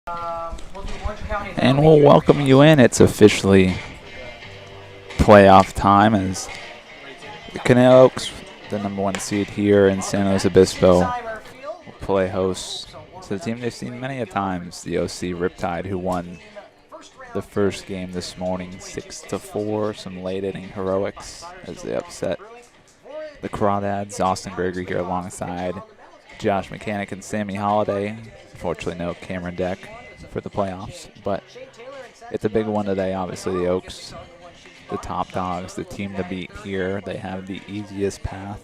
And we'll welcome you in. It's officially playoff time as the Conejo, the #1 seed here in San Luis Obispo, will play host to the team they've seen many a times, the OC Riptide, who won the first game this morning 6-4. Some late inning heroics as they upset the Crawdads. Austin Gregory here alongside Josh Mechanic and Sammy Holiday. Unfortunately, no Cameron Deck for the playoffs, but it's a big one today. Obviously, the Oaks, the top dogs, the team to beat here. They have the easiest path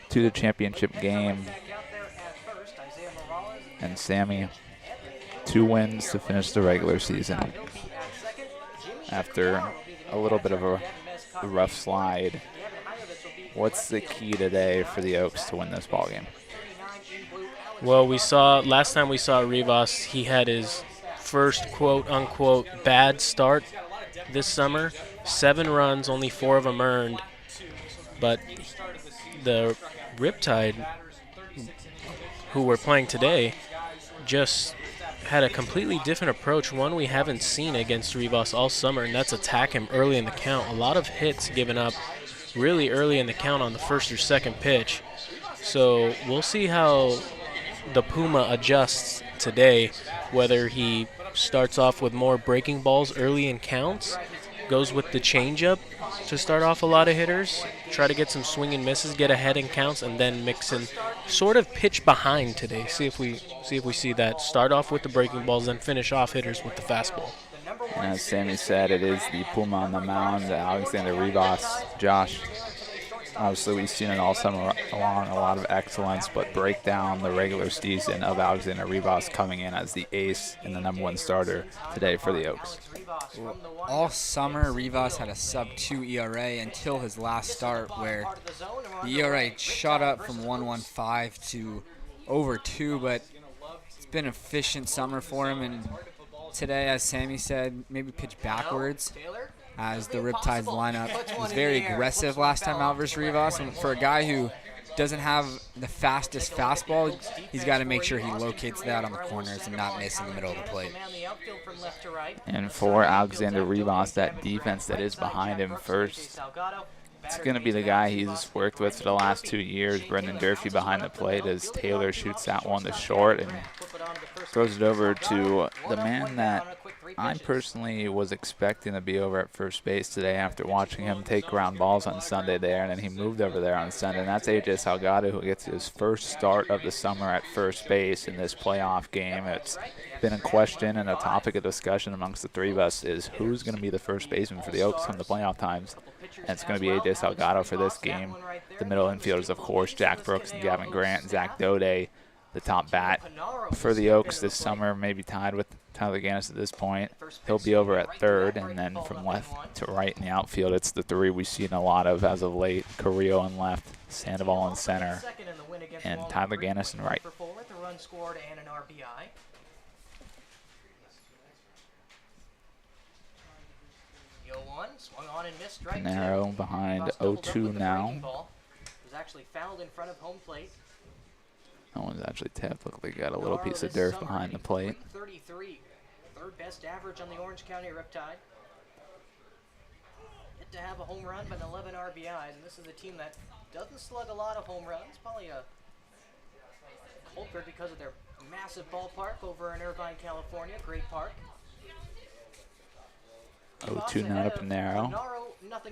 to the championship game. And Sammy, 2 wins to finish the regular season after a little bit of a rough slide. What's the key today for the Oaks to win this ballgame? Well, last time we saw Rivas, he had his first quote-unquote bad start this summer. 7 runs, only 4 of them earned. But the Riptide, who we're playing today, just had a completely different approach, one we haven't seen against Rivas all summer, and that's attack him early in the count. A lot of hits given up really early in the count on the first or second pitch. So we'll see how the Puma adjusts today, whether he starts off with more breaking balls early in counts, goes with the changeup to start off a lot of hitters, try to get some swing and misses, get ahead in counts, and then mix in sort of pitch behind today. See if we see that. Start off with the breaking balls, then finish off hitters with the fastball. And as Sammy said, it is the Puma on the mound, Alexander Rivas. Josh, obviously we've seen it all summer long, a lot of excellence, but break down the regular season of Alexander Rivas coming in as the ace and the #1 starter today for the Oaks. All summer, Rivas had a sub-2 ERA until his last start, where the ERA shot up from 1.15 to over 2, but it's been an efficient summer for him. And today, as Sammy said, maybe pitch backwards, as the Riptide's lineup was very aggressive last time out versus Rivas. And for a guy who doesn't have the fastest fastball, he's got to make sure he locates that on the corners and not miss in the middle of the plate. And for Alexander Rivas, that defense that is behind him first, it's going to be the guy he's worked with for the last 2 years, Brendan Durfee behind the plate, as Taylor shoots that one to short and throws it over to the man that I personally was expecting to be over at first base today after watching him take ground balls on Sunday there, and then he moved over there on Sunday, and that's AJ Salgado, who gets his first start of the summer at first base in this playoff game. It's been a question and a topic of discussion amongst the 3 of us is who's going to be the first baseman for the Oaks come the playoff times, and it's going to be AJ Salgado for this game. The middle infielders, of course, Jack Brooks and Gavin Grant and Zach Daudet, the top bat for the Oaks this summer, maybe tied with Tyler Ganus at this point. He'll be over at third, and then from left to right in the outfield, it's the 3 we've seen a lot of as of late. Carrillo on left, Sandoval on center, and Tyler Ganus in right. Conejo behind 0-2 now. No one's actually tapped. Look, they got a little piece of dirt behind the plate. 3rd best average on the Orange County Riptide. Yet to have a home run, but 11 RBIs, and this is a team that doesn't slug a lot of home runs. Probably a culprit because of their massive ballpark over in Irvine, California. Great park. 0-2 not up and narrow.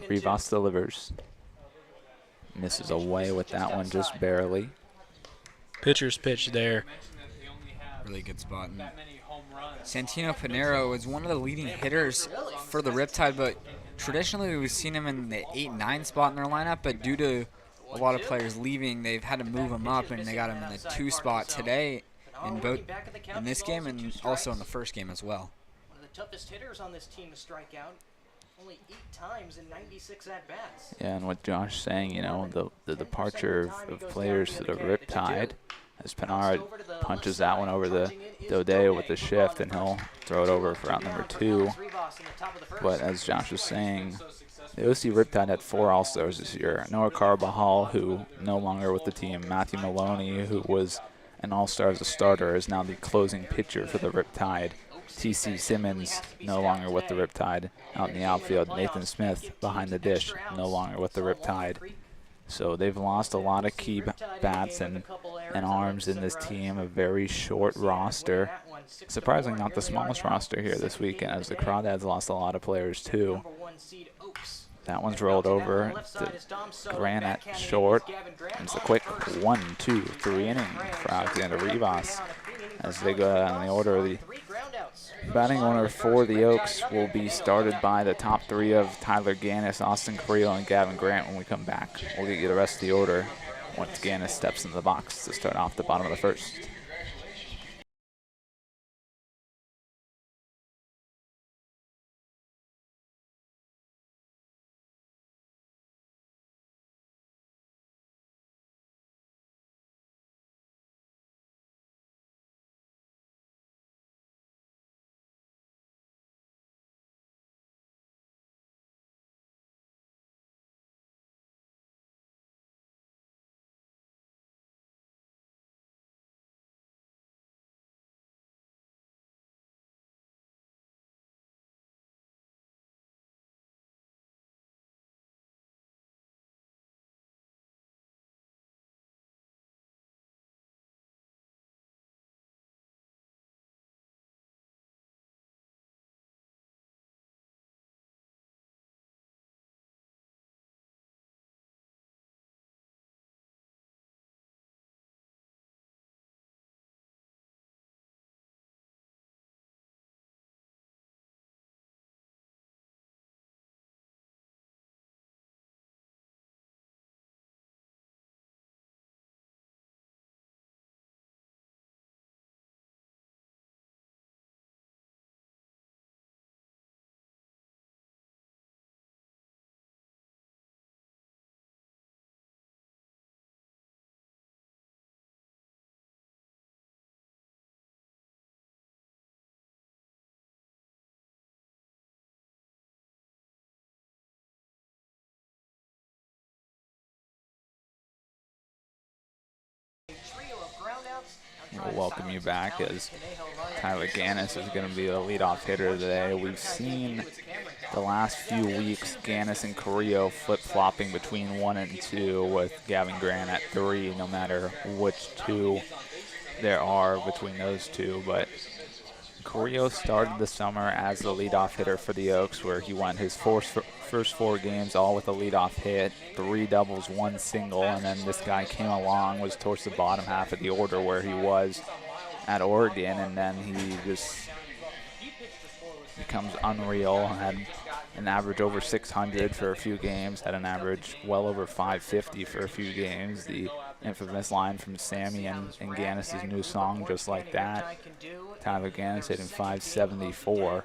Rivas delivers. Misses away with that one just barely. Pitcher's pitch there. Really good spot. Santino Pinero is one of the leading hitters for the Riptide, but traditionally we've seen him in the 8-9 spot in their lineup, but due to a lot of players leaving, they've had to move him up, and they got him in the 2 spot today in both in this game and also in the first game as well. One of the toughest hitters on this team to strike out. Only 8 times in 96 at-bats. Yeah, and what Josh saying, you know, the departure of players to the Riptide, as Pinard punches that one over the Daudet with the shift, and he'll throw it over for out number 2. But as Josh was saying, the OC Riptide had 4 All-Stars this year. Noah Carbajal, who no longer with the team. Matthew Maloney, who was an all-star as a starter, is now the closing pitcher for the Riptide. T.C. Simmons no longer with the Riptide out in the outfield. Nathan Smith behind the dish, no longer with the Riptide. So they've lost a lot of key bats and arms in this team, a very short roster. Surprisingly, not the smallest roster here this weekend, as the Crawdads lost a lot of players too. That one's rolled over to Grant at short. It's a quick 1, 2, 3 inning for Alexander Rivas as they go down in the order. The batting order for the Oaks will be started by the top three of Tyler Ganus, Austin Carrillo, and Gavin Grant when we come back. We'll get you the rest of the order once Ganus steps into the box to start off the bottom of the first. We'll welcome you back as Tyler Ganus is going to be the leadoff hitter today. We've seen the last few weeks Ganus and Carrillo flip-flopping between 1 and 2 with Gavin Grant at 3, no matter which 2 there are between those two. But Carrillo started the summer as the leadoff hitter for the Oaks, where he won his first 4 games all with a leadoff hit, 3 doubles, 1 single, and then this guy came along, was towards the bottom half of the order where he was at Oregon, and then he just becomes unreal. Had an average over 600 for a few games, had an average well over 550 for a few games. The infamous line from Sammy and Gannis' new song, Just Like That. Tyler Gannis hitting 574,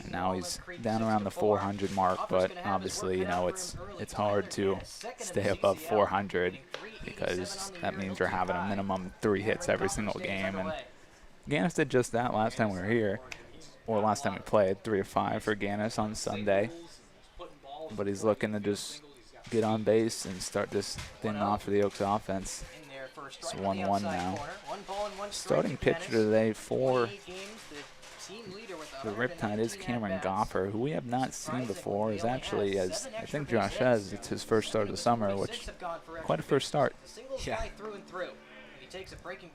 and now he's down around the 400 mark, but obviously, you know, it's hard to stay above 400 because that means you're having a minimum 3 hits every single game, and Gannis did just that last time we were here, or last time we played, 3 of 5 for Gannis on Sunday, but he's looking to just get on base and start this thing off for the Oaks offense. It's 1-1 now. Starting pitcher today for the Riptide is Cameron Goffer, who we have not seen before. Is actually, as I think Josh says, it's his first start of the summer, which quite a first start. Yeah.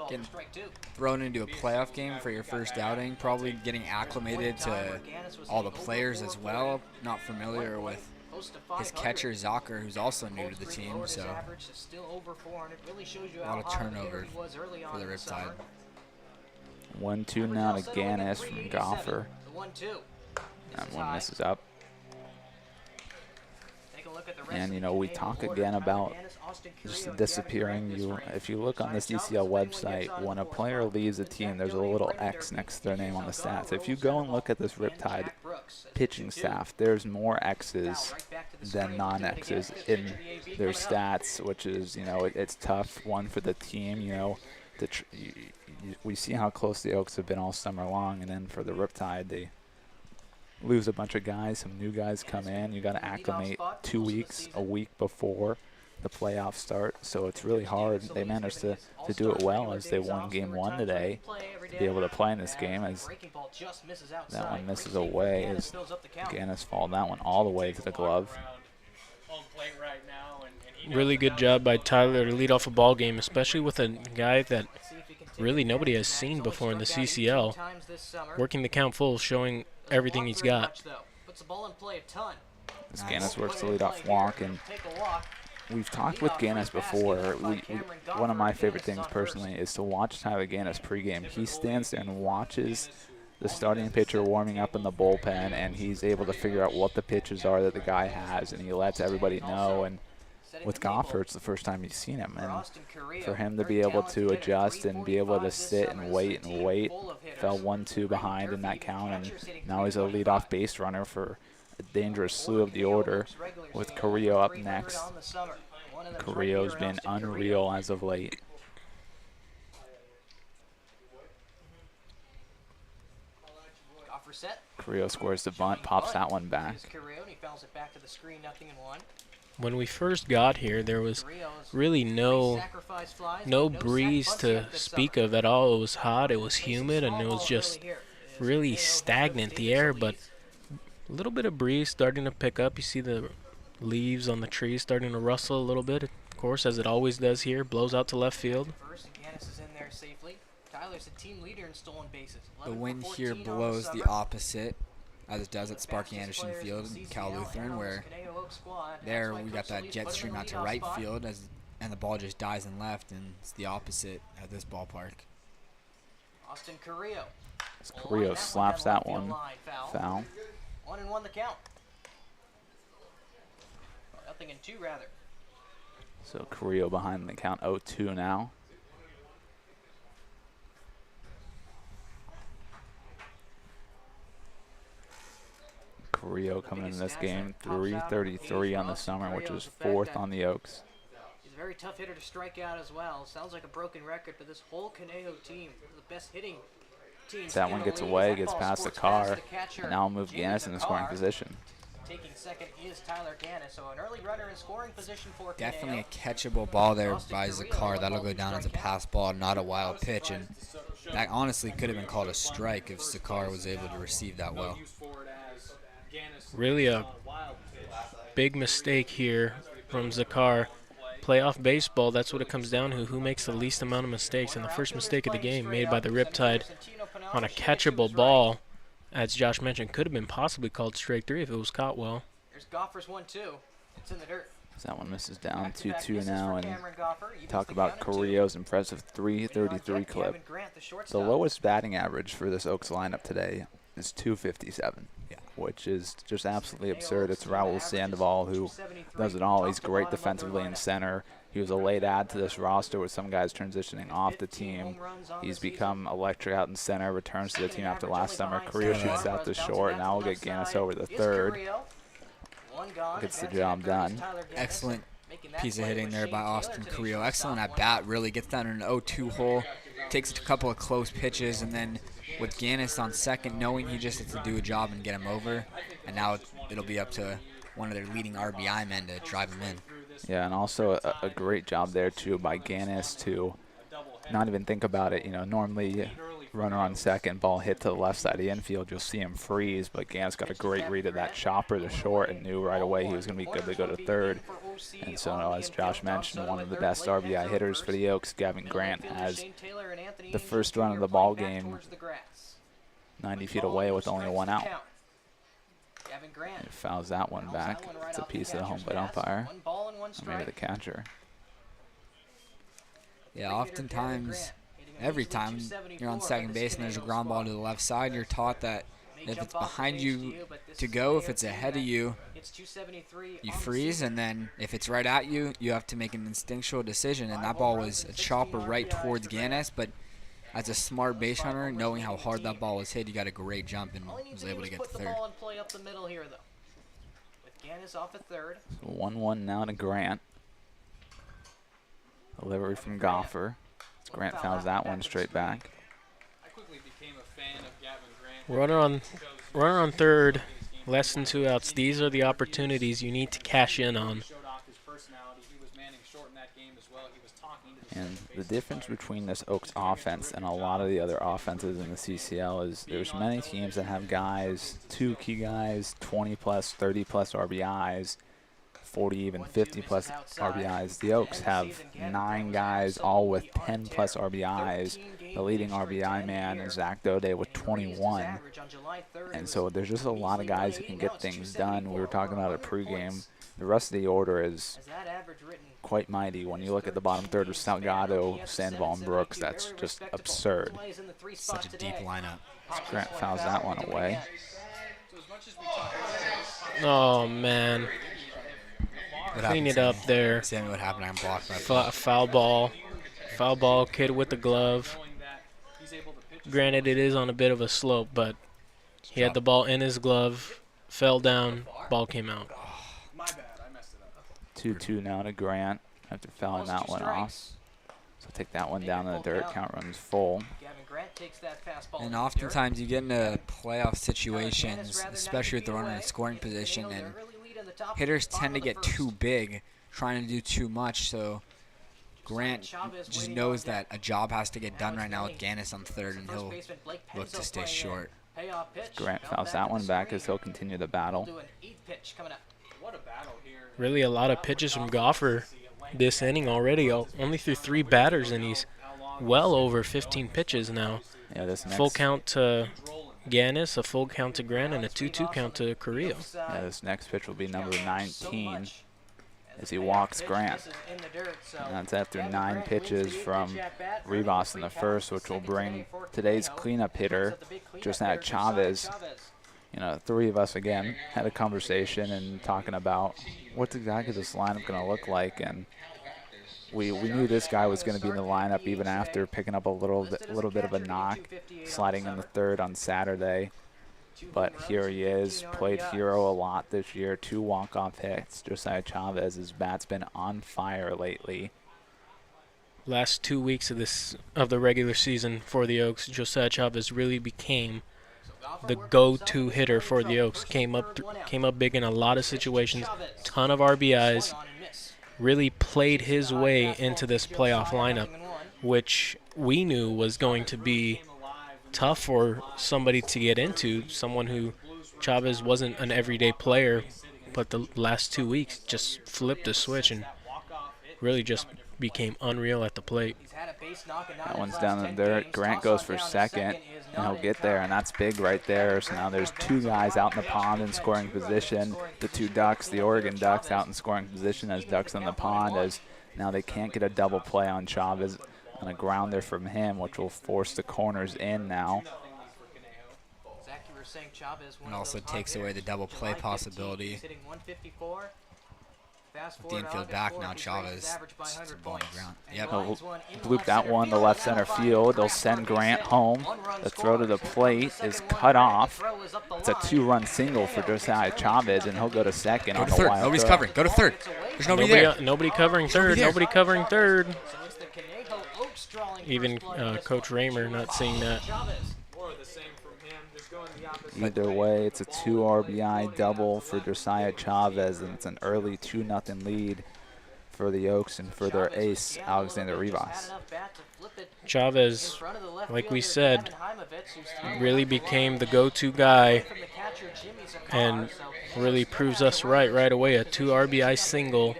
Getting thrown into a playoff game for your first outing, probably getting acclimated to all the players as well. Not familiar with his catcher, Zocker, who's also new to the team, so a lot of turnover for the Riptide. 1-2 now to Gannis from Goffer. And one misses up. And, you know, we talk again about just disappearing. If you look on this CCL website, when a player leaves a team, there's a little X next to their name on the stats. If you go and look at this Riptide pitching staff, there's more X's than non-X's in their stats, which is, you know, it's tough, one, for the team, you know. We see how close the Oaks have been all summer long, and then for the Riptide, they lose a bunch of guys. Some new guys come in. You got to acclimate 2 weeks, a week before the playoff start, so it's really hard. They managed to do it well as they won game 1 today, to be able to play in this game, as that one misses away as Ganus fouled that one all the way to the glove. Really good job by Tyler to lead off a ball game, especially with a guy that really nobody has seen before in the CCL. Working the count full, showing everything he's got. As Ganus works the leadoff walk, and we've talked with Ganus before. One of my favorite things personally is to watch Tyler Ganus pregame. He stands there and watches the starting pitcher warming up in the bullpen, and he's able to figure out what the pitches are that the guy has, and he lets everybody know. And with Goffer, it's the first time he's seen him, and for him to be able to adjust and be able to sit and wait, fell 1-2 behind in that count, and now he's a leadoff base runner for a dangerous slew of the order with Carrillo up next. Carrillo's been unreal as of late. Carrillo scores the bunt, pops that one back. When we first got here, there was really no breeze to speak of at all. It was hot, it was humid, and it was just really stagnant, the air, but a little bit of breeze starting to pick up. You see the leaves on the trees starting to rustle a little bit, of course, as it always does here. Blows out to left field. The wind here blows the opposite, as it does at Sparky Anderson Field in Cal Lutheran, where there we got that jet stream out to right field, and the ball just dies in left, and it's the opposite at this ballpark. Austin Carrillo. Carrillo slaps that one foul. 1-1 the count. Or 0-2 rather. So Carrillo behind the count, 0-2 now. Carrillo coming in this game, 333 on the summer, which is 4th on the Oaks. He's a very tough hitter to strike out as well. Sounds like a broken record, but this whole Conejo team is the best hitting team. That one gets away, gets past the car, and now move Ganus in the scoring position. Taking second is Tyler Ganus, so an early runner in scoring position for Conejo. Definitely a catchable ball there by Zakar. That'll go down as a pass ball, not a wild pitch, and that honestly could have been called a strike if Zakar was able to receive that well. Really a big mistake here from Zakar. Playoff baseball, that's what it comes down to. Who makes the least amount of mistakes? And the first mistake of the game made by the Riptide on a catchable ball, as Josh mentioned, could have been possibly called strike 3 if it was caught well. There's Goffer's 1-2. It's in the dirt. That one misses down 2-2 now, and talk about Carrillo's impressive 333 clip. The lowest batting average for this Oaks lineup today is 257. Which is just absolutely absurd. It's Raul Sandoval who does it all. He's great defensively in center. He was a late add to this roster with some guys transitioning off the team. He's become electric out in center, returns to the team after last summer. Carrillo shoots out to short, and now we'll get Ganus over the third. Gets the job done. Excellent piece of hitting there by Austin Carrillo. Excellent at bat, really gets down in an 0-2 hole. Takes a couple of close pitches, and then with Ganus on second, knowing he just has to do a job and get him over, and now it'll be up to one of their leading RBI men to drive him in. Yeah, and also a great job there, too, by Ganus to not even think about it. You know, normally runner on second, ball hit to the left side of the infield, you'll see him freeze, but Ganus got a great read of that chopper to short and knew right away he was going to be good to go to third. And so, as Josh mentioned, one of the best RBI hitters for the Oaks, Gavin Grant, has the first run of the ball game 90 feet away with only one out. He fouls that one back. It's a piece of the home plate umpire, or maybe the catcher. Yeah, oftentimes, every time you're on second base and there's a ground ball to the left side, you're taught that if it's behind you to go, if it's ahead of you, you freeze, and then if it's right at you, you have to make an instinctual decision. And that ball was a chopper right towards Ganus, but as a smart base runner, knowing how hard that ball was hit, he got a great jump and was able to get to third. 1-1 now to Grant. Delivery from Goffer. Grant fouls that one straight back. Runner on third, less than 2 outs. These are the opportunities you need to cash in on. And the difference between this Oaks offense and a lot of the other offenses in the CCL is there's many teams that have guys, 2 key guys, 20 plus, 30 plus RBIs, 40, even 50 plus RBIs. The Oaks have 9 guys, all with 10 plus RBIs. The leading RBI man is Zach Daudet with 21. And so there's just a lot of guys who can get things done. We were talking about it pregame. The rest of the order is quite mighty. When you look at the bottom third of Salgado, Sandoval, and Brooks, that's just absurd. Such a deep lineup. Grant fouls that one away. Oh, man. Clean it up there. Sammy, what happened? I'm blocked by Foul ball. Foul ball, kid with the glove. Granted, it is on a bit of a slope, but he had the ball in his glove, fell down, ball came out. 2-2 now to Grant after fouling that one off. So take that one down in the dirt. Count runs full. And oftentimes you get into playoff situations, especially with the runner in scoring position, and hitters tend to get too big, trying to do too much. So Grant just knows that a job has to get done right now with Ganus on third, and he'll look to stay short. Grant fouls that one back as he'll continue the battle. Really a lot of pitches from Goffer this inning already. Only threw 3 batters, and he's well over 15 pitches now. Yeah, this next full count to Ganus, a full count to Grant, and a 2-2 count to Carrillo. Yeah, this next pitch will be number 19 as he walks Grant. And that's after 9 pitches from Rivas in the first, which will bring today's cleanup hitter, Josiah Chavez. You know, 3 of us, again, had a conversation and talking about what's exactly this lineup going to look like. And we knew this guy was going to be in the lineup even after picking up a little bit of a knock, sliding in the third on Saturday. But here he is, played hero a lot this year, 2 walk-off hits. Josiah Chavez, his bat's been on fire lately. Last 2 weeks of the regular season for the Oaks, Josiah Chavez really became the go-to hitter for the Oaks. Came up big in a lot of situations, ton of RBIs. Really played his way into this playoff lineup, which we knew was going to be tough for somebody to get into, someone who Chavez wasn't an everyday player, but the last 2 weeks just flipped a switch and really just became unreal at the plate. That one's down in the dirt. Grant goes for second, and he'll get there, and that's big right there. So now there's 2 guys out in the pond in scoring position. The 2 Ducks, the Oregon Ducks, out in scoring position as Ducks in the pond, as now they can't get a double play on Chavez and a grounder from him, which will force the corners in now. And also takes away the double play possibility. With the infield back now, Chavez sits the ball on the ground. Yep. He'll bloop that one to left center field. They'll send Grant home. The throw to the plate is cut off. It's a 2-run single for Josiah Chavez, and he'll go to second on the third. wild Nobody's throw. covering. Go to third. There's nobody there. Nobody covering third. Nobody covering third. Even Coach Raymer not seeing that. Either way, it's a 2 RBI double for Josiah Chavez, and it's an early 2-0 lead for the Oaks and for their ace, Alexander Rivas. Chavez, like we said, really became the go-to guy and really proves us right away. A 2 RBI single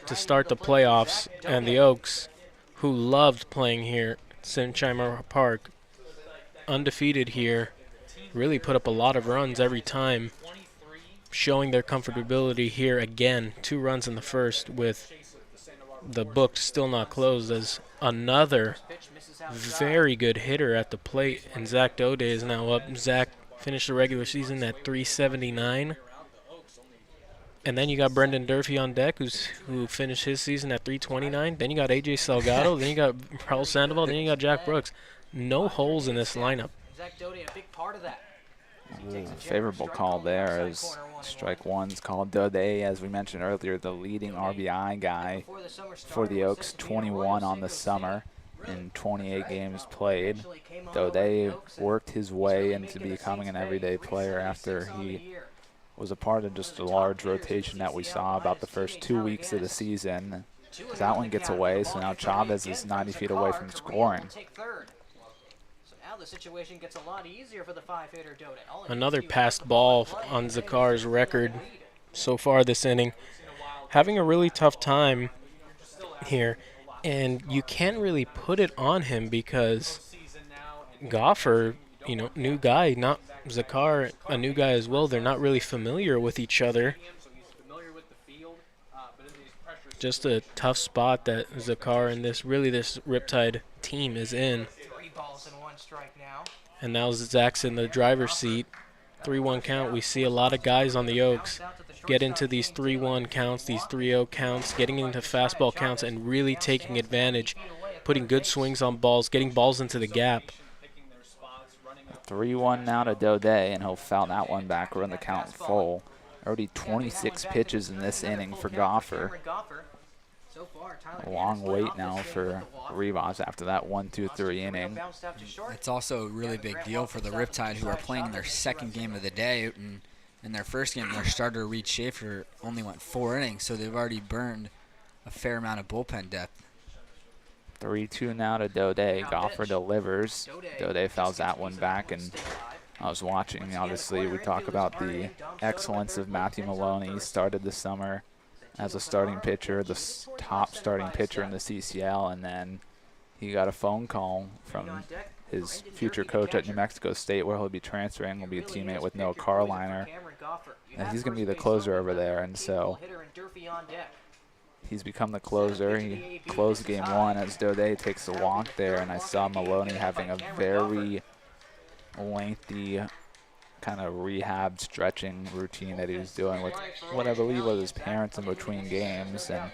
to start the playoffs, and the Oaks, who loved playing here at Sincheimer Park, undefeated here, really put up a lot of runs every time, showing their comfortability here again. 2 runs in the first with the book still not closed, as another very good hitter at the plate, and Zach Daudet is now up. Zach finished the regular season at 379. And then you got Brendan Durfee on deck, who finished his season at 329. Then you got AJ Salgado. Then you got Raul Sandoval. Then you got Jack Brooks. No holes in this lineup. Ooh, favorable call there as strike 1's called. Daudet, as we mentioned earlier, the leading RBI guy for the Oaks, 21 on the summer in 28 games played. Daudet worked his way into becoming an everyday player after he was a part of just a large rotation that we saw about the first 2 weeks of the season. That one gets away, so now Chavez is 90 feet away from scoring. The situation gets a lot easier for the 5-hitter Daudet. Another passed ball on Zakar's record so far this inning. Having a really tough time here, and you can't really put it on him because Goffer, you know, new guy, not Zakar, a new guy as well. They're not really familiar with each other. Just a tough spot that Zakar and this Riptide team is in. And now Zach's in the driver's seat. 3-1 count. We see a lot of guys on the Oaks get into these 3-1 counts, these 3-0 counts, getting into fastball counts and really taking advantage, putting good swings on balls, getting balls into the gap. 3-1 now to Daudet, and he'll foul that one back. Run the count full. Already 26 pitches in this inning for Goffer. A long wait now for Rivas after that 1-2-3 inning. It's also a really big deal for the Riptide, who are playing their second game of the day. And in their first game, their starter, Reed Schaefer, only went 4 innings, so they've already burned a fair amount of bullpen depth. 3-2 now to Daudet. Goffer delivers. Daudet fouls that one back, and I was watching. Obviously, we talk about the excellence of Matthew Maloney. He started this summer as a starting pitcher, the top starting pitcher in the CCL, and then he got a phone call from his future coach at New Mexico State, where he'll be transferring. Will be a teammate with Noah Carliner, and he's going to be the closer over there. And so he's become the closer. He closed game 1 as Daudet takes a walk there, and I saw Maloney having a very lengthy kind of rehab stretching routine that he was doing with what I believe was his parents in between games, and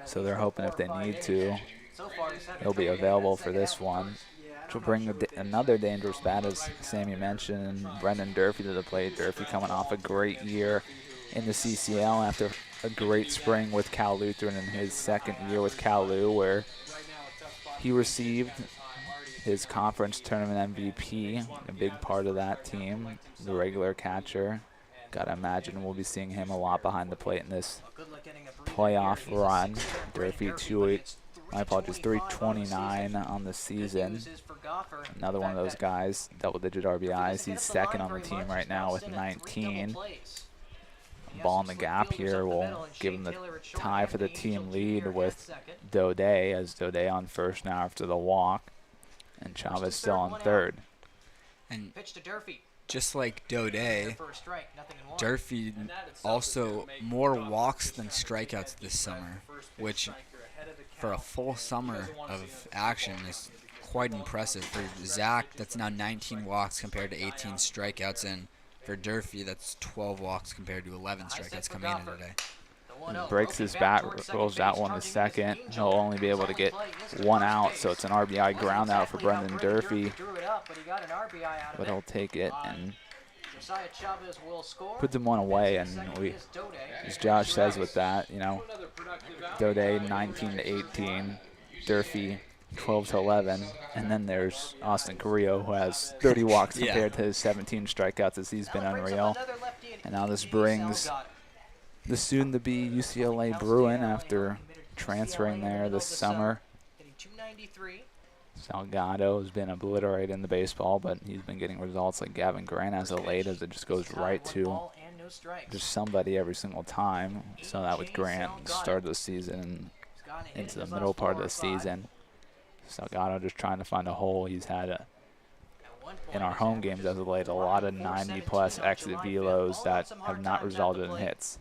so they're hoping if they need to, he'll be available for this one, which will bring another dangerous bat, as Sammy mentioned, Brendan Durfee to the plate. Durfee coming off a great year in the CCL after a great spring with Cal Lutheran in his second year with Cal Lu, where he received his conference tournament MVP, a big part of that team, the regular catcher. Gotta imagine we'll be seeing him a lot behind the plate in this playoff run. Durfee 329 on the season. Another one of those guys, double-digit RBIs. He's second on the team right now with 19. Ball in the gap here will give him the tie for the team lead with Daudet, as Daudet on first now after the walk, and Chavez still on third. And just like Daudet, Durfee also more walks than strikeouts this summer, which for a full summer of action is quite impressive. For Zach, that's now 19 walks compared to 18 strikeouts, and for Durfee, that's 12 walks compared to 11 strikeouts coming in today. Breaks his bat, rolls that one to second. He'll only be able to get one out, so it's an RBI ground out for Brendan Durfee. But he'll take it and puts him one away. And we, as Josh says with that, you know, Daudet 19-18, Durfee 12-11, and then there's Austin Carrillo, who has 30 walks compared to his 17 strikeouts, as he's been unreal. And now this brings the soon-to-be UCLA Bruin, after transferring there this summer. Salgado has been obliterated in the baseball, but he's been getting results like Gavin Grant as of late, as it just goes right to just somebody every single time. So that with Grant, start of the season into the middle part of the season. Salgado just trying to find a hole. He's had in our home games as of late a lot of 90-plus exit velos that have not resulted in hits.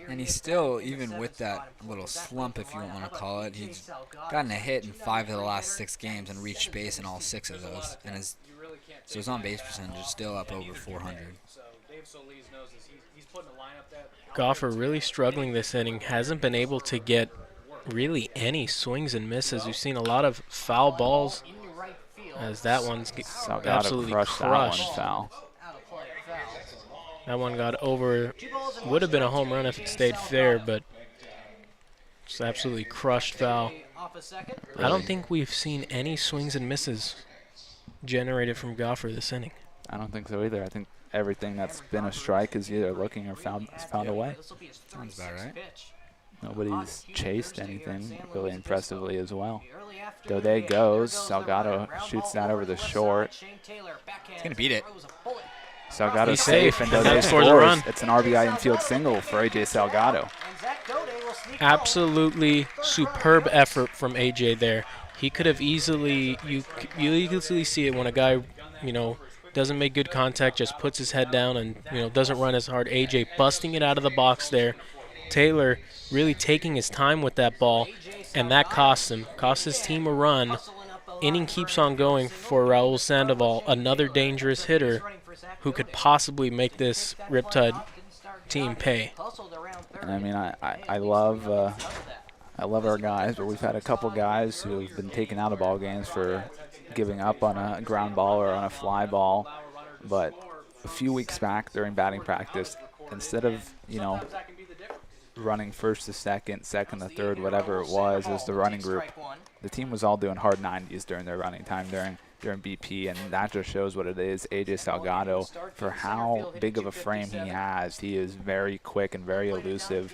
And he's still, even with that little slump, if you want to call it, he's gotten a hit in 5 of the last 6 games and reached base in all 6 of those. And so his on-base percentage is still up over 400. Goffer really struggling this inning. Hasn't been able to get really any swings and misses. We've seen a lot of foul balls, as that one's absolutely crushed. That one foul. That one got over. Would have been a home run if it stayed fair, but just absolutely crushed foul. I don't think we've seen any swings and misses generated from Goffer this inning. I don't think so either. I think everything that's been a strike is either looking or found a way. Sounds about right. Nobody's chased anything really impressively as well. Daudet goes. Salgado shoots that over the short. He's going to beat it. Salgado's He's safe, safe, and and that Daudet scores a scores. run. It's an RBI infield single for A.J. Salgado. Absolutely superb effort from AJ there. He could have easily, you easily see it when a guy, doesn't make good contact, just puts his head down and, doesn't run as hard. AJ busting it out of the box there. Taylor really taking his time with that ball, and that cost his team a run. Inning keeps on going for Raul Sandoval, another dangerous hitter who could possibly make this Riptide team pay. And I mean, I love our guys, but we've had a couple guys who have been taken out of ball games for giving up on a ground ball or on a fly ball. But a few weeks back during batting practice, instead of running first to second, second to third, whatever it was the running group, the team was all doing hard 90s during their running time during BP, and that just shows what it is. AJ Salgado, for how big of a frame he has, he is very quick and very elusive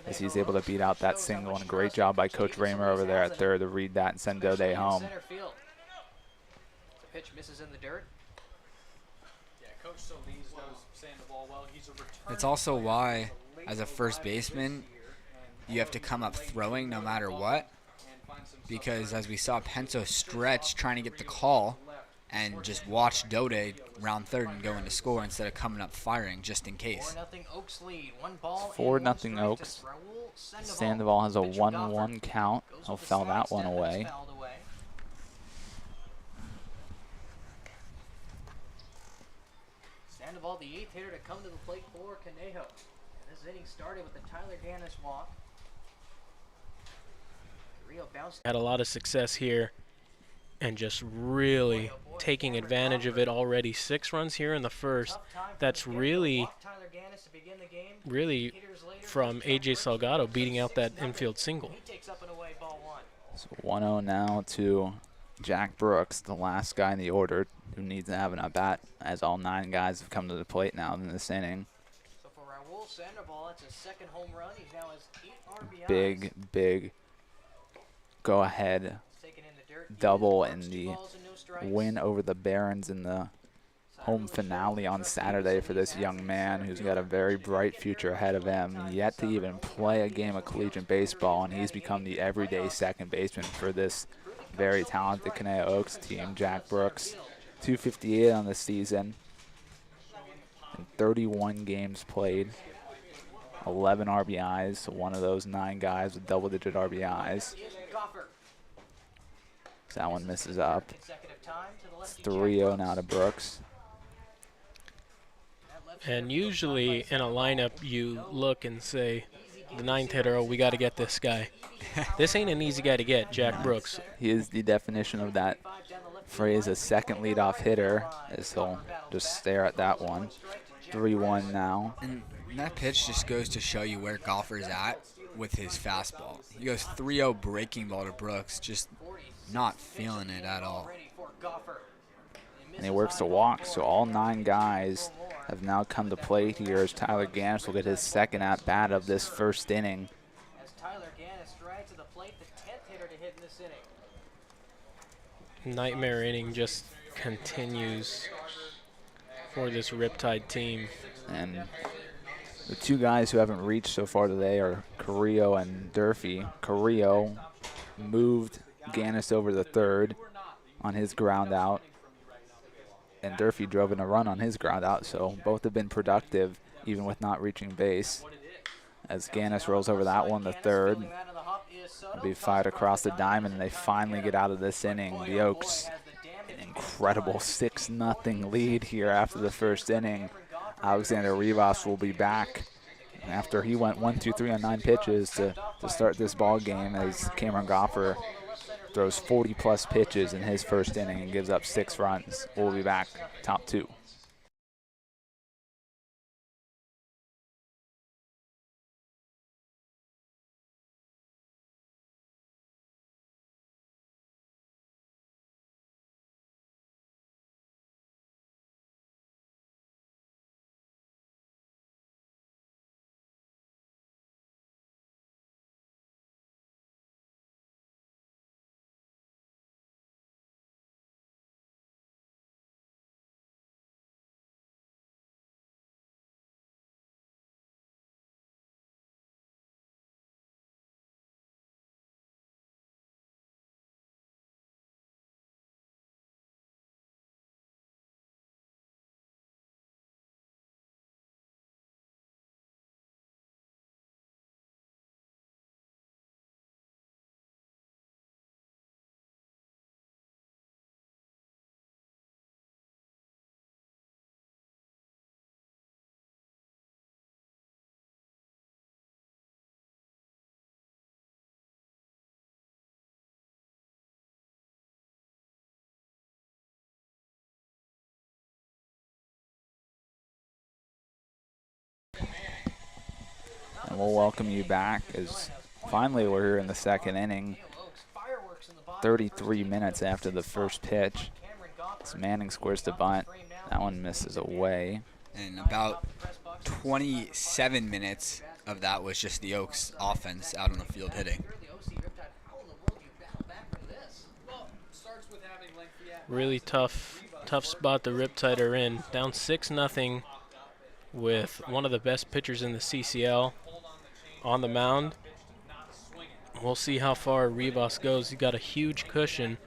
as he's able to beat out that single, and a great job by Coach Raymer over there at third to read that and send Daudet home. Pitch misses in the dirt. It's also why, as a first baseman, you have to come up throwing no matter what. Because as we saw Penso stretch trying to get the call and just watch Daudet round third and go into score instead of coming up firing just in case. 4-0 Oaks. Sandoval has a 1-1 count. He'll foul that one away. Sandoval, the 8th hitter to come to the plate for Conejo. This inning started with the Tyler Ganus walk. Had a lot of success here and just really taking advantage of it already. 6 runs here in the first. That's really from A.J. Salgado beating out that infield single. So 1-0 now to Jack Brooks, the last guy in the order who needs to have an at-bat, as all 9 guys have come to the plate now in this inning. So for Raul Sandoval, it's his 2nd home run. He now has 8 RBIs. Big go-ahead double in the win over the Barons in the home finale on Saturday for this young man who's got a very bright future ahead of him, yet to even play a game of collegiate baseball, and he's become the everyday second baseman for this very talented Conejo Oaks team. Jack Brooks, 258 on the season, and 31 games played, 11 RBIs, so one of those 9 guys with double-digit RBIs. So that one misses up. It's 3-0 now to Brooks. And usually in a lineup, you look and say, the 9th hitter, oh, we got to get this guy. This ain't an easy guy to get, Jack Brooks. He is the definition of that phrase, a second leadoff hitter, as he'll just stare at that one. 3-1 now. And that pitch just goes to show you where Golfer's at with his fastball. He goes 3-0 breaking ball to Brooks, just not feeling it at all. And he works the walk, so all 9 guys have now come to plate here as Tyler Ganus will get his 2nd at-bat of this first inning. As Tyler Ganus strides to the plate, the 10th hitter to hit in this inning. Nightmare inning just continues for this Riptide team. And the 2 guys who haven't reached so far today are Carrillo and Durfee. Carrillo moved Ganus over the 3rd on his ground out, and Durfee drove in a run on his ground out, so both have been productive even with not reaching base. As Ganus rolls over that one, the 3rd will be fired across the diamond, and they finally get out of this inning. The Oaks, an incredible 6-0 lead here after the first inning. Alexander Rivas will be back after he went 1-2-3 on 9 pitches to start this ball game, as Cameron Goffer throws 40-plus pitches in his first inning and gives up 6 runs. We'll be back, top 2. we'll welcome you back as finally we're here in the second inning. 33 minutes after the first pitch. As Manning squares the bunt. That one misses away. And about 27 minutes of that was just the Oaks offense out on the field hitting. Really tough spot the Riptide are in. Down 6-0 with one of the best pitchers in the CCL on the mound. We'll see how far Rivas goes. He's got a huge cushion.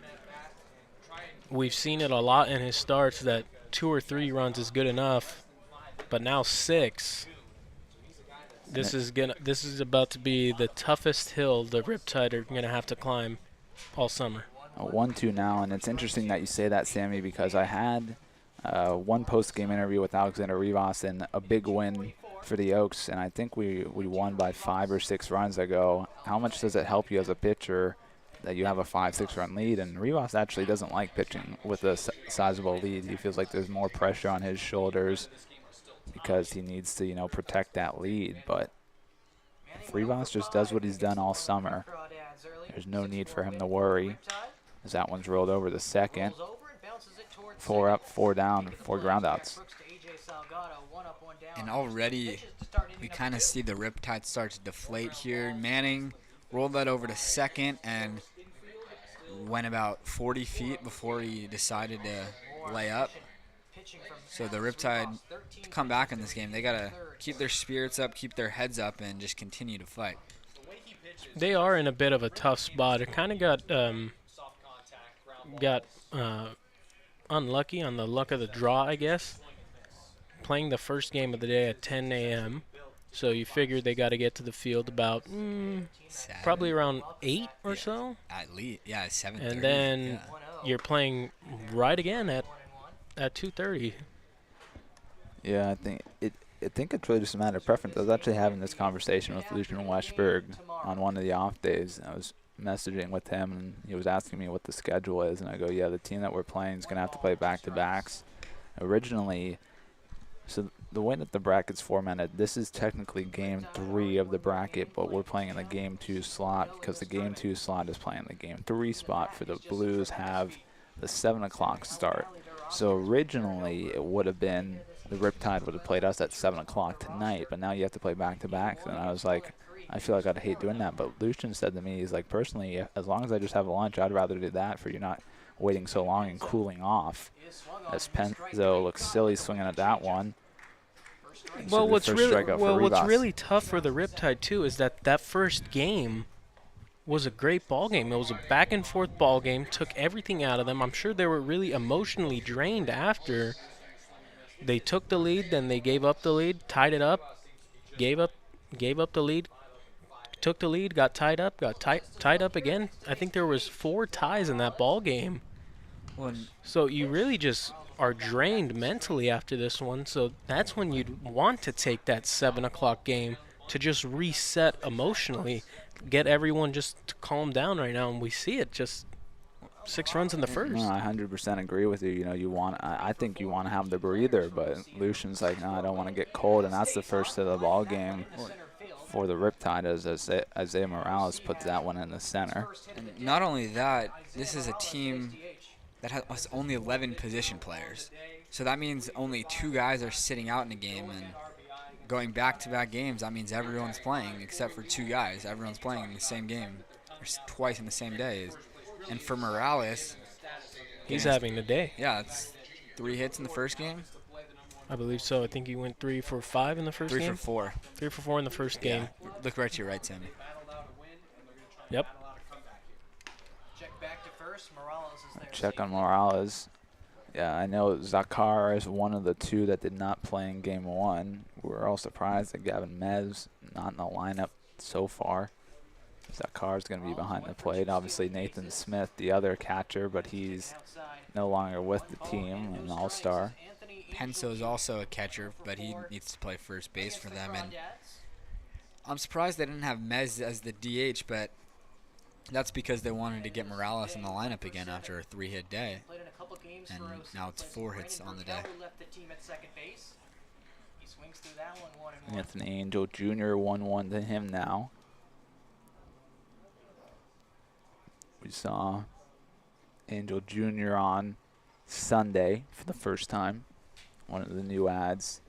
We've seen it a lot in his starts that 2 or 3 runs is good enough, but now 6. This is about to be the toughest hill the Riptide are gonna have to climb all summer. A 1-2 now, and it's interesting that you say that, Sammy, because I had one post-game interview with Alexander Rivas and a big win for the Oaks, and I think we won by 5 or 6 runs. I go, how much does it help you as a pitcher that you have a 5-6 run lead? And Rivas actually doesn't like pitching with a sizable lead. He feels like there's more pressure on his shoulders because he needs to, you know, protect that lead. But if Rivas just does what he's done all summer, there's no need for him to worry, as that one's rolled over to second. 4 up, 4 down, 4 groundouts. And already we kind of see the Riptide start to deflate here. Manning rolled that over to second and went about 40 feet before he decided to lay up. So the Riptide, to come back in this game, they got to keep their spirits up, keep their heads up, and just continue to fight. They are in a bit of a tough spot. It kind of got unlucky on the luck of the draw, I guess. Playing the first game of the day at 10 a.m. So you figure they got to get to the field about probably around 8 or so. At least, yeah, 7:30. And then you're playing right again at 2:30. Yeah, I think it's really just a matter of preference. I was actually having this conversation with Lucian Westberg on one of the off days. I was messaging with him, and he was asking me what the schedule is, and I go, yeah, the team that we're playing is going to have to play back-to-backs. Originally, so the way that the bracket's formatted, this is technically game 3 of the bracket, but we're playing in the game 2 slot because the game 2 slot is playing the game 3 spot for the Blues have the 7 o'clock start. So originally it would have been the Riptide would have played us at 7 o'clock tonight, but now you have to play back-to-backs. And I was like, I feel like I'd hate doing that. But Lucian said to me, he's like, personally, as long as I just have a lunch, I'd rather do that for you not waiting so long and cooling off. As Penzo looks silly swinging at that one. Well, what's really tough for the Riptide, too, is that first game was a great ball game. It was a back-and-forth ball game, took everything out of them. I'm sure they were really emotionally drained after. They took the lead, then they gave up the lead, tied it up, gave up the lead, took the lead, got tied up, got tied up again. I think there was 4 ties in that ball game. So you really just are drained mentally after this one. So that's when you'd want to take that 7 o'clock game to just reset emotionally, get everyone just to calm down right now. And we see it, just 6 runs in the first. No, I 100% agree with you. You know, I think you want to have the breather, but Lucian's like, no, I don't want to get cold, and that's the first of the ball game for the Riptide as Isaiah Morales puts that one in the center. And not only that, this is a team that has only 11 position players. So that means only 2 guys are sitting out in a game, and going back-to-back games, that means everyone's playing except for 2 guys. Everyone's playing in the same game or twice in the same day. And for Morales, he's having a day. Yeah, it's 3 hits in the first game. I believe so. I think he went 3 for 5 in the first game. 3 for 4. 3 for 4 in the first game. Look right to your right, Sammy. Yep. Check on Morales. Yeah, I know Zakar is one of the 2 that did not play in game 1. We're all surprised that Gavin Mez not in the lineup so far. Zakar's going to be behind the plate. Obviously, Nathan Smith, the other catcher, but he's no longer with the team, an all-star. Penso is also a catcher, but he needs to play first base for them. And I'm surprised they didn't have Mez as the DH, but that's because they wanted to get Morales in the lineup again after a 3-hit day. And now it's 4 hits on the day. Swings through that one, 1-1. Anthony Angel Jr. 1-1 to him now. We saw Angel Jr. on Sunday for the first time. One of the new adds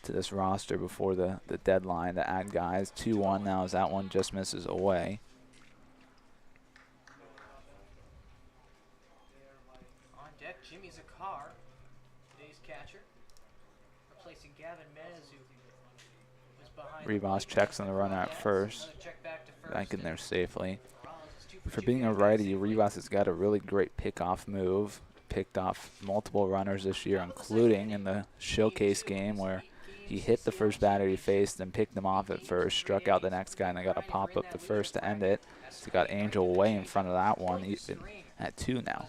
to this roster before the deadline to add guys. 2-1 now as that one just misses away. On deck, Jimmy Zakar, today's catcher, replacing Gavin Mez, who was behind. Rivas checks on the runner at first. Back in there safely. For being a righty, Rivas has got a really great pickoff move. Picked off multiple runners this year, including in the showcase game where he hit the first batter he faced and picked him off at first, struck out the next guy, and they got a pop up the first to end it. So he got Angel way in front of that one, even at 2 now.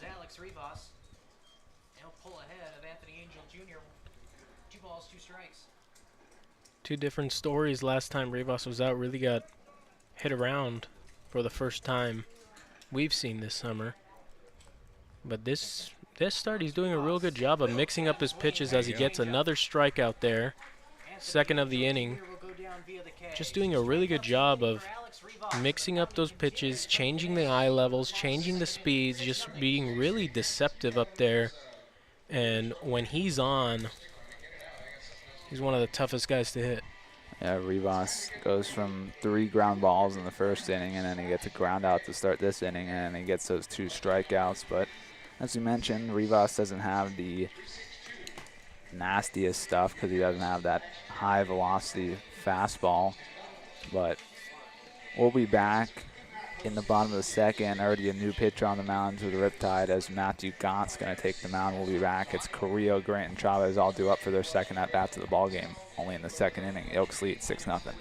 Two different stories. Last time Rivas was out, really got hit around for the first time we've seen this summer. But this start, he's doing a real good job of mixing up his pitches as he gets another strikeout there. Second of the inning. Just doing a really good job of mixing up those pitches, changing the eye levels, changing the speeds, just being really deceptive up there. And when he's on, he's one of the toughest guys to hit. Yeah, Rivas goes from 3 ground balls in the first inning, and then he gets a ground out to start this inning, and he gets those 2 strikeouts. But as you mentioned, Rivas doesn't have the nastiest stuff because he doesn't have that high velocity fastball. But we'll be back in the bottom of the second. Already a new pitcher on the mound for the Riptide as Matthew Gaunt's going to take the mound. We'll be back. It's Carrillo, Grant, and Chavez all due up for their second at-bat to the ball game. Only in the second inning. Elks lead 6-0.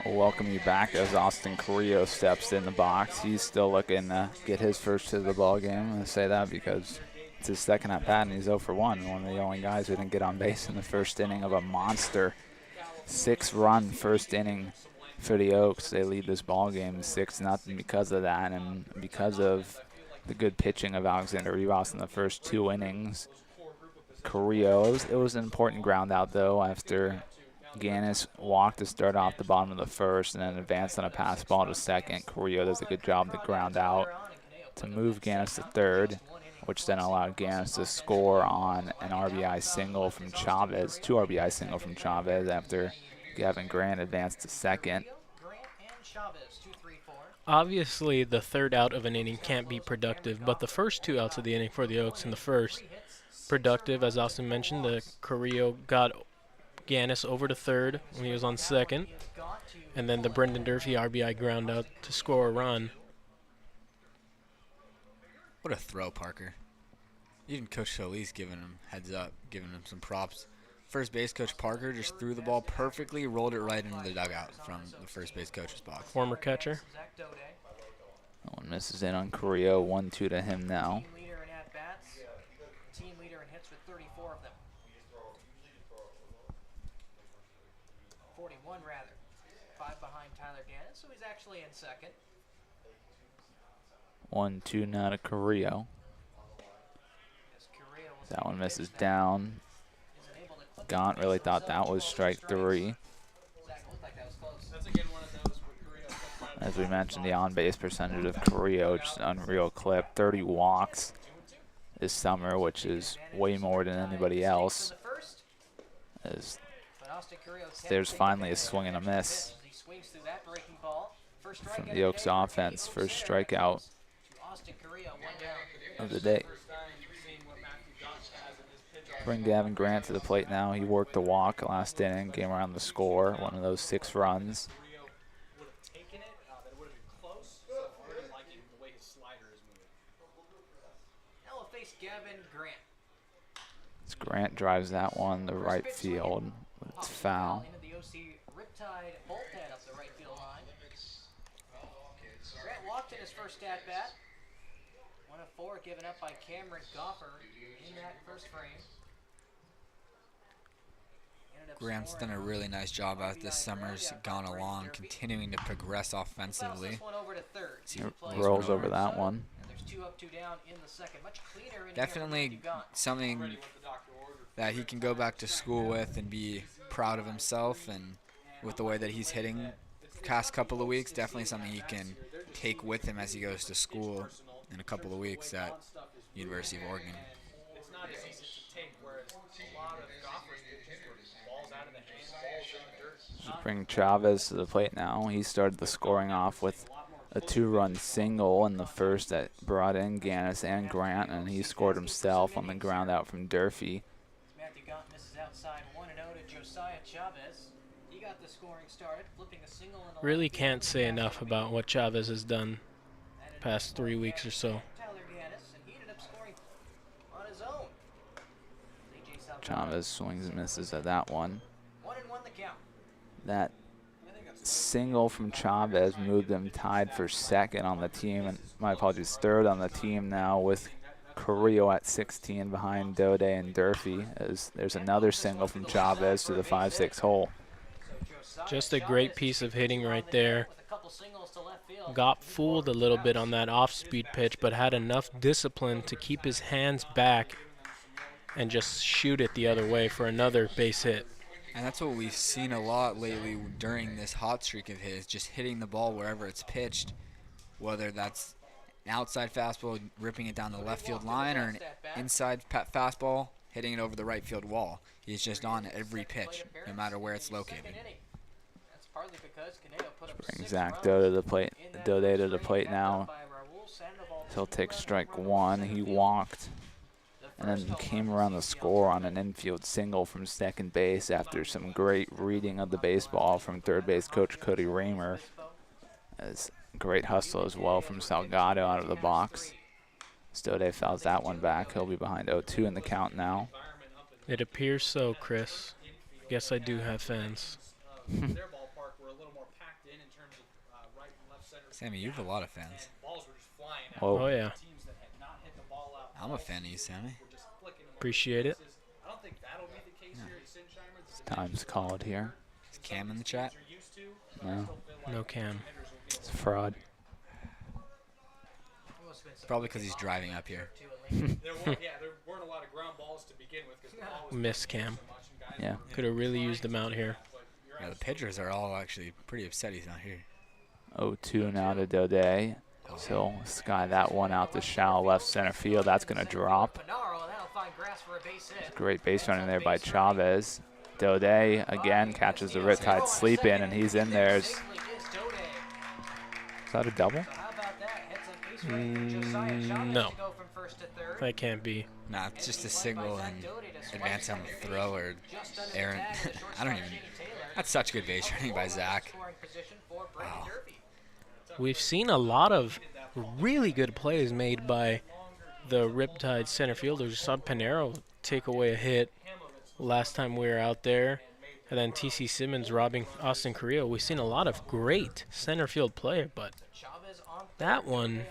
We'll welcome you back as Austin Carrillo steps in the box. He's still looking to get his first hit of the ball game. I'm going to say that because it's his second at bat and he's 0 for 1. One of the only guys who didn't get on base in the first inning of a monster 6-run first inning for the Oaks. They lead this ball game 6-0 because of that and because of the good pitching of Alexander Rivas in the first 2 innings. Carrillo, it was an important ground out though after Ganus walked to start off the bottom of the first and then advanced on a pass ball to second. Carrillo does a good job to ground out to move Ganus to third, which then allowed Ganus to score on an RBI single from Chavez, 2 RBI single from Chavez after Gavin Grant advanced to second. Obviously, the third out of an inning can't be productive, but the first 2 outs of the inning for the Oaks in the first, productive. As Austin mentioned, the Carrillo got Ganus over to third when he was on second, and then the Brendan Durfee RBI ground out to score a run. What a throw, Parker. Even Coach Solis giving him heads up, giving him some props first base coach Parker just threw the ball perfectly, rolled it right into the dugout from the first base coach's box. Former catcher. That one misses in on Carrillo. 1-2 to him now. Team leader in at-bats. Team leader in hits with 34 of them. 41 rather. 5 behind Tyler Ganus, so he's actually in second. 1-2 now to Carrillo. That one misses down. Gaunt really thought that was strike 3. As we mentioned, the on-base percentage of Carrillo, just an unreal clip. 30 walks this summer, which is way more than anybody else. As there's finally a swing and a miss from the Oaks offense. First strikeout of the day. Bring Gavin Grant to the plate now. He worked the walk last inning, came around the score, one of those 6 runs. Gavin Grant. As Grant drives that one to right field. It's foul. Into the OC Riptide bullpen up the right field line. Grant walked in his first at bat. 1 of 4 given up by Cameron Goffer in that first frame. Grant's done a really nice job out this summer's gone along, continuing to progress offensively. Rolls over that one. There's 2 up, 2 down in the second. Much cleaner in Definitely something that he can go back to school with and be proud of himself, and with the way that he's hitting past couple of weeks, definitely something he can take with him as he goes to school in a couple of weeks at University of Oregon. Just bring Chavez to the plate now. He started the scoring off with a 2-run single in the first that brought in Ganus and Grant, and he scored himself on the ground out from Durfee. Matthew Gaunt misses outside 1-0 to Josiah Chavez. He got the scoring started, flipping a single in the Really can't say enough about what Chavez has done the past 3 weeks or so. Tyler Ganus, and he ended up scoring on his own. Chavez swings and misses at that one. 1-1 the count. That single from Chavez moved them tied for second on the team, and my apologies, third on the team now, with Carrillo at 16 behind Daudet and Durfee, as there's another single from Chavez to the 5-6 hole. Just a great piece of hitting right there. Got fooled a little bit on that off-speed pitch, but had enough discipline to keep his hands back and just shoot it the other way for another base hit. And that's what we've seen a lot lately during this hot streak of his, just hitting the ball wherever it's pitched, whether that's an outside fastball, ripping it down the left field line, or an inside fastball, hitting it over the right field wall. He's just on every pitch, no matter where it's located. Bring Zach Daudet to the plate now. He'll take strike 1. He walked and then came around the score on an infield single from second base after some great reading of the baseball from third base coach Cody Raymer. As great hustle as well from Salgado out of the box. Daudet fouls that one back. He'll be behind 0-2 in the count now. It appears so, Chris. Guess I do have fans. Sammy, you have a lot of fans. Oh, yeah. I'm a fan of you, Sammy. Appreciate it. Time's called here. Is Cam in the chat? No. No Cam. It's a fraud. Probably because he's driving up here. Miss Cam. Yeah. Could have really used him out here. Yeah, the pitchers are all actually pretty upset he's not here. 0-2 now to Daudet. So sky that one out to shallow left center field. That's going to drop. Great base running there by Chavez. Daudet again catches the Riptide sleep in, and he's in there. Is that a double? No. That can't be. Nah, it's just a single and advance on the throw or Aaron. I don't even. That's such good base running by Zach. Wow. We've seen a lot of really good plays made by the Riptide center fielders. We saw Pinero take away a hit last time we were out there. And then T.C. Simmons robbing Austin Carrillo. We've seen a lot of great center field play, but that one,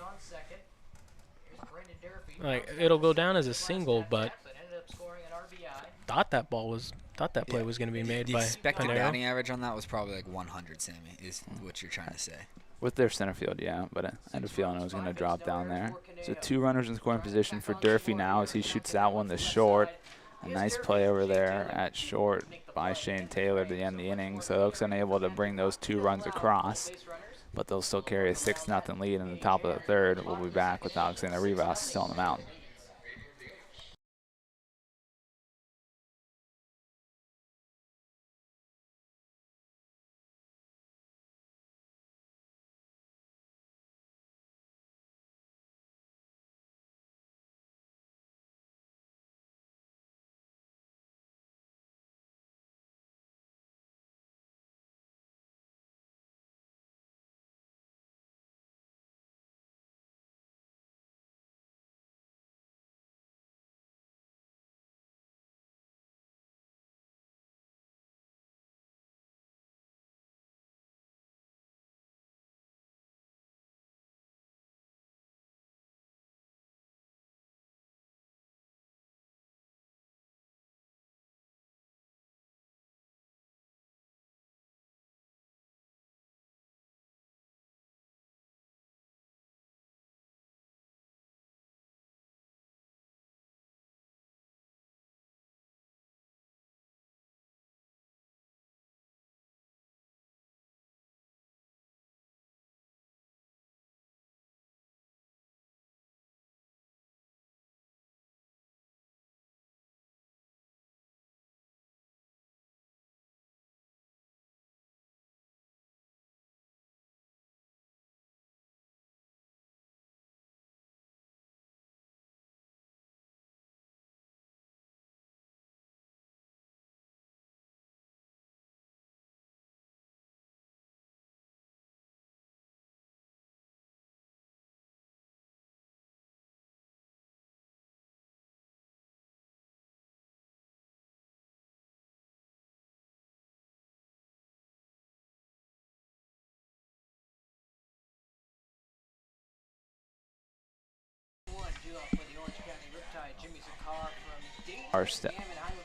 like, it'll go down as a single, but thought that play was going to be made The by expected Panero. batting average on that was probably like 100, Sammy, is what you're trying to say. With their center field, yeah, but I had a feeling it was going to drop down there. So 2 runners in scoring position for Durfee now as he shoots that one to short. A nice play over there at short by Shane Taylor to end the inning. So Oaks unable to bring those 2 runs across, but they'll still carry a 6-0 lead in the top of the third. We'll be back with Alexander Rivas still on the mound.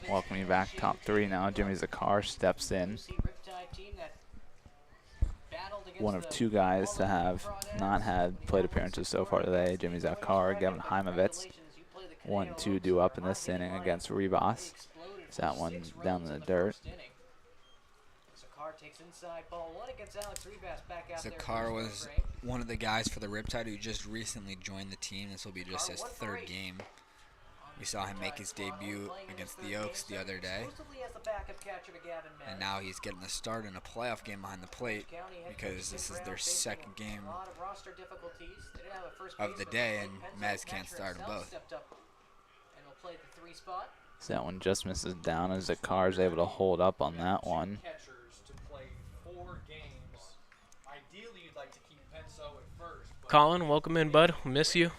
Welcome you back, top 3 now. Jimmy Zakar steps in. One of 2 guys to have not had plate appearances so far today. Jimmy Zakar, Gavin Heimovitz. 1-2 due up in this inning against Rivas. Is that one down in the dirt? Zakar was one of the guys for the Riptide who just recently joined the team. This will be just his 3rd game. We saw him make his debut against the Oaks the other day. And now he's getting a start in a playoff game behind the plate because this is their 2nd game of the day, and Mez can't start them both. So that one just misses down as Zakar is able to hold up on that one. Colin, welcome in, bud. Miss you.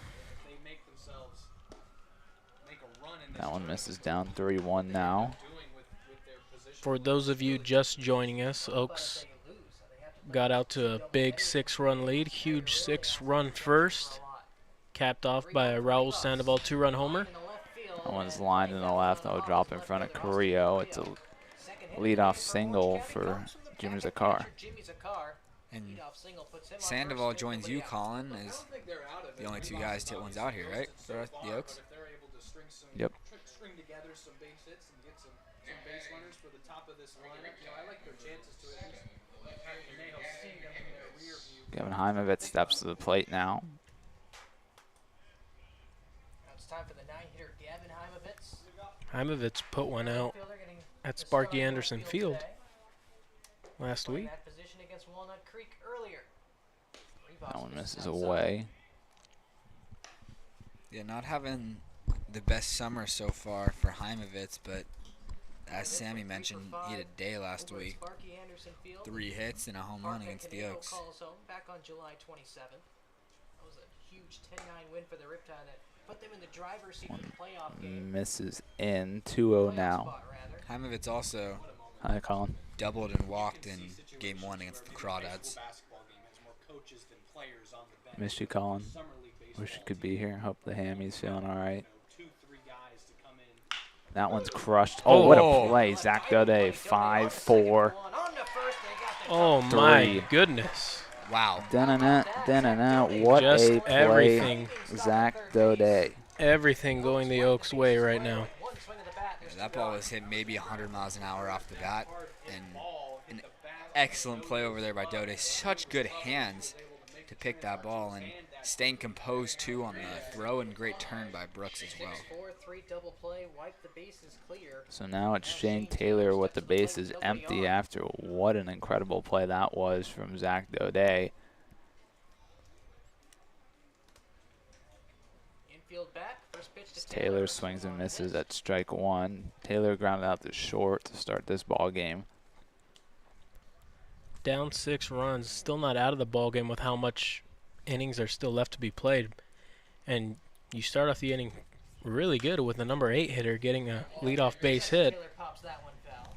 That one misses down 3-1 now. For those of you just joining us, Oaks got out to a big 6-run lead. Huge 6-run first, capped off by a Raul Sandoval 2-run homer. That one's lined in the left. That will drop in front of Carrillo. It's a leadoff single for Jimmy Zakar. And Sandoval joins you, Colin, as the only 2 guys to hit ones out here, right? For the Oaks? Yep. Gavin Heimovitz steps to the plate now. It's time for the 9-hitter Gavin Heimovitz. Heimovitz put one out at Sparky Anderson Field last week. That one misses away. Yeah, not having the best summer so far for Heimovitz, but as Sammy mentioned, he had a day last week. 3 hits and a home run against the Oaks. Back on July 27th. That was a huge 10-9 win for the Riptide that put them in the driver's seat for the playoff game. Misses in 2-0 now. Heimovitz also Hi, Colin. doubled and walked in Game 1 against the Crawdads. Miss you, Colin. Wish you could be here. Hope the hammy's feeling all right. That one's crushed. Oh, what a play. Zach Daudet, 5-4. Oh, my goodness. Wow. Da-na-na, what Just a play. everything. Zach Daudet. Everything going the Oaks' way right now. Yeah, that ball was hit maybe 100 miles an hour off the bat. And an excellent play over there by Daudet. Such good hands to pick that ball. And staying composed, too, on the throw, and great turn by Brooks as well. So now it's Shane Taylor with the bases empty after what an incredible play that was from Zach Daudet. Taylor swings and misses at strike one. Taylor grounded out to short to start this ball game. Down 6 runs, still not out of the ball game with how much innings are still left to be played. And you start off the inning really good with the number 8 hitter getting a leadoff base hit.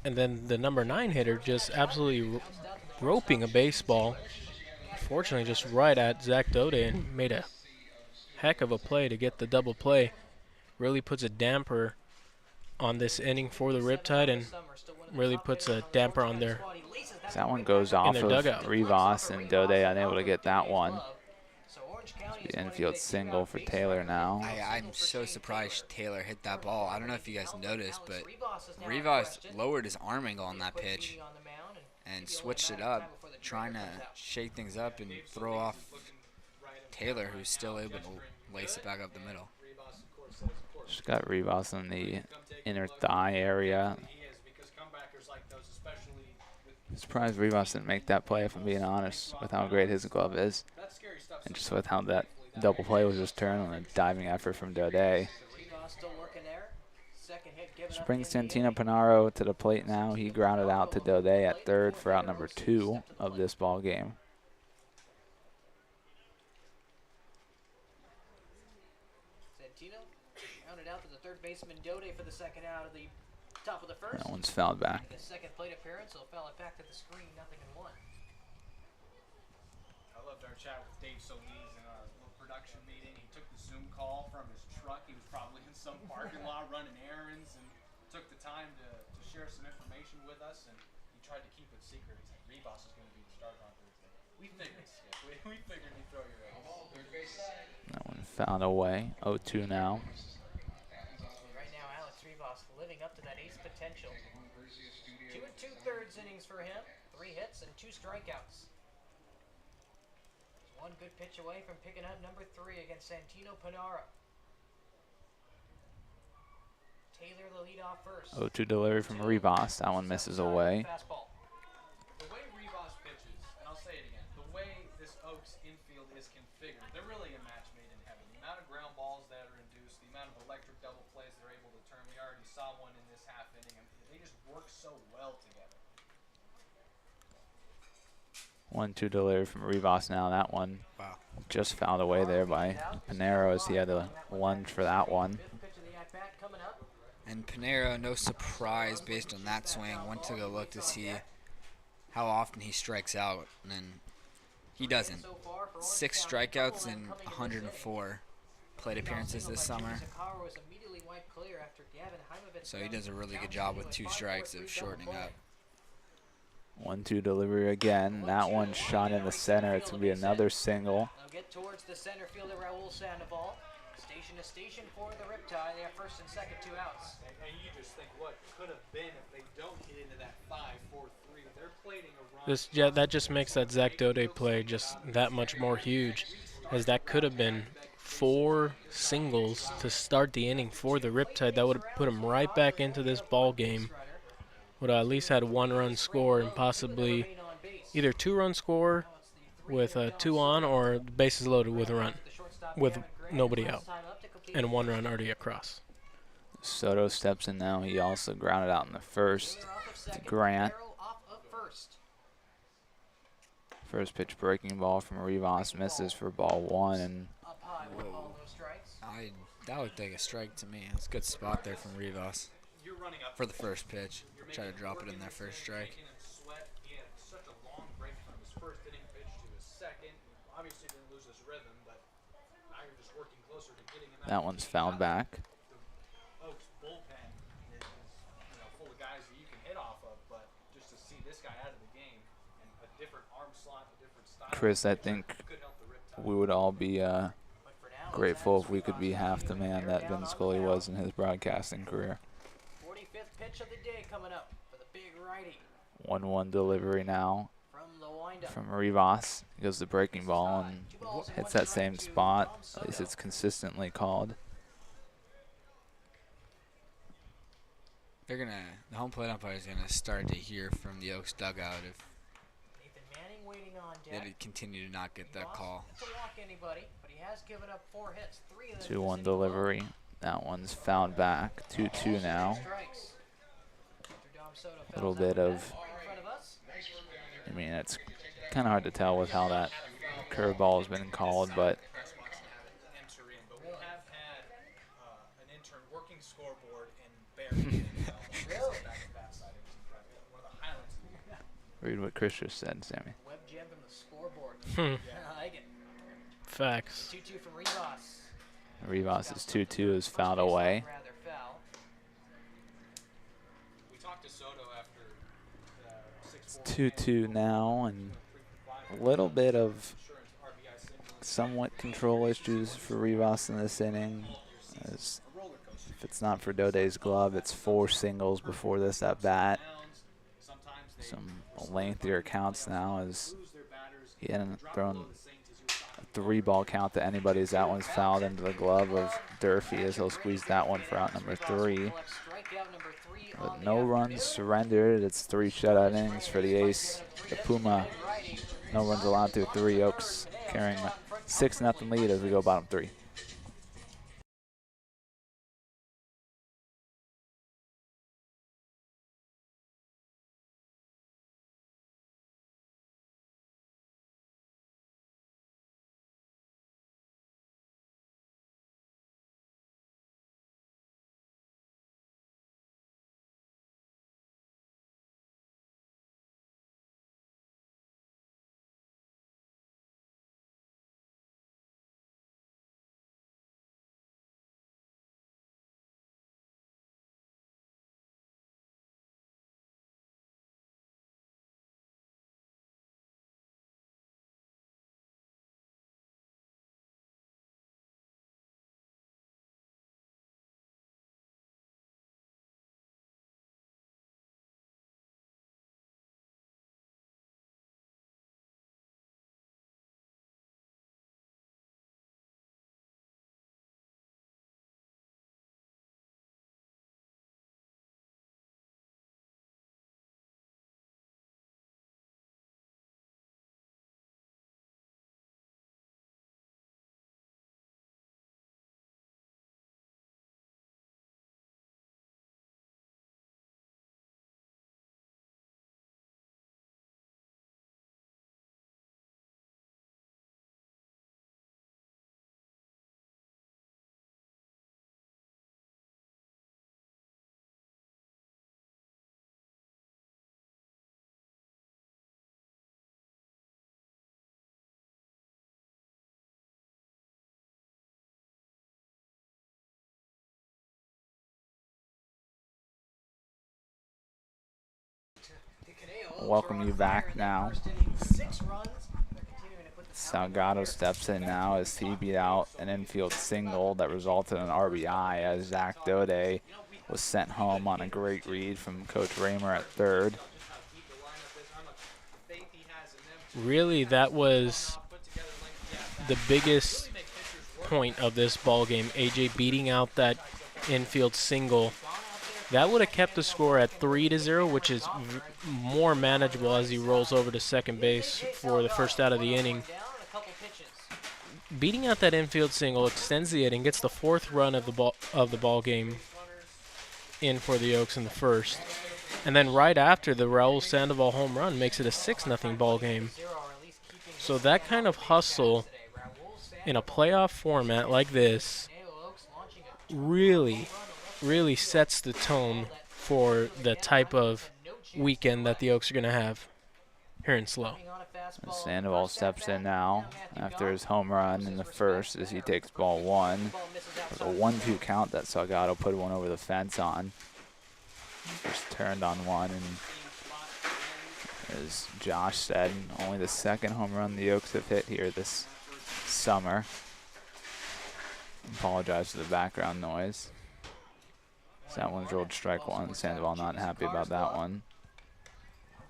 And then the number 9 hitter just absolutely roping a baseball. Fortunately, just right at Zach Daudet and made a heck of a play to get the double play. Really puts a damper on this inning for the Riptide and really puts a damper on their That one goes off of dugout. Rivas, and Daudet unable to get that one. The infield single for Taylor now. I'm so surprised Taylor hit that ball. I don't know if you guys noticed, but Rivas lowered his arm angle on that pitch and switched it up, trying to shake things up and throw off Taylor, who's still able to lace it back up the middle. Just got Rivas in the inner thigh area. Surprised Rivas didn't make that play, if I'm being honest, with how great his glove is. And just with how that double play was just turned on a diving effort from Daudet. Brings Santino Panaro to the plate now. He grounded out to Daudet at third for out number 2 of this ball game. Santino grounded out to the third baseman Daudet for the second out of the top of the first. That one's fouled back. The second plate appearance, he'll foul it back to the screen, 0-1. I loved our chat with Dave Solis in our little production meeting. He took the Zoom call from his truck. He was probably in some parking lot running errands and took the time to share some information with us. And he tried to keep it secret. He said, Rivas is going to be the starter on Thursday. We figured, Skip. We figured he'd throw your ace. That one fouled away. 0-2 now. Right now, Alex Rivas living up to that ace potential. 2 2/3 innings for him. 3 hits and 2 strikeouts. One good pitch away from picking up number 3 against Santino Panaro. Taylor the leadoff first. 0-2 delivery from Rivas. That one misses away. Fastball. The way Rivas pitches, and I'll say it again, the way this Oaks infield is configured, they're really a match made in heaven. The amount of ground balls that are induced, the amount of electric double plays they're able to turn. We already saw one in this half inning. I mean, they just work so well together. 1-2 delivery from Rivas now. That one just fouled away there by Panaro as he had to lunge for that one. And Panaro, no surprise based on that swing, went to go look to see how often he strikes out, and he doesn't. 6 strikeouts in 104 plate appearances this summer. So he does a really good job with 2 strikes of shortening up. 1-2 delivery again. That one shot in the center. It's going to be another single. Now get towards the center fielder, Raul Sandoval. Station to station for the Riptide. They have first and second 2 outs. And you just think what could have been if they don't get into that 5-4-3. They're plating a run. that just makes that Zach Daudet play just that much more huge, as that could have been 4 singles to start the inning for the Riptide. That would have put them right back into this ball game. Would have at least had a 1-run score and possibly either 2-run score with 2 on, or the bases loaded with a run with nobody out and 1 run already across. Soto steps in now. He also grounded out in the first to Grant. First pitch breaking ball from Rivas misses for ball 1. And that looked like a strike to me. It's a good spot there from Rivas. you're running up for the first pitch. Try to drop it in there first strike. in sweat. He had such a long break from his first inning pitch to his second. Obviously didn't lose his rhythm, but now you're just working closer to getting him out. That one's fouled back. The Oaks bullpen is full of guys that you can hit off of, but just to see this guy out of the game and a different arm slot, a different style. Chris, I think could help the Riptide. we would all be grateful if we could be half the man that Vin Scully was in his broadcasting career. 45th pitch of the day coming up for the big righty 1-1 delivery now from the windup. from Rivas. He goes the breaking ball and hits that same spot. At least it's consistently called. The home plate umpire is gonna start to hear from the Oaks dugout if Nathan Manning waiting on they deck. continue to not get that call. To walk anybody, but he has given up 4 hits, 3 of them 2-1 delivery. That one's fouled back. 2-2 now. A little bit of, I mean, it's kind of hard to tell with how that curveball has been called, but We have had an intern working scoreboard and barely read what Chris just said, Sammy. Web gem from the scoreboard. Hmm. I like it. Facts. 2-2 from Rivas. Rivas' 2-2 is fouled away. Rather foul. We talked to Soto after It's 2-2 now, and a little bit of somewhat control issues for Rivas in this inning. As if it's not for Daudet's glove, it's 4 singles before this at bat. Some lengthier counts now, as he hadn't thrown a 3-ball count to anybody, as that one's fouled into the glove of Durfee, as he'll squeeze that one for out number 3. But no runs surrendered. It's 3 shutout innings for the ace, the Puma. No runs allowed through 3. Oaks carrying a 6-0 lead as we go bottom 3. Welcome you back now. Salgado steps in now as he beat out an infield single that resulted in an RBI, as Zach Daudet was sent home on a great read from Coach Raymer at third. Really, that was the biggest point of this ball game. AJ beating out that infield single. That would have kept the score at 3-0, which is more manageable as he rolls over to second base for the first out of the inning. Beating out that infield single extends the inning, gets the 4th run of the ball game in for the Oaks in the first, and then right after the Raul Sandoval home run makes it a 6-0 ball game. So that kind of hustle in a playoff format like this really really sets the tone for the type of weekend that the Oaks are going to have here in Slow. Sandoval steps in now after his home run in the first as he takes ball 1. With a 1-2 count that Salgado put one over the fence on. Just turned on one, and as Josh said, only the second home run the Oaks have hit here this summer. Apologize for the background noise. So that one's rolled strike 1. Sandoval not happy about that one.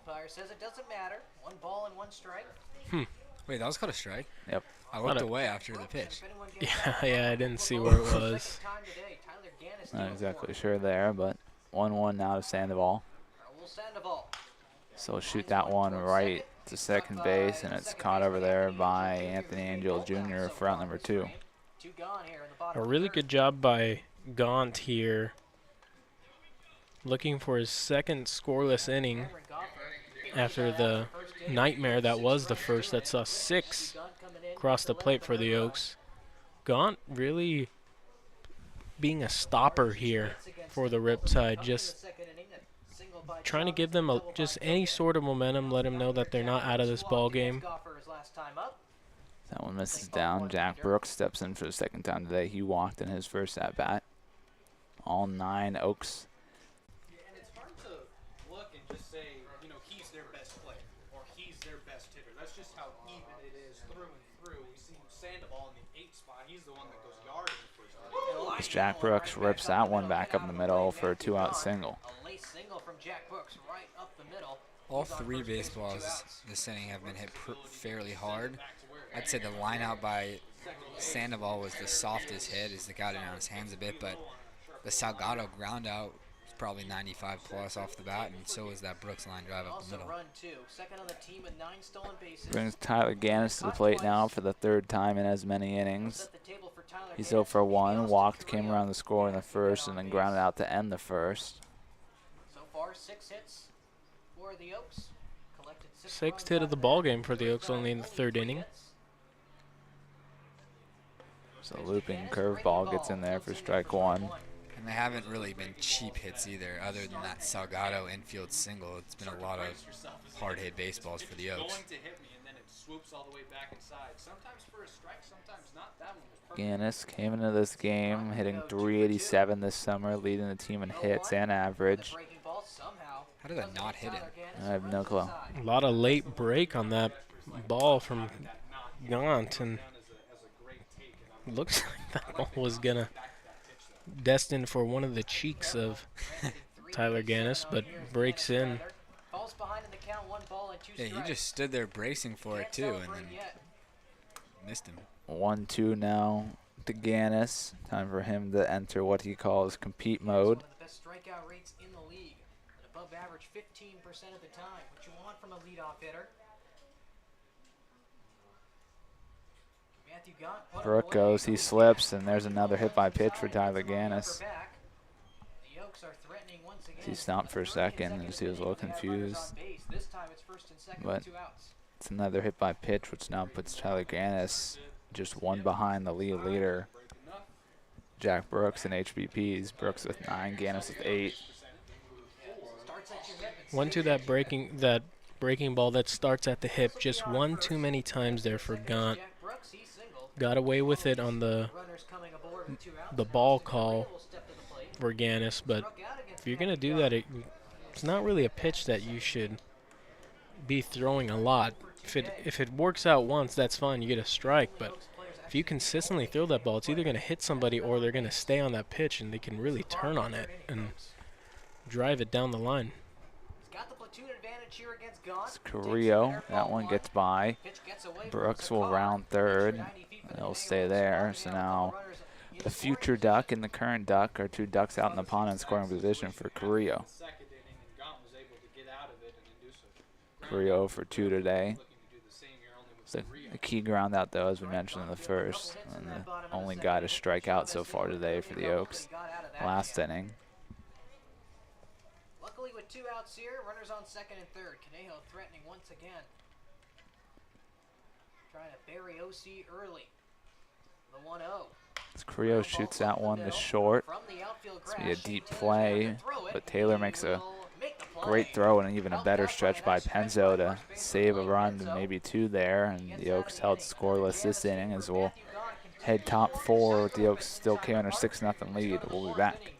Umpire says it doesn't matter. 1 ball and 1 strike. Wait, that was called a strike? Yep. I looked away after the pitch. Yeah, I didn't see where it was. Not exactly sure there, but 1-1 now to Sandoval. Raul Sandoval. So we'll shoot that one right to second base, and it's caught over there by Anthony Angel Jr. for out number 2. A really good job by Gaunt here, looking for his second scoreless inning after the nightmare that was the first that saw 6 cross the plate for the Oaks. Gaunt really being a stopper here for the Riptide, just trying to give them just any sort of momentum, let them know that they're not out of this ball game. That one misses down. Jack Brooks steps in for the second time today. He walked in his first at-bat. All 9 Oaks. And it's hard to look and just say, you know, he's their best player or he's their best hitter. That's just how even it is through and through. We see Sandoval in the 8th spot. He's the one that goes yard in the first inning. As Jack Brooks rips that one back up the middle for a 2-out single. A late single from Jack Brooks right up the middle. All 3 baseballs this inning have been hit fairly hard. I'd say the line out by Sandoval was the softest hit as it got it on his hands a bit, but the Salgado ground out was probably 95 plus off the bat, and so was that Brooks line drive up the middle. Second on the team with 9 stolen bases. Brings Tyler Ganus to the plate now for the 3rd time in as many innings. He's 0 for 1, walked, came around the score in the first, and then grounded out to end the first. So far, 6 hits for the Oaks. 6th hit of the ball game for the Oaks, only in the 3rd inning. So looping curveball gets in there for strike 1. And they haven't really been cheap hits either, other than that Salgado infield single. It's been a lot of hard hit baseballs for the Oaks. Ganus came into this game hitting .387 this summer, leading the team in hits and average. How did that not hit him? I have no clue. A lot of late break on that ball from Gaunt, and looks like that ball was gonna destined for one of the cheeks of Tyler Ganus, but breaks in. Yeah, he just stood there bracing for it too, and then missed him. 1-2 now to Ganus. Time for him to enter what he calls compete mode. One of the best strikeout rates in the league, an above average 15% of the time. What you want from a leadoff hitter. Brooke goes, he slips, and there's another hit by pitch for Tyler Ganus. He stopped for a second as he was a little confused. But it's another hit by pitch, which now puts Tyler Ganus just 1 behind the lead leader, Jack Brooks in HBPs. Brooks with 9, Ganus with 8. 1-2 that breaking ball that starts at the hip, just one too many times there for Gaunt. Got away with it on the ball call for Ganus, but if you're going to do that, it's not really a pitch that you should be throwing a lot. If it works out once, that's fine, you get a strike, but if you consistently throw that ball, it's either going to hit somebody or they're going to stay on that pitch, and they can really turn on it and drive it down the line. It's Carrillo. That one gets by. Brooks will round third. He'll stay there. So now the future duck and the current duck are 2 ducks out in the pond in scoring position for Carrillo. Carrillo for 2 today. It's a key ground out, though, as we mentioned in the first. And the only guy to strike out so far today for the Oaks. Last inning. Luckily with 2 outs here, runners on second and third. Conejo threatening once again. Trying to bury OC early. The 1-0. Carrillo shoots that one to short. It's going to be a deep play, but Taylor makes a great throw and even a better stretch by Penzo to save a run to maybe 2 there. And the Oaks held scoreless this inning as we'll head top 4 with the Oaks still carrying a 6-0 lead. We'll be back.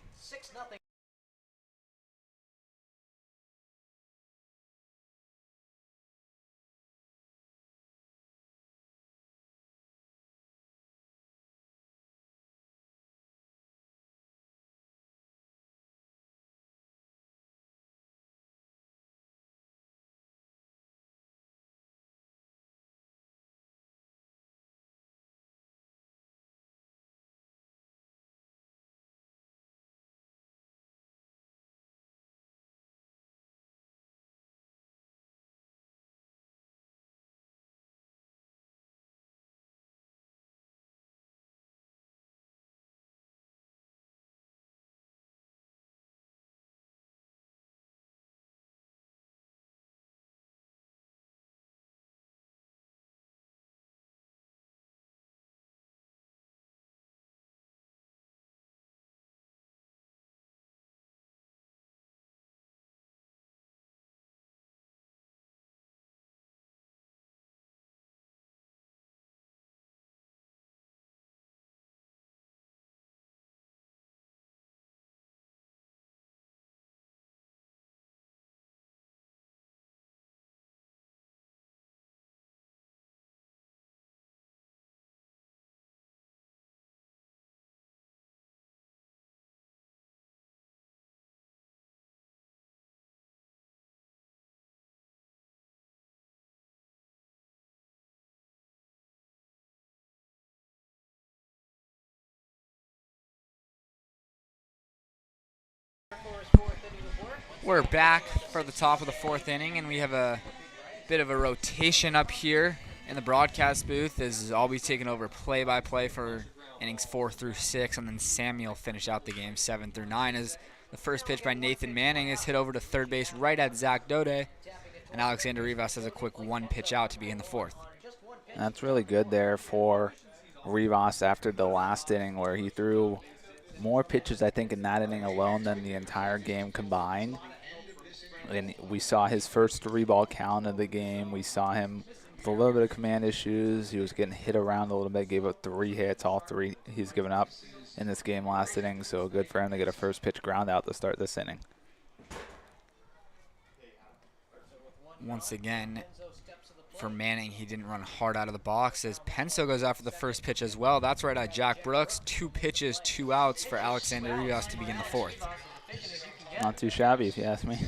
We're back for the top of the 4th inning, and we have a bit of a rotation up here in the broadcast booth as I'll be taking over play-by-play for innings 4 through 6, and then Samuel finish out the game 7 through 9 as the first pitch by Nathan Manning is hit over to third base right at Zach Daudet, and Alexander Rivas has a quick 1 pitch out to begin the 4th. That's really good there for Rivas after the last inning where he threw more pitches, I think, in that inning alone than the entire game combined. And we saw his first 3-ball count of the game. We saw him with a little bit of command issues. He was getting hit around a little bit, gave up 3 hits, all 3 he's given up in this game last inning. So good for him to get a first pitch ground out to start this inning. Once again, for Manning, he didn't run hard out of the box as Penso goes out for the first pitch as well. That's right at Jack Brooks. 2 pitches, 2 outs for Alexander Rivas to begin the 4th. Not too shabby, if you ask me.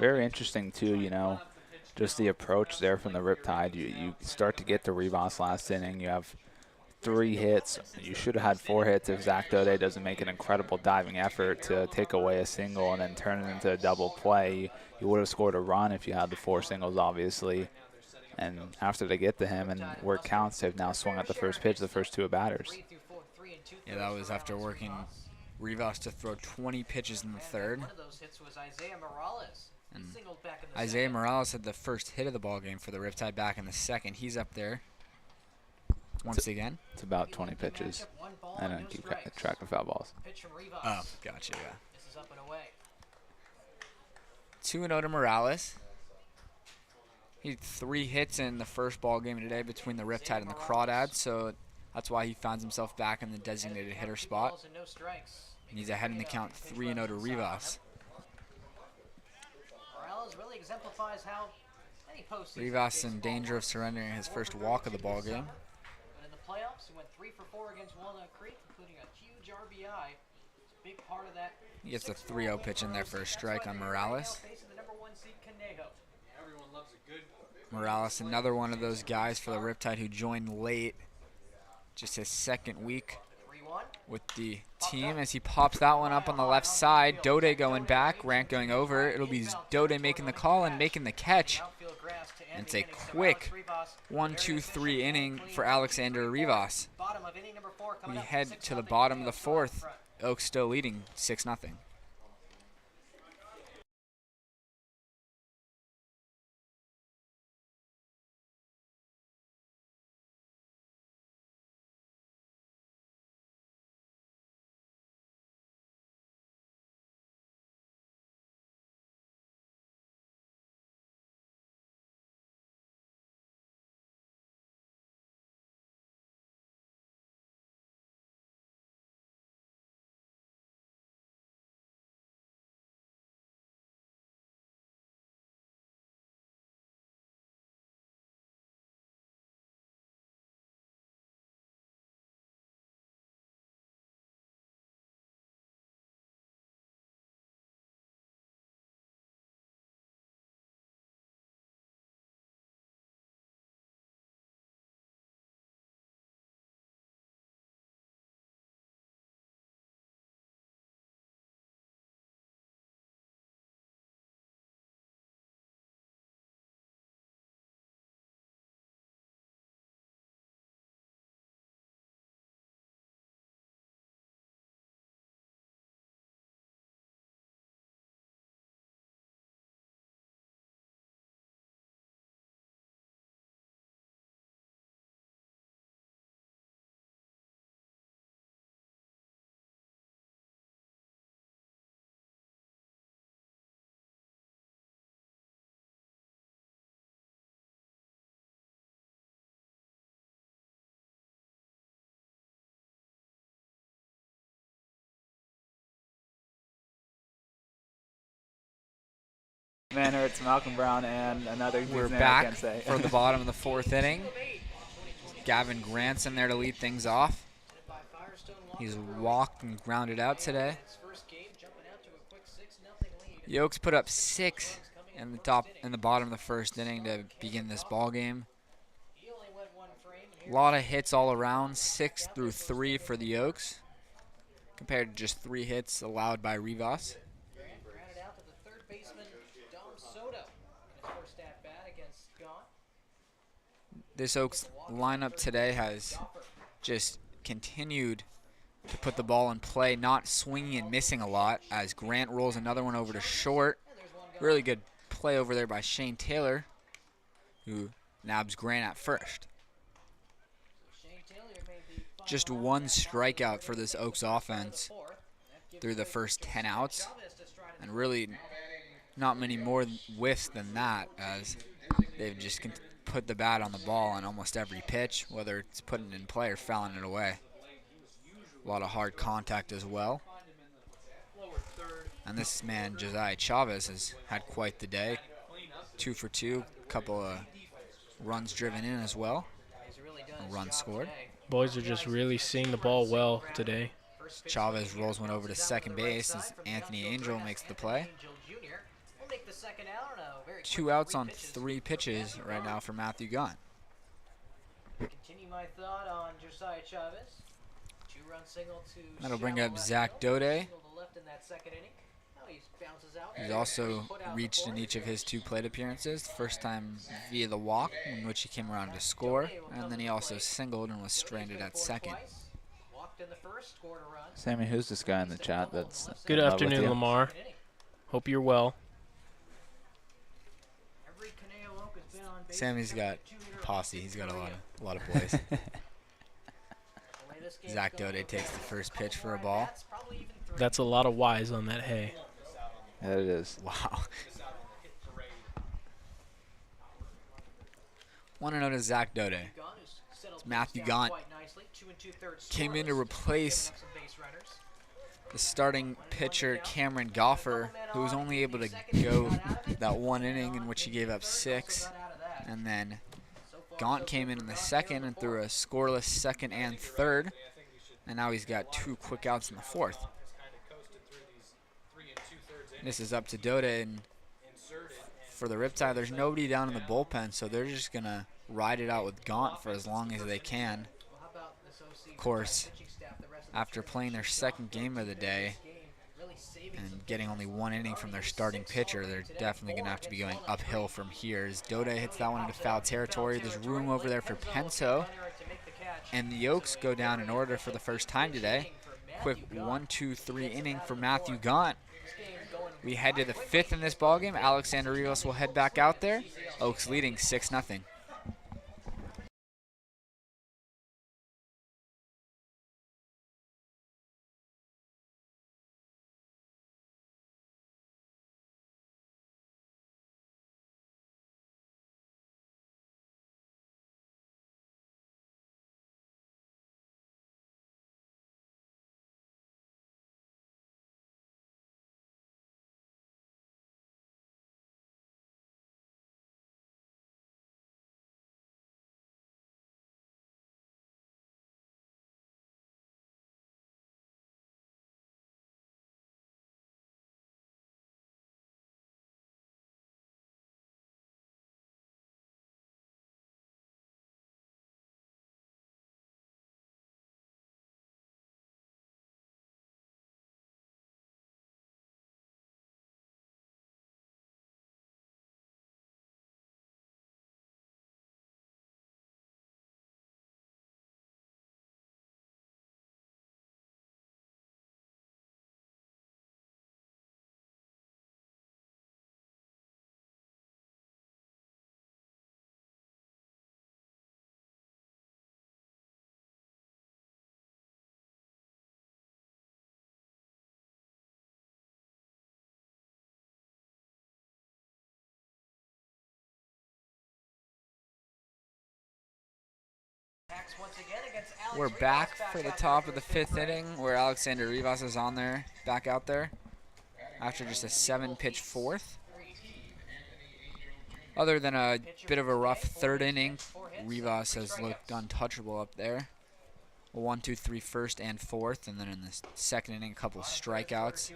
Very interesting, too, you know, just the approach there from the Riptide. You start to get to Rivas last inning. You have 3 hits. You should have had 4 hits if Zach Daudet doesn't make an incredible diving effort to take away a single and then turn it into a double play. You would have scored a run if you had the 4 singles, obviously. And after they get to him and where it counts, they've now swung at the first pitch, the first 2 batters. Yeah, that was after working Rivas to throw 20 pitches in the 3rd. And Isaiah Morales had the first hit of the ball game for the Riptide back in the 2nd. He's up there once again. It's about 20 pitches. I don't keep track of foul balls. Oh, gotcha, yeah. 2-0 to Morales. He had 3 hits in the first ball game today between the Riptide and the Crawdads, so that's why he finds himself back in the designated hitter spot. And he's ahead in the count 3-0 to Rivas. Rivas in danger of surrendering his first walk of the ball game. In the playoffs, he went 3 for 4 against Walnut Creek, including a huge RBI. Big part of that. He gets a 3-0 pitch in there for a strike on Morales. Morales, another one of those guys for the Riptide who joined late, just his 2nd week with the team as he pops that one up on the left side. Daudet going back, Rant going over. It'll be Daudet making the call and making the catch. And it's a quick 1-2-3 inning for Alexander Rivas. We head to the bottom of the 4th. Oaks still leading 6-0. Manor, it's Malcolm Brown and another. We're name I back can't say. for the bottom of the 4th inning. Gavin Grant's in there to lead things off. He's walked and grounded out today. The Oaks put up 6 in the bottom of the 1st inning to begin this ball game. A lot of hits all around, 6 through 3 for the Oaks, compared to just 3 hits allowed by Rivas. This Oaks lineup today has just continued to put the ball in play, not swinging and missing a lot, as Grant rolls another one over to short. Really good play over there by Shane Taylor, who nabs Grant at first. Just 1 strikeout for this Oaks offense through the first 10 outs, and really not many more whiffs than that, as they've just put the bat on the ball on almost every pitch, whether it's putting it in play or fouling it away. A lot of hard contact as well. And this man, Josiah Chavez, has had quite the day. 2 for 2, a couple of runs driven in as well. A run scored. Boys are just really seeing the ball well today. Chavez rolls one over to second base as Anthony Angel makes the play. 2 outs on 3 pitches right now for Matthew Gunn. Continue my thought on Josiah Chavez. 2-run single to That'll bring up Zach Daudet. He's also reached in each of his 2 plate appearances. The first time via the walk, in which he came around to score, and then he also singled and was stranded at second. Sammy, who's this guy in the chat that's Good afternoon, Lamar. Hope you're well. Sammy's got posse. He's got a lot of boys. Zach Daudet takes the first pitch for a ball. That's a lot of Y's on that hay. Yeah, it is. Wow. Want to know to Zach Daudet. It's Matthew Gaunt. Came in to replace the starting pitcher Cameron Goffer, who was only able to go that 1 inning in which he gave up 6. And then Gaunt came in the 2nd and threw a scoreless 2nd and 3rd. And now he's got 2 quick outs in the 4th. This is up to Daudet, and for the Riptide, there's nobody down in the bullpen, so they're just going to ride it out with Gaunt for as long as they can. Of course, after playing their 2nd game of the day and getting only 1 inning from their starting pitcher, they're definitely going to have to be going uphill from here. As Daudet hits that one into foul territory, there's room over there for Penso, and the Oaks go down in order for the first time today. Quick 1-2-3 inning for Matthew Gaunt. We head to the 5th in this ballgame. Alexander Rivas will head back out there. Oaks leading 6-0. We're back for the top of the 5th inning, where Alexander Rivas is on there, back out there, after just a 7-pitch 4th. Other than a bit of a rough third inning, Rivas has looked untouchable up there. 1, 2, 3 first and fourth, and then in the second inning, a couple of strikeouts.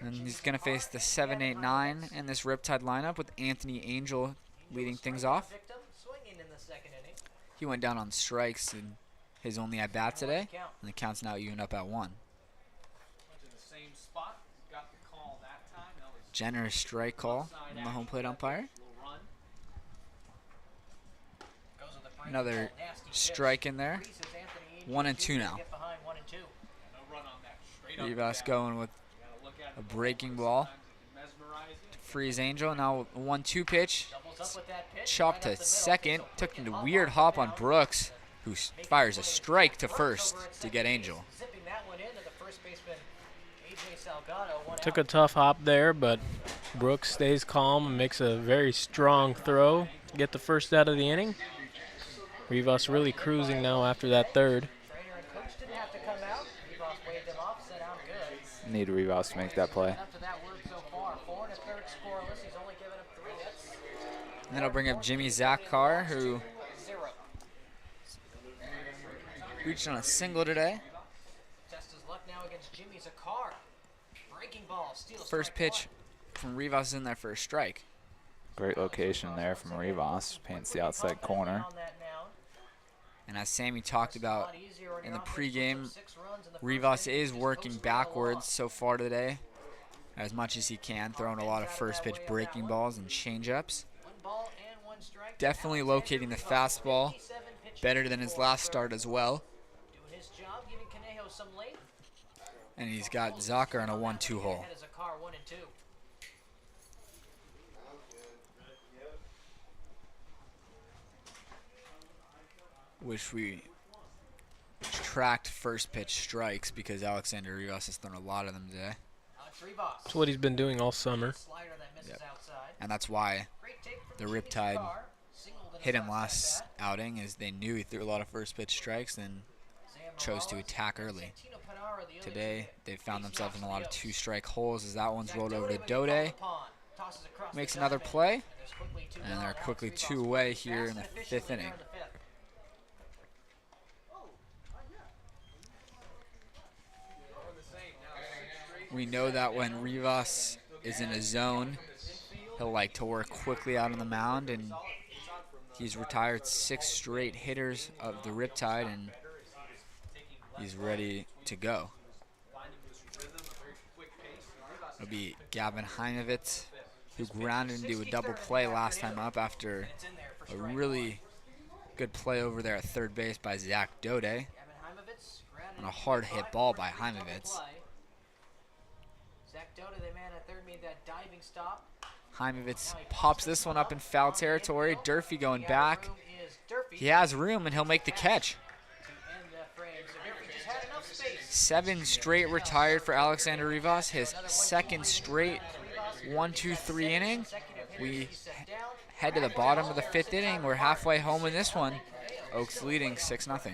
And he's going to face the 7, 8, 9 in this Riptide lineup with Anthony Angel leading things off. He went down on strikes in his only at-bat today, and the count's now even up at 1. Generous strike call from the home plate umpire. Another strike in there. 1 and 2 now. Rivas going with a breaking ball to freeze Angel. Now 1-2 pitch. Chopped to second. Took him to weird hop on Brooks, who fires a strike to first to get Angel. Took a tough hop there, but Brooks stays calm and makes a very strong throw. Get the first out of the inning. Rivas really cruising now after that third. Need Rivas to make that play. And that'll bring up Jimmy Zakar, who reached on a single today. First pitch from Rivas in there for a strike. Great location there from Rivas. Paints the outside corner. And as Sammy talked about in the pregame, Rivas is working backwards so far today as much as he can, throwing a lot of first pitch breaking balls and changeups. Definitely locating the fastball better than his last start as well. And he's got Zakar on a 1-2 hole. Wish we tracked first pitch strikes because Alexander Rivas has thrown a lot of them today. That's what he's been doing all summer. Yep. And that's why the Riptide hit him last outing, is they knew he threw a lot of first pitch strikes and chose to attack early. Today they found themselves in a lot of 2-strike holes as that one's rolled over to Daudet. Makes another play, and they're quickly 2 away here in the 5th inning. We know that when Rivas is in a zone, he'll like to work quickly out on the mound, and he's retired 6 straight hitters of the Riptide, and he's ready to go. It'll be Gavin Heimovitz, who grounded into a double play last time up after a really good play over there at third base by Zach Daudet on a hard hit ball by Heimovitz. Heimovitz pops this one up in foul territory. Durfee going back. He has room and he'll make the catch. 7 straight retired for Alexander Rivas, his 2nd straight 1-2-3 inning. We head to the bottom of the 5th inning. We're halfway home in this one. Oaks leading 6-0.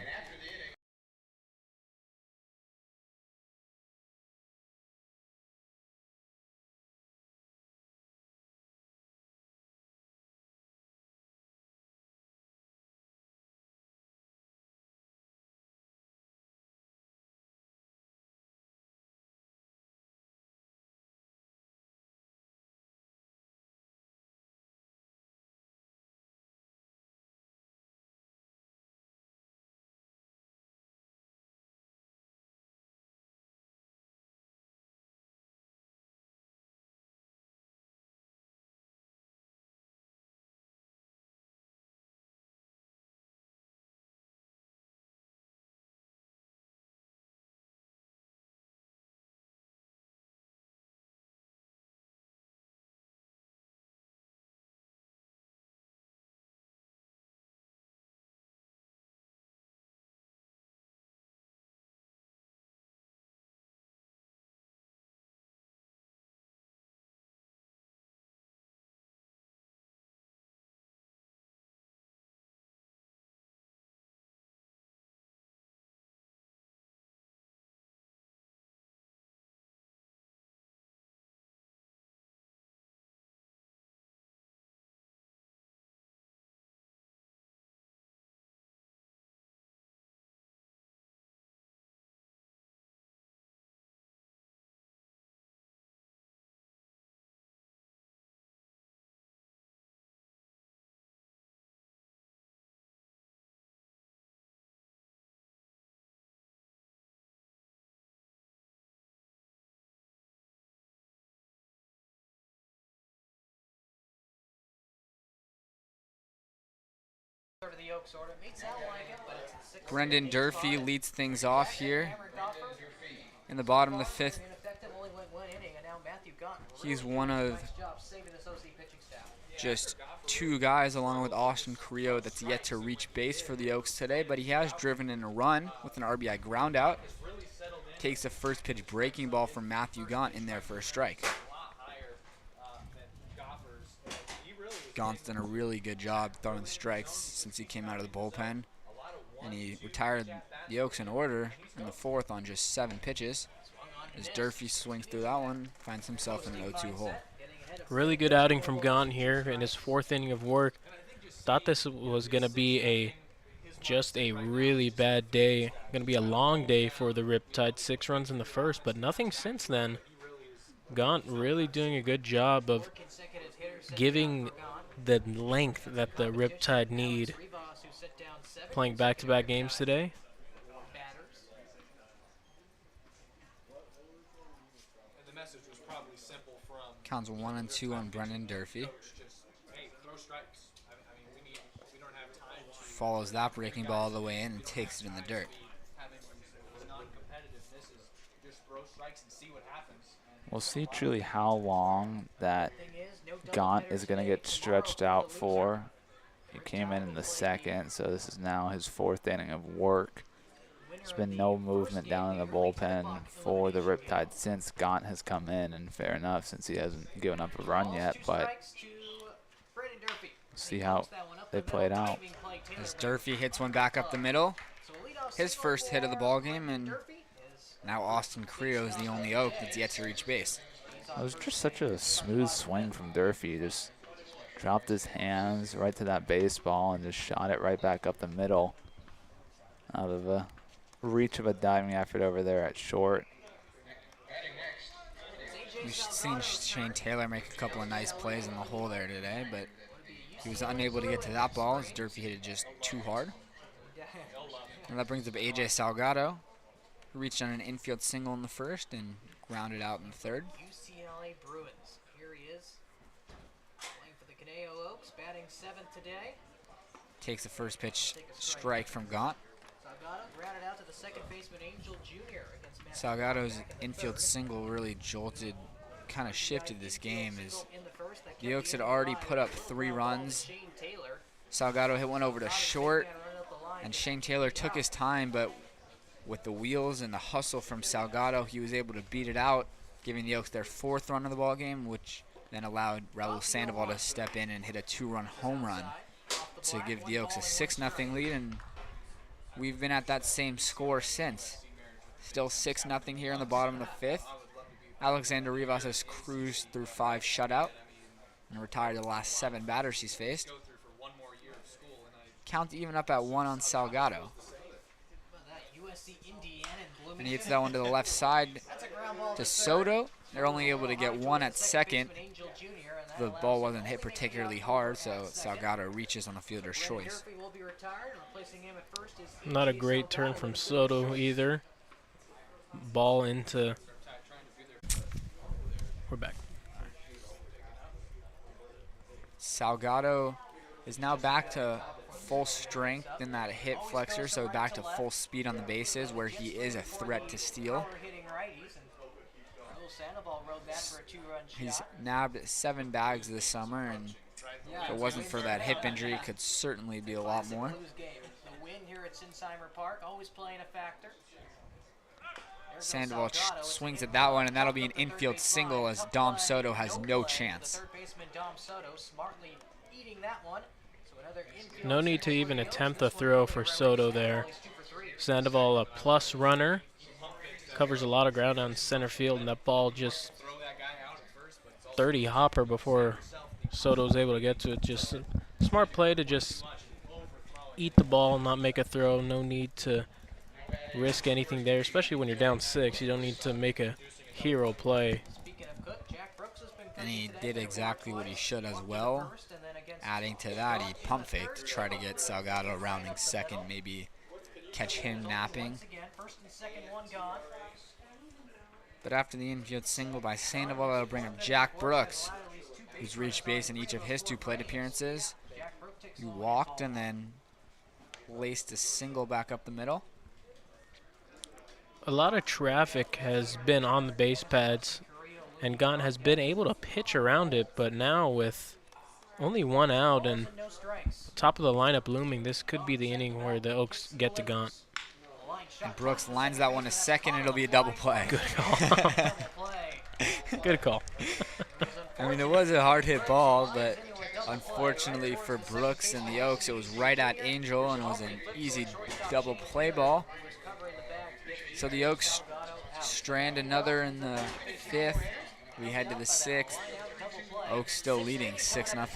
Brendan Durfee leads things off here in the bottom of the 5th. He's one of just 2 guys, along with Austin Carrillo, that's yet to reach base for the Oaks today, but he has driven in a run with an RBI ground out. Takes the first pitch breaking ball from Matthew Gaunt in there for a strike. Gaunt's done a really good job throwing strikes since he came out of the bullpen, and he retired the Oaks in order in the 4th on just 7 pitches. As Durfee swings through that one, finds himself in an 0-2 hole. Really good outing from Gaunt here in his 4th inning of work. Thought this was going to be just a really bad day. Going to be a long day for the Riptide. 6 runs in the 1st, but nothing since then. Gaunt really doing a good job of giving the length that the Riptide need. Playing back-to-back games today. Counts 1-2 on Brendan Durfee. Follows that breaking ball all the way in and takes it in the dirt. We'll see truly how long that Gaunt is going to get stretched out for. He came in the 2nd, so this is now his 4th inning of work. There's been no movement down in the bullpen for the Riptide since Gaunt has come in, and fair enough since he hasn't given up a run yet, but see how they play it out. As Durfee hits one back up the middle, his first hit of the ball game, and now Austin Carrillo is the only Oak that's yet to reach base. It was just such a smooth swing from Durfee. Just dropped his hands right to that baseball and just shot it right back up the middle out of a reach of a diving effort over there at short. We've seen Shane Taylor make a couple of nice plays in the hole there today, but he was unable to get to that ball as Durfee hit it just too hard. And that brings up AJ Salgado, who reached on an infield single in the 1st and grounded out in the 3rd. UCLA Bruins. Here he is, playing for the Conejo Oaks, batting 7th today. Takes the first pitch strike from Gaunt. Salgado grounded out to the second baseman Angel Jr. against Salgado's infield single really jolted, kind of shifted this game as the Oaks had already put up 3 runs. Salgado hit one over to short, and Shane Taylor took his time, but with the wheels and the hustle from Salgado, he was able to beat it out, giving the Oaks their 4th run of the ball game, which then allowed Raul Sandoval to step in and hit a 2-run home run to give the Oaks a 6-0 lead, and we've been at that same score since. Still 6-0 here in the bottom of the 5th. Alexander Rivas has cruised through 5 shutout and retired the last 7 batters he's faced. Count even up at 1 on Salgado. And he hits that one to the left side to Soto. They're only able to get 1 at 2nd. The ball wasn't hit particularly hard, so Salgado reaches on the fielder's choice. Not a great turn from Soto either. Ball into... We're back. Salgado is now back to full strength in that hip flexor, so back to full speed on the bases where he is a threat to steal. He's nabbed 7 bags this summer, and if it wasn't for that hip injury, it could certainly be a lot more. Sandoval swings at that one, and that'll be an infield single as Dom Soto has no chance. No need to even attempt a throw for Soto there. Sandoval, a plus runner, covers a lot of ground on center field, and that ball just 30 hopper before Soto's able to get to it. Just a smart play to just eat the ball, not make a throw. No need to risk anything there, especially when you're down 6. You don't need to make a hero play. And he did exactly what he should as well. Adding to that, he pump faked to try to get Salgado rounding second, maybe catch him napping. But after the infield single by Sandoval, that'll bring up Jack Brooks, who's reached base in each of his 2 plate appearances. He walked and then placed a single back up the middle. A lot of traffic has been on the base pads, and Gaunt has been able to pitch around it, but now with only one out and top of the lineup looming, this could be the inning where the Oaks get to Gaunt. And Brooks lines that one to second. It'll be a double play. Good call. Good call. I mean, it was a hard hit ball, but unfortunately for Brooks and the Oaks, it was right at Angel, and it was an easy double play ball. So the Oaks strand another in the 5th. We head to the 6th. Oaks still leading 6-0.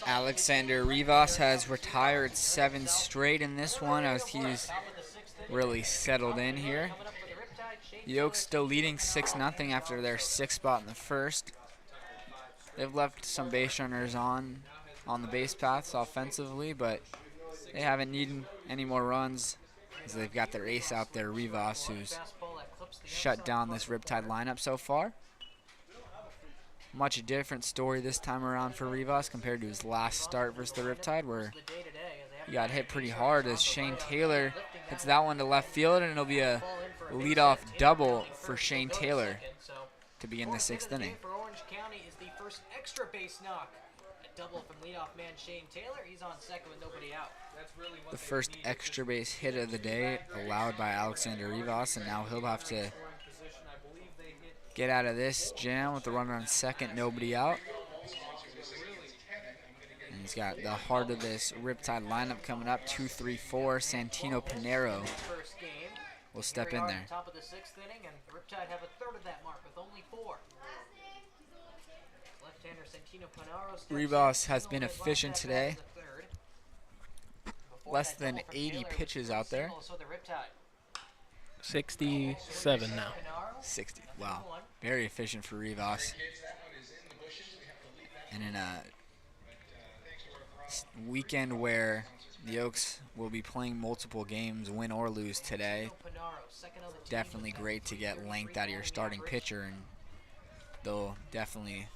Alexander Rivas has retired 7 straight in this one as he's really settled in here. The Oaks still leading 6-0 after their 6th spot in the 1st. They've left some base runners on the base paths offensively, but they haven't needed any more runs as they've got their ace out there, Rivas, who's shut down this Riptide lineup so far. Much different story this time around for Rivas compared to his last start versus the Riptide, where he got hit pretty hard as Shane Taylor hits that one to left field, and it'll be a leadoff double for Shane Taylor to begin the 6th inning. For Orange County is the first extra base knock. A double from leadoff man Shane Taylor. He's on second with nobody out. The first extra base hit of the day allowed by Alexander Rivas, and now he'll have to get out of this jam with the runner on second, nobody out. And he's got the heart of this Riptide lineup coming up, 2-3-4. Santino Pinero will step in there. Top of the 6th inning, and Riptide have a third of that mark with only 4. Left-hander Santino Pinero steps Rivas has been efficient today. Less than 80 pitches out there. 67 now. 60. Wow. Very efficient for Rivas. And in a weekend where the Oaks will be playing multiple games, win or lose today, definitely great to get length out of your starting pitcher, and they'll definitely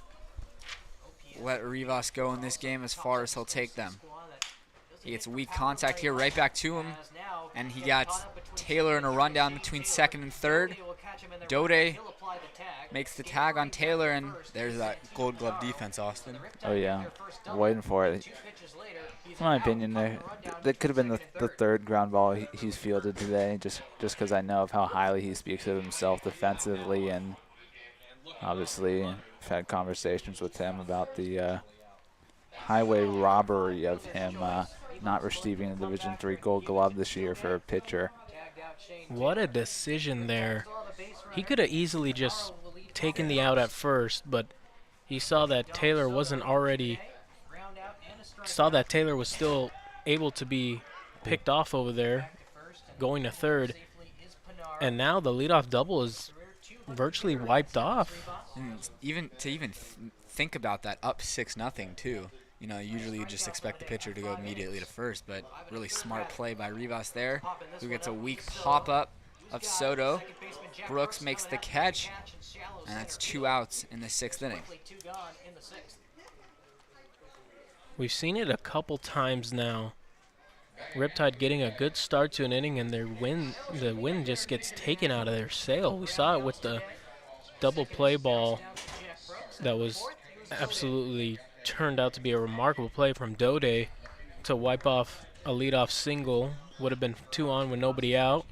let Rivas go in this game as far as he'll take them. He gets weak contact here, right back to him, and he got Taylor in a rundown between second and third. Daudet makes the tag on Taylor, and there's that Gold Glove defense, Austin. Oh, yeah. Waiting for it. In my opinion, that could have been the third ground ball he's fielded today, just because I know of how highly he speaks of himself defensively, and obviously I've had conversations with him about the highway robbery of him not receiving the Division III Gold Glove this year for a pitcher. What a decision there. He could have easily just taken the out at first, but he saw that Taylor was still able to be picked off over there, going to third, and now the leadoff double is virtually wiped off. And even think about that, up 6-0 too. You know, usually you just expect the pitcher to go immediately to first, but really smart play by Rivas there, who gets a weak pop-up of Soto. Brooks makes the catch, and that's 2 outs in the 6th inning. We've seen it a couple times now. Riptide getting a good start to an inning, and the wind just gets taken out of their sail. We saw it with the double play ball that was absolutely turned out to be a remarkable play from Daudet to wipe off a leadoff single. Would have been 2 on with nobody out.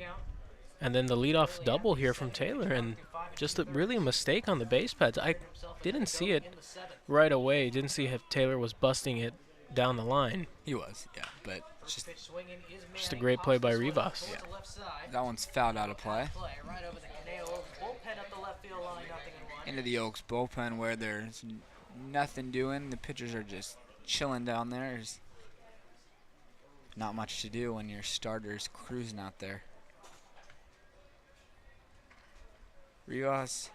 And then the leadoff double here from Taylor, and just really a mistake on the base pads. I didn't see it right away. Didn't see if Taylor was busting it down the line. He was, yeah, but just a great play by Rivas. Yeah. That one's fouled out of play. Into the Oaks bullpen, where there's nothing doing. The pitchers are just chilling down there. There's not much to do when your starter's cruising out there. Rivas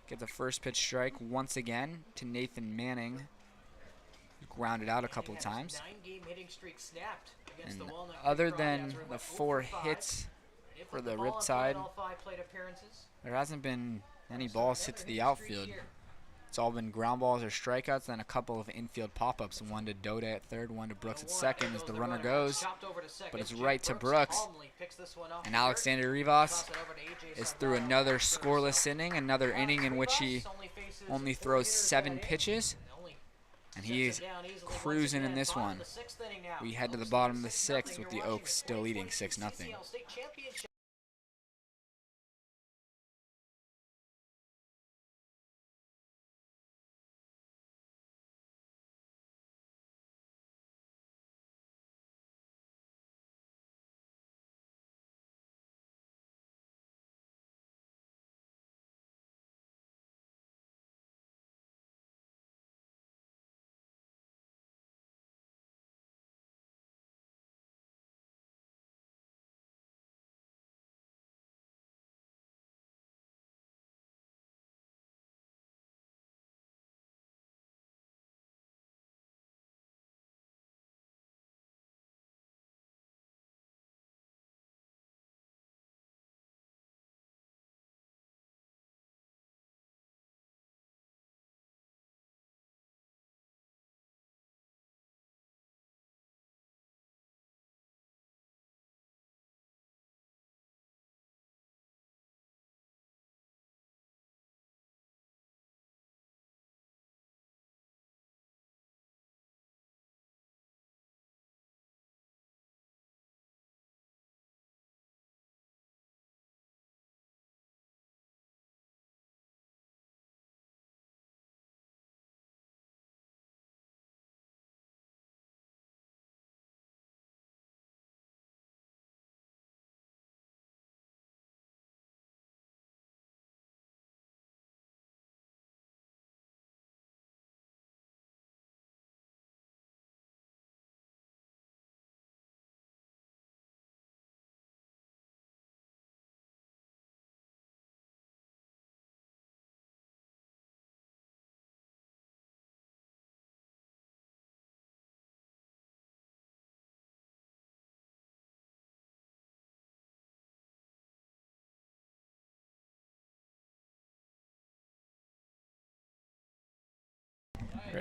gets a first pitch strike once again to Nathan Manning. Grounded out a couple of times. And other than the 4 hits for the Riptide, there hasn't been any balls hit to the outfield. It's all been ground balls or strikeouts, then a couple of infield pop-ups. One to Daudet at third, one to Brooks at second as the runner goes. But it's right to Brooks. And Alexander Rivas is through another scoreless inning, another inning in which he only throws 7 pitches. And he is cruising in this one. We head to the bottom of the 6th with the Oaks still leading 6-0.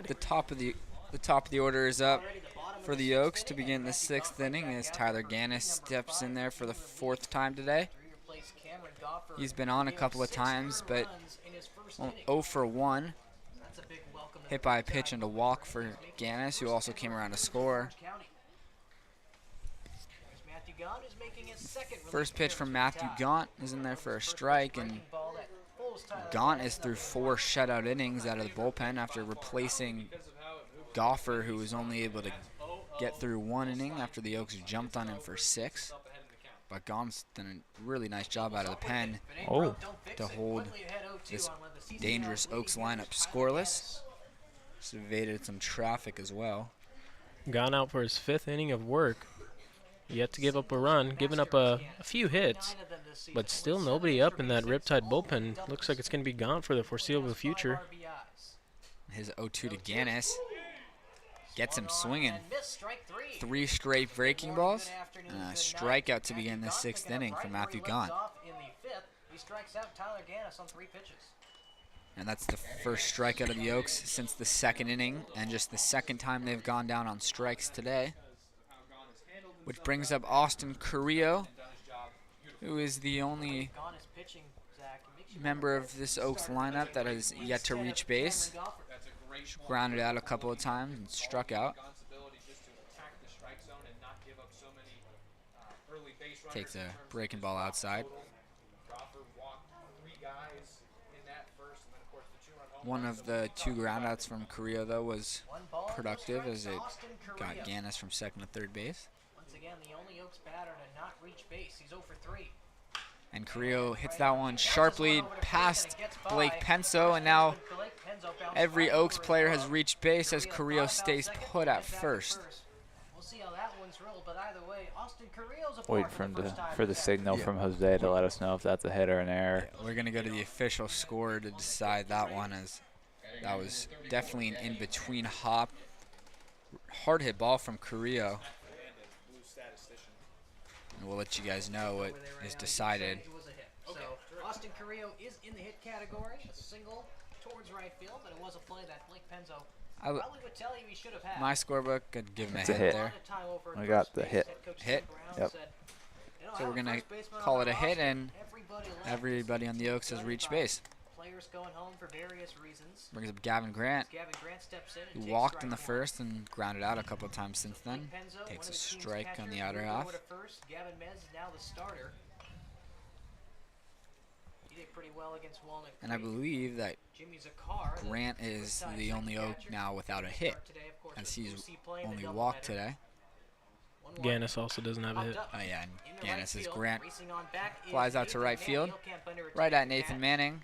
The top of the order is up for the Oaks to begin the 6th inning as Tyler Ganus steps in there for the 4th time today. He's been on a couple of times, but 0 for 1. Hit by a pitch and a walk for Ganus, who also came around to score. First pitch from Matthew Gaunt is in there for a strike, and Gaunt is through 4 shutout innings out of the bullpen after replacing Goffer, who was only able to get through 1 inning after the Oaks jumped on him for 6. But Gaunt's done a really nice job out of the pen to hold this dangerous Oaks lineup scoreless. He's evaded some traffic as well. Gone out for his 5th inning of work. Yet to give up a run, giving up a few hits, but still nobody up in that Riptide bullpen. Looks like it's going to be gone for the foreseeable future. His 0-2 to Ganus gets him swinging. 3 straight breaking balls and a strikeout to begin the 6th inning for Matthew Gaunt. And that's the first strikeout of the Oaks since the 2nd inning, and just the 2nd time they've gone down on strikes today. Which brings up Austin Carrillo, who is the only member of this Oaks lineup that has yet to reach base. Grounded out a couple of times and struck out. Takes a breaking ball outside. One of the 2 groundouts from Carrillo, though, was productive as it got Ganus from 2nd to 3rd base. The only Oaks batter to not reach base. He's 0 for 3. And Carrillo hits that one sharply past Blake Penso, and now every Oaks player has reached base as Carrillo stays put at first. We'll see how that one's rolled, but either way, Austin Carrillo's a Wait for the signal from Jose to let us know if that's a hit or an error. Yeah, we're going to go to the official score to decide that one, as that was definitely an in-between hop. Hard hit ball from Carrillo. And we'll let you guys know what is decided. So Austin Carrillo is in the hit category. A single towards right field, but it was a play that Blake Penso probably would tell you he should have had. My scorebook could give him a It's a hit hit. there. I got the hit. Hit? Yep. So we're going to call it a hit, and everybody on the Oaks has reached base. Players going home for various reasons. Brings up Gavin Grant, Gavin Grant steps in who walked in the 1st and grounded out a couple of times since then. Takes a strike on the outer half. Gavin Mez is now the starter. He did pretty well against Walnut Creek. And I believe that Grant is the only Oak now without a hit, as he's only walked today. Ganus also doesn't have a hit. Oh yeah, and Ganus is Grant. Flies out to right field, right at Nathan Manning.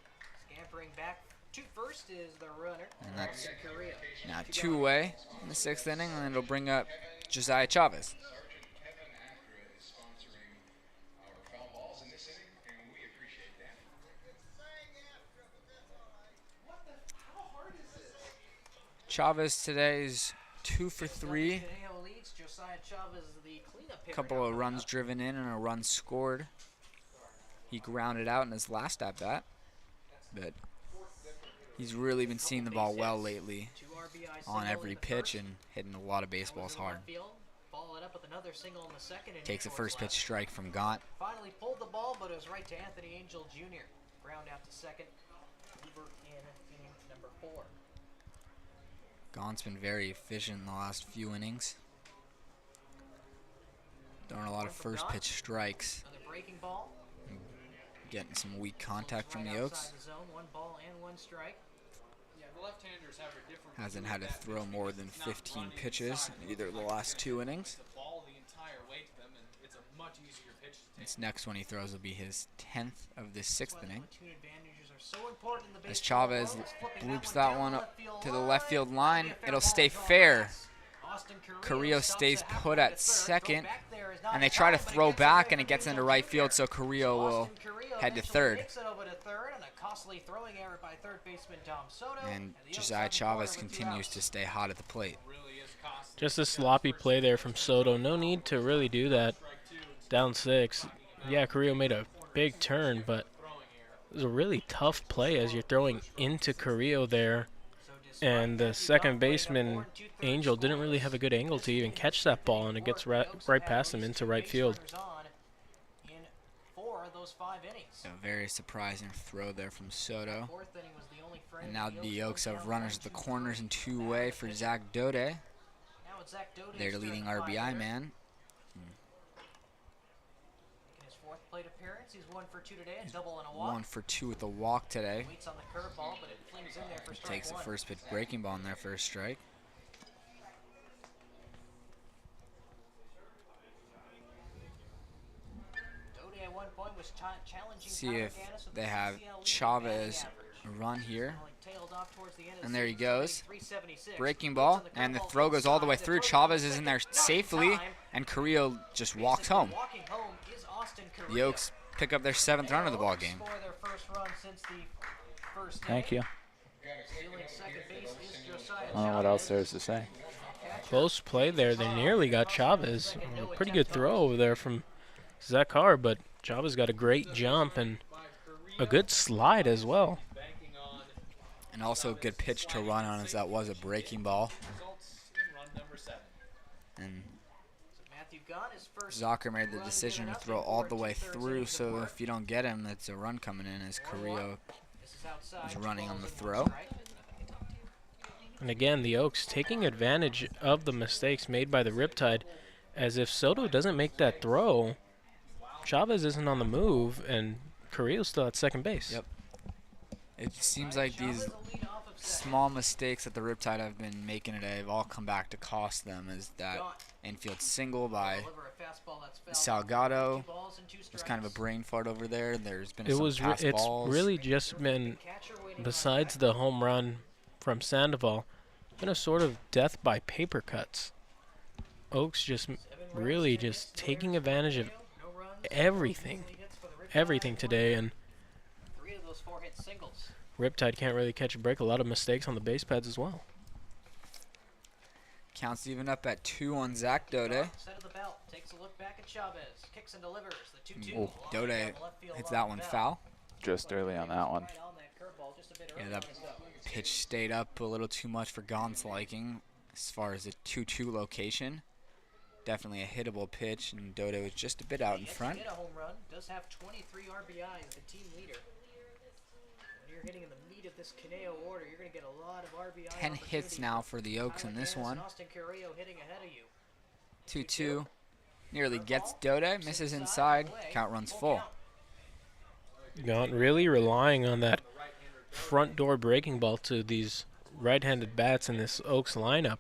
Scampering back to first is the runner. And that's now 2 away in the 6th inning, and it'll bring up Josiah Chavez. Chavez today is 2 for 3. A couple of runs driven in and a run scored. He grounded out in his last at bat, but he's really been seeing the ball well lately on every pitch and hitting a lot of baseballs hard. Takes a first pitch strike from Gaunt. Finally pulled the ball, but it was right to Anthony Angel Jr. Ground out to 2nd. Over in inning number 4. Gaunt's been very efficient in the last few innings. Throwing a lot of first pitch strikes. Another breaking ball. Getting some weak contact from the Oaks. One ball and 1 strike. Hasn't had to throw more than 15 pitches in either of the last 2 innings. This next one he throws will be his 10th of the 6th inning. As Chavez loops that one up to the left field line, it'll stay fair. Carrillo stays put at 2nd, and they try to throw back, and it gets into right field, so Carrillo will head to 3rd. And Josiah Chavez continues to stay hot at the plate. Just a sloppy play there from Soto. No need to really do that. Down 6. Yeah, Carrillo made a big turn, but it was a really tough play as you're throwing into Carrillo there. And the second baseman, Angel, didn't really have a good angle to even catch that ball, and it gets right past him into right field. those 5 innings. A very surprising throw there from Soto. 4th inning was the only frame. And now the Oaks have runners at the corners and 2-way for Zach Daudet. Now it's Zach Daudet, Their leading RBI man. Making his 4th plate appearance. He's 1 for 2 today, a double and a walk. 1 for 2 with a walk today. Waits on the curveball, but it flings in there for strike Takes the 1. first pitch breaking ball in there for a strike. Daudet at one point was challenging. See if they have Chavez run here. And there he goes. Breaking ball, and the throw goes all the way through. Chavez is in there safely, and Carrillo just walks home. The Oaks pick up their 7th run of the ball game. Thank you. I don't know what else there is to say. Close play there. They nearly got Chavez. A pretty good throw over there from Zakar, but Chavez got a great jump and a good slide as well. And also a good pitch to run on, as that was a breaking ball. And Zucker made the decision to throw all the way through, so if you don't get him, it's a run coming in, as Carrillo is running on the throw. And again, the Oaks taking advantage of the mistakes made by the Riptide, as if Soto doesn't make that throw, Chavez isn't on the move, and Carrillo's still at second base. Yep. It seems like these small mistakes that the Riptide have been making today have all come back to cost them, as that infield single by Salgado was kind of a brain fart over there. There's been some pass balls. It's really just been, besides the home run from Sandoval, been a sort of death by paper cuts. Oaks just really just taking advantage of everything today, and Riptide can't really catch a break. A lot of mistakes on the base pads as well. Counts even up at 2 on Zach Daudet. Oh, Daudet hits that one foul. Just early on that one. Yeah, that pitch stayed up a little too much for Gon's liking as far as the 2-2 location. Definitely a hittable pitch, and Daudet was just a bit out in front. Does have 23 RBIs, the team leader. When you're hitting in the meat of this Conejo order, you're going to get a lot of RBI. 10 hits now for the Oaks in this one. 2-2. Nearly gets Daudet, misses inside. Count runs full. Gaunt really relying on that front door breaking ball to these right-handed bats in this Oaks lineup.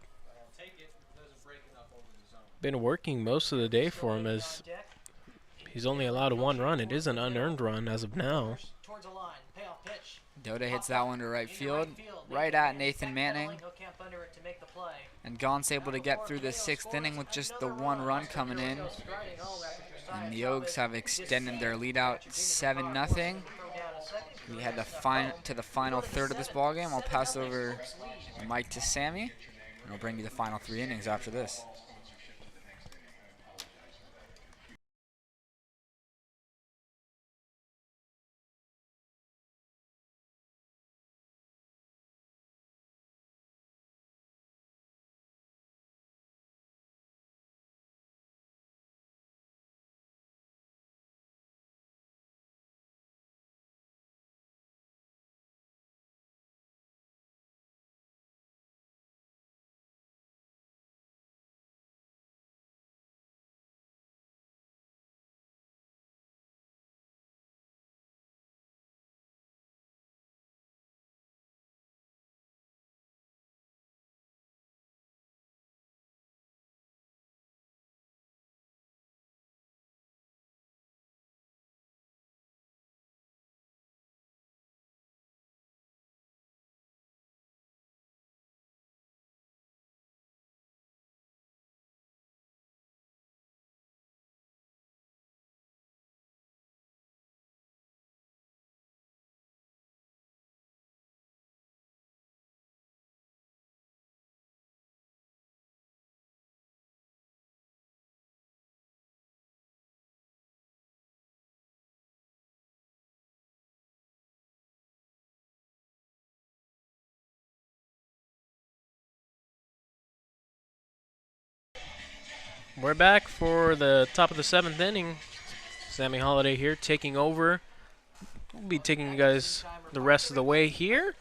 Been working most of the day for him, as he's only allowed 1 run. It is an unearned run as of now. Daudet hits that one to right field, right at Nathan Manning. And Gaunt's able to get through the 6th inning with just the 1 run coming in. And the Oaks have extended their lead out 7-0. We head to the final third of this ballgame. I'll pass over the mic to Sammy, and we'll bring you the final 3 innings after this. We're back for the top of the 7th inning. Sammy Holiday here taking over. We'll be taking you guys the rest of the way here.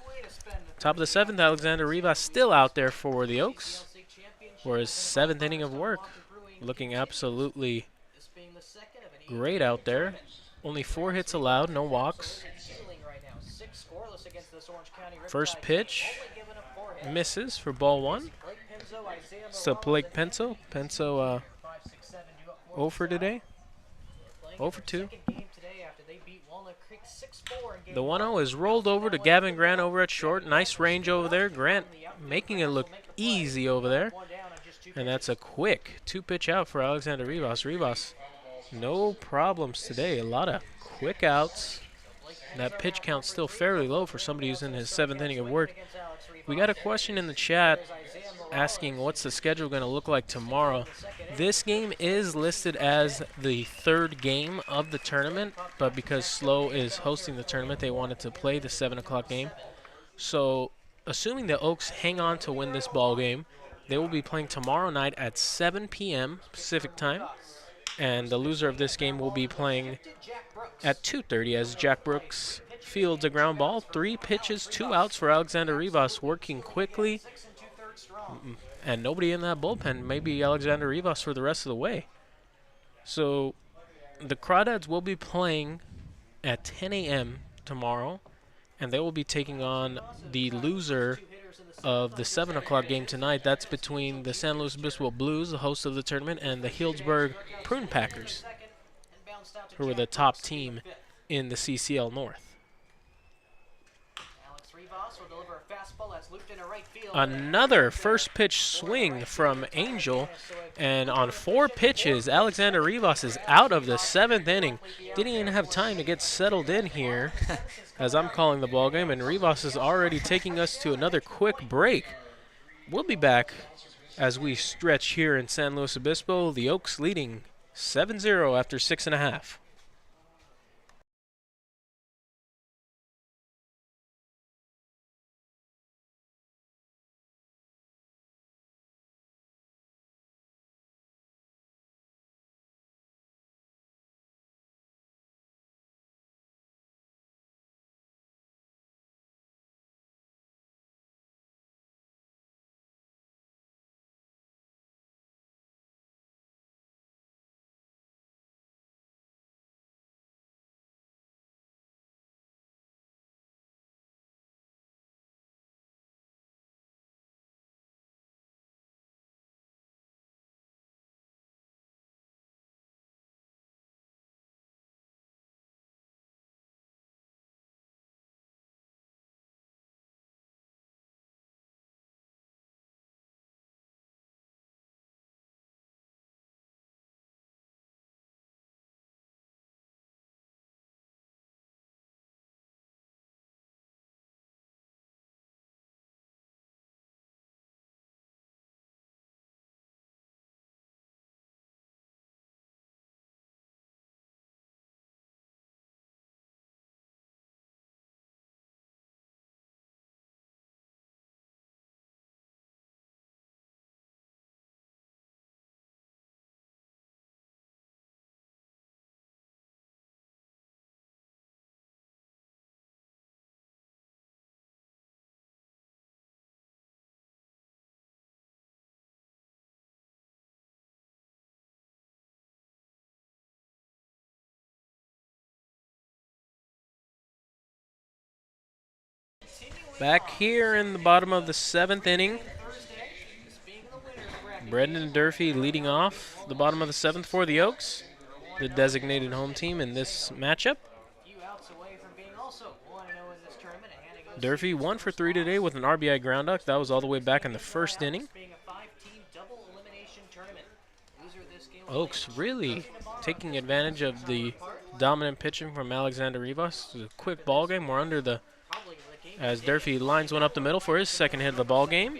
Top of the 7th, Alexander Rivas still out there for the Oaks for his 7th inning of work. Looking absolutely great out there. Only 4 hits allowed, no walks. First pitch misses for ball 1. So Blake Penso. Penso 0 for today. 0 for 2. The 1-0 is rolled over to Gavin Grant over at short. Nice range over there. Grant making it look easy over there. And that's a quick 2-pitch out for Alexander Rivas. Rivas, no problems today. A lot of quick outs. That pitch count's still fairly low for somebody who's in his 7th inning of work. We got a question in the chat asking what's the schedule going to look like tomorrow. This game is listed as the 3rd game of the tournament, but because SLO is hosting the tournament, they wanted to play the 7 o'clock game. So assuming the Oaks hang on to win this ball game, they will be playing tomorrow night at 7 p.m. Pacific time, and the loser of this game will be playing at 2:30 as Jack Brooks fields a ground ball. 3 pitches, 2 outs for Alexander Rivas, working quickly. And nobody in that bullpen. Maybe Alexander Rivas for the rest of the way. So the Crawdads will be playing at 10 a.m. tomorrow, and they will be taking on the loser of the 7 o'clock game tonight. That's between the San Luis Obispo Blues, the host of the tournament, and the Healdsburg Prune Packers, who are the top team in the CCL North. Another first pitch swing from Angel, and on 4 pitches, Alexander Rivas is out of the 7th inning. Didn't even have time to get settled in here as I'm calling the ball game, and Rivas is already taking us to another quick break. We'll be back as we stretch here in San Luis Obispo. The Oaks leading 7-0 after 6.5. Back here in the bottom of the 7th inning, Brendan Durfee leading off the bottom of the 7th for the Oaks, the designated home team in this matchup. Durfee 1 for 3 today with an RBI ground out. That was all the way back in the 1st inning. Oaks really taking advantage of the dominant pitching from Alexander Rivas. It was a quick ball game. We're under the, as Durfee lines one up the middle for his 2nd hit of the ball game.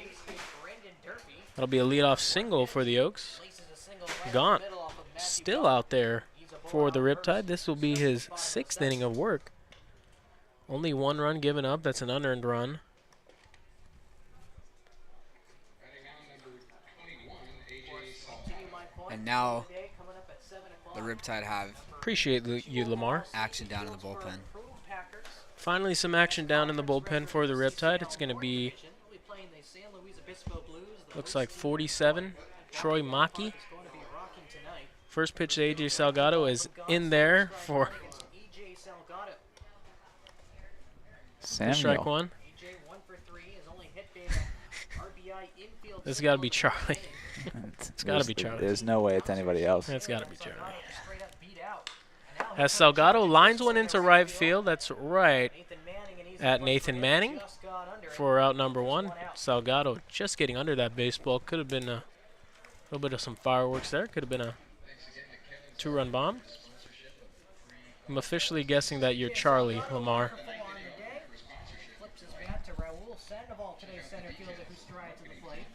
That'll be a leadoff single for the Oaks. Gaunt still out there for the Riptide. This will be his 6th inning of work. Only 1 run given up. That's an unearned run. And now the Riptide have Appreciate you, Lamar. Action down in the bullpen. Finally, some action down in the bullpen for the Riptide. It's going to be, looks like 47, Troy Maki. First pitch to AJ Salgado is in there for strike one. This has got to be Charlie. It's got to be Charlie. There's no way it's anybody else. It's got to be Charlie. As Salgado lines one into right field, that's right at Nathan Manning for out number one. Salgado just getting under that baseball. Could have been a little bit of some fireworks there. Could have been a 2-run bomb. I'm officially guessing that you're Charlie, Lamar. Flips his bat to Raul Sandoval, today's center fielder, who strides to the plate.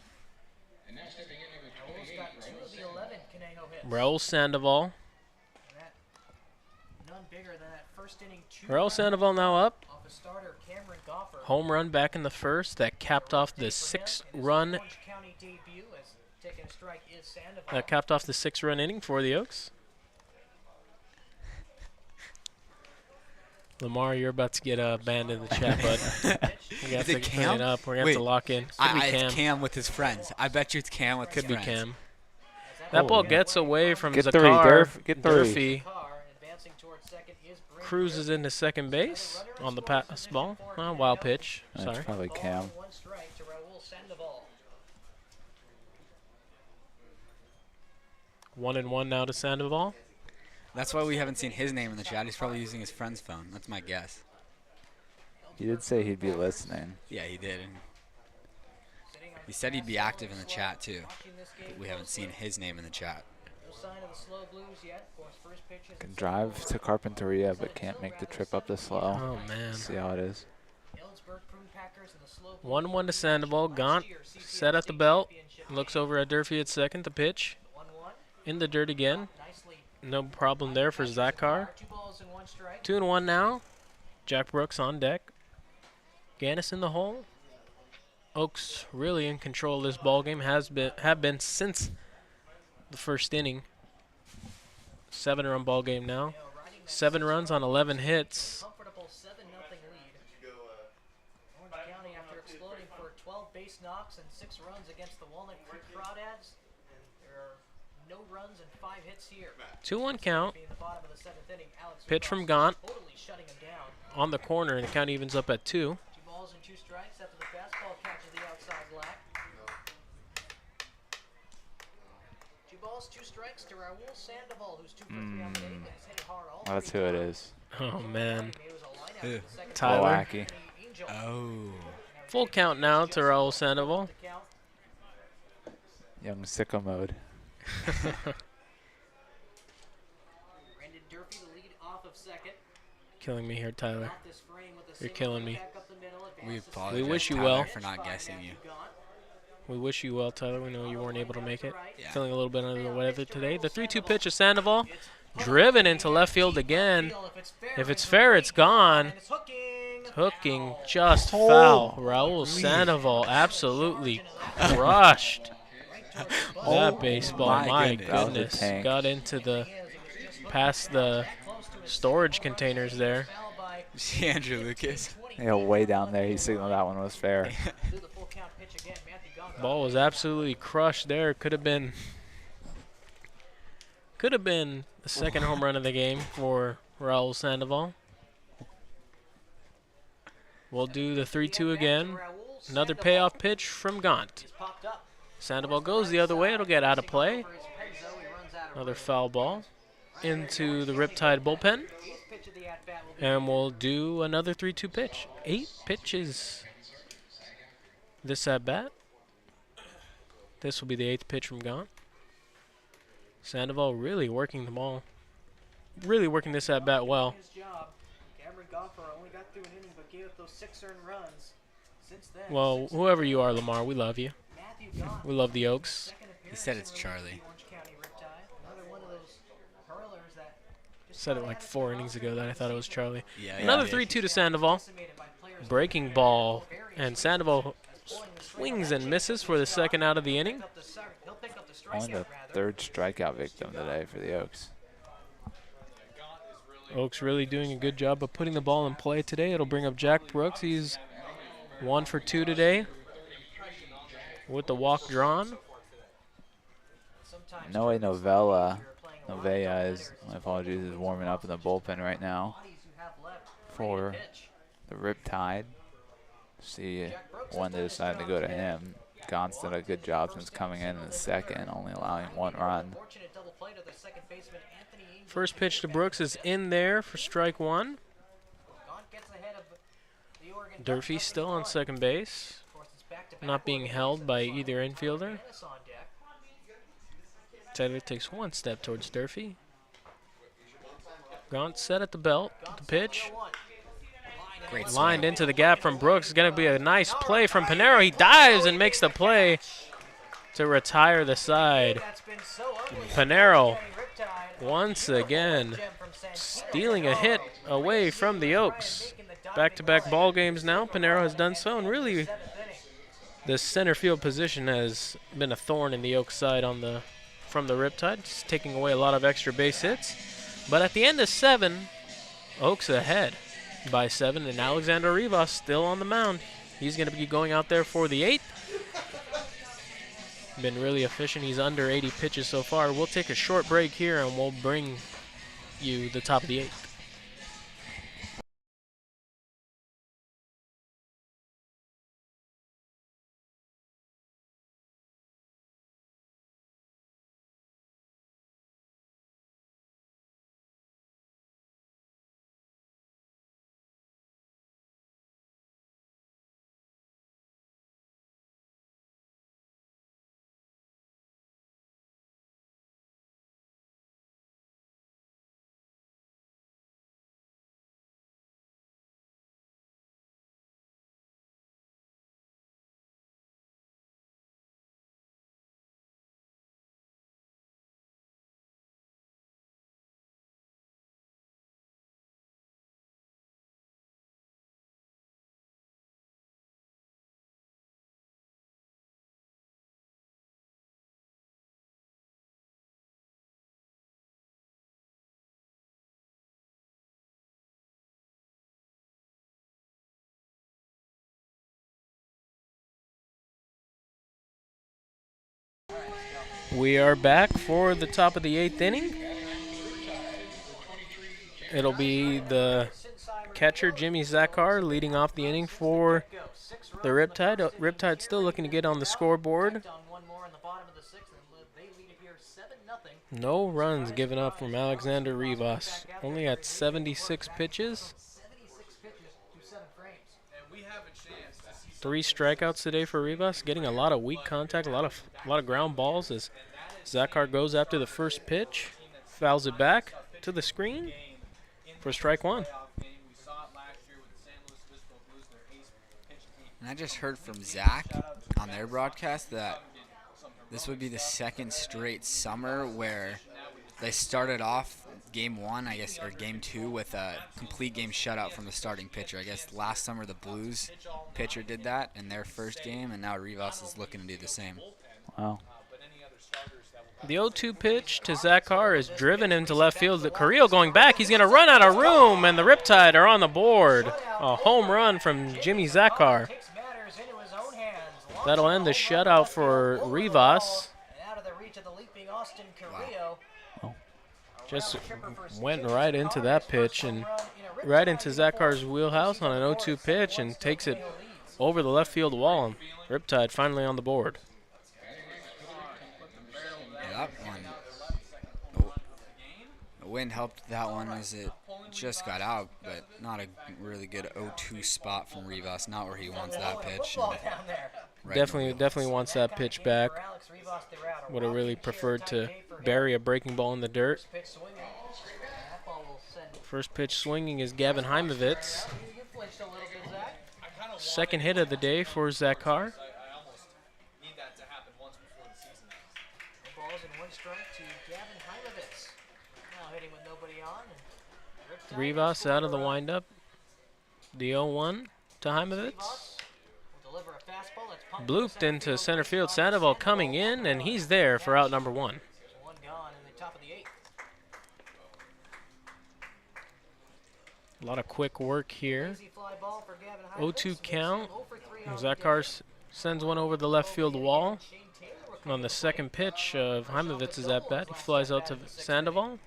Raul's got 2 of the 11 Conejo hits. Raul Sandoval. None bigger than that first inning. Raul Sandoval now up. Off a starter, Cameron Goffer. Home run back in the first that capped off the 6-run. That capped off the 6-run inning for the Oaks. Lamar, you're about to get banned in the chat, bud. We got to clean it up. We're going to have to lock in. It's Cam with his friends. I bet you it's Cam with his friends. Could be Cam. That ball gets away from Get Zakar. three, Get Durfee cruises into second base on the pass ball. Wild pitch. That's Sorry. probably Cam. 1-1 now to Sandoval. That's why we haven't seen his name in the chat. He's probably using his friend's phone. That's my guess. He did say he'd be listening. Yeah, he did. He said he'd be active in the chat, too. But we haven't seen his name in the chat. Can drive to Carpinteria, but can't make the trip up the slow. Oh, man. See how it is. 1-1 to Sandoval. Gaunt set at the belt. Looks over at Durfee at second. The pitch. In the dirt again. No problem there for Zakar. 2-1 now. Jack Brooks on deck. Ganus in the hole. Oaks really in control of this ball game. Have been since the first inning. 7-run ball game now. 7 runs on 11 hits. After exploding for 12 base knocks and 6 runs against the Walnut Creek Crawdads, there are no runs and 5 hits here. 2-1 count. Pitch from Gaunt on the corner, and the count evens up at 2. 2 balls and 2 strikes after the fastball catches the outside black. 2 balls, 2 strikes to Raul Sandoval, who's 2 for 3 on the day, but he's hitting hard all That's who it is. Oh, man. Who? Tyler. Wacky. Oh. Full count now to Raul Sandoval. Young sicko mode. Brandon Durfee, the lead off of second. Killing me here, Tyler. You're killing me. We apologize, We wish you Tyler, well. for not guessing you. We wish you well, Tyler. We know you weren't able to make it. Yeah. Feeling a little bit under the weather today. The 3-2 pitch of Sandoval. Driven into left field again. If it's fair, it's gone. Hooking just foul. Raul Sandoval absolutely crushed that baseball. My goodness. Got into past the storage containers there. See Andrew Lucas? Yeah, way down there, he signaled that one was fair. Ball was absolutely crushed there. Could have been the second home run of the game for Raul Sandoval. We'll do the 3-2 again. Another payoff pitch from Gaunt. Sandoval goes the other way. It'll get out of play. Another foul ball into the Riptide bullpen. And we'll do another 3-2 pitch. 8 pitches this at bat. This will be the 8th pitch from Gaunt. Sandoval really working the ball. Really working this at bat well. Well, whoever you are, Lamar, we love you. We love the Oaks. He said it's Charlie. Said it like 4 innings ago that I thought it was Charlie. Yeah, Another yeah. 3-2 to Sandoval. Breaking ball. And Sandoval swings and misses for the second out of the inning. Only the 3rd strikeout victim today for the Oaks. Oaks really doing a good job of putting the ball in play today. It'll bring up Jack Brooks. He's 1 for 2 today with the walk drawn. Noe Novea is, my apologies, is warming up in the bullpen right now for the Riptide. See when they decide to go to him. Gon's done a good job since coming in the second, only allowing 1 run. First pitch to Brooks is in there for strike 1. Durfee still on second base, not being held by either infielder. Taylor takes 1 step towards Durfee. Gaunt set at the belt. The pitch. Great Lined into the gap from Brooks. It's going to be a nice play from Pinero. He dives and makes the play to retire the side. Pinero once again stealing a hit away from the Oaks. Back-to-back ball games now. Pinero has done so, and really the center field position has been a thorn in the Oaks side from the Riptide, just taking away a lot of extra base hits. But at the end of 7, Oaks ahead by 7, and Alexander Rivas still on the mound. He's going to be going out there for the 8th. Been really efficient. He's under 80 pitches so far. We'll take a short break here, and we'll bring you the top of the 8th. We are back for the top of the 8th inning. It'll be the catcher, Jimmy Zakar, leading off the inning for the Riptide. Riptide still looking to get on the scoreboard. No runs given up from Alexander Rivas. Only at 76 pitches. 3 strikeouts today for Rivas, getting a lot of weak contact, a lot of ground balls as Zakar goes after the first pitch, fouls it back to the screen for strike 1. And I just heard from Zach on their broadcast that this would be the 2nd straight summer where they started off game 1, I guess, or game 2 with a complete game shutout from the starting pitcher. I guess last summer the Blues pitcher did that in their first game, and now Rivas is looking to do the same. Wow. The 0-2 pitch to Zakar is driven into left field. Carrillo going back. He's going to run out of room, and the Riptide are on the board. A home run from Jimmy Zakar. That'll end the shutout for Rivas. Just went right into that pitch and right into Zakar's wheelhouse on an 0-2 pitch and takes it over the left field wall. And Riptide finally on the board. Yeah, that one, the wind helped that one as it just got out, but not a really good 0-2 spot from Rivas. Not where he wants that pitch. Right, Definitely wants that pitch back. Would have really preferred to bury a breaking ball in the dirt. First pitch swinging is Gavin Heimovitz. Second hit of the day for Zakar. Rivas out of the windup. The 0-1 to Heimovitz. Blooped into center field. Sandoval coming in, and he's there for out number 1. A lot of quick work here. Easy fly ball for Gavin 0-2 Grant. count. 0 for 3 on the Zakar day. sends one over the left field wall. Shane Taylor will And come on the to second plate. pitch of Heimovic's at bat, he flies out to Sandoval.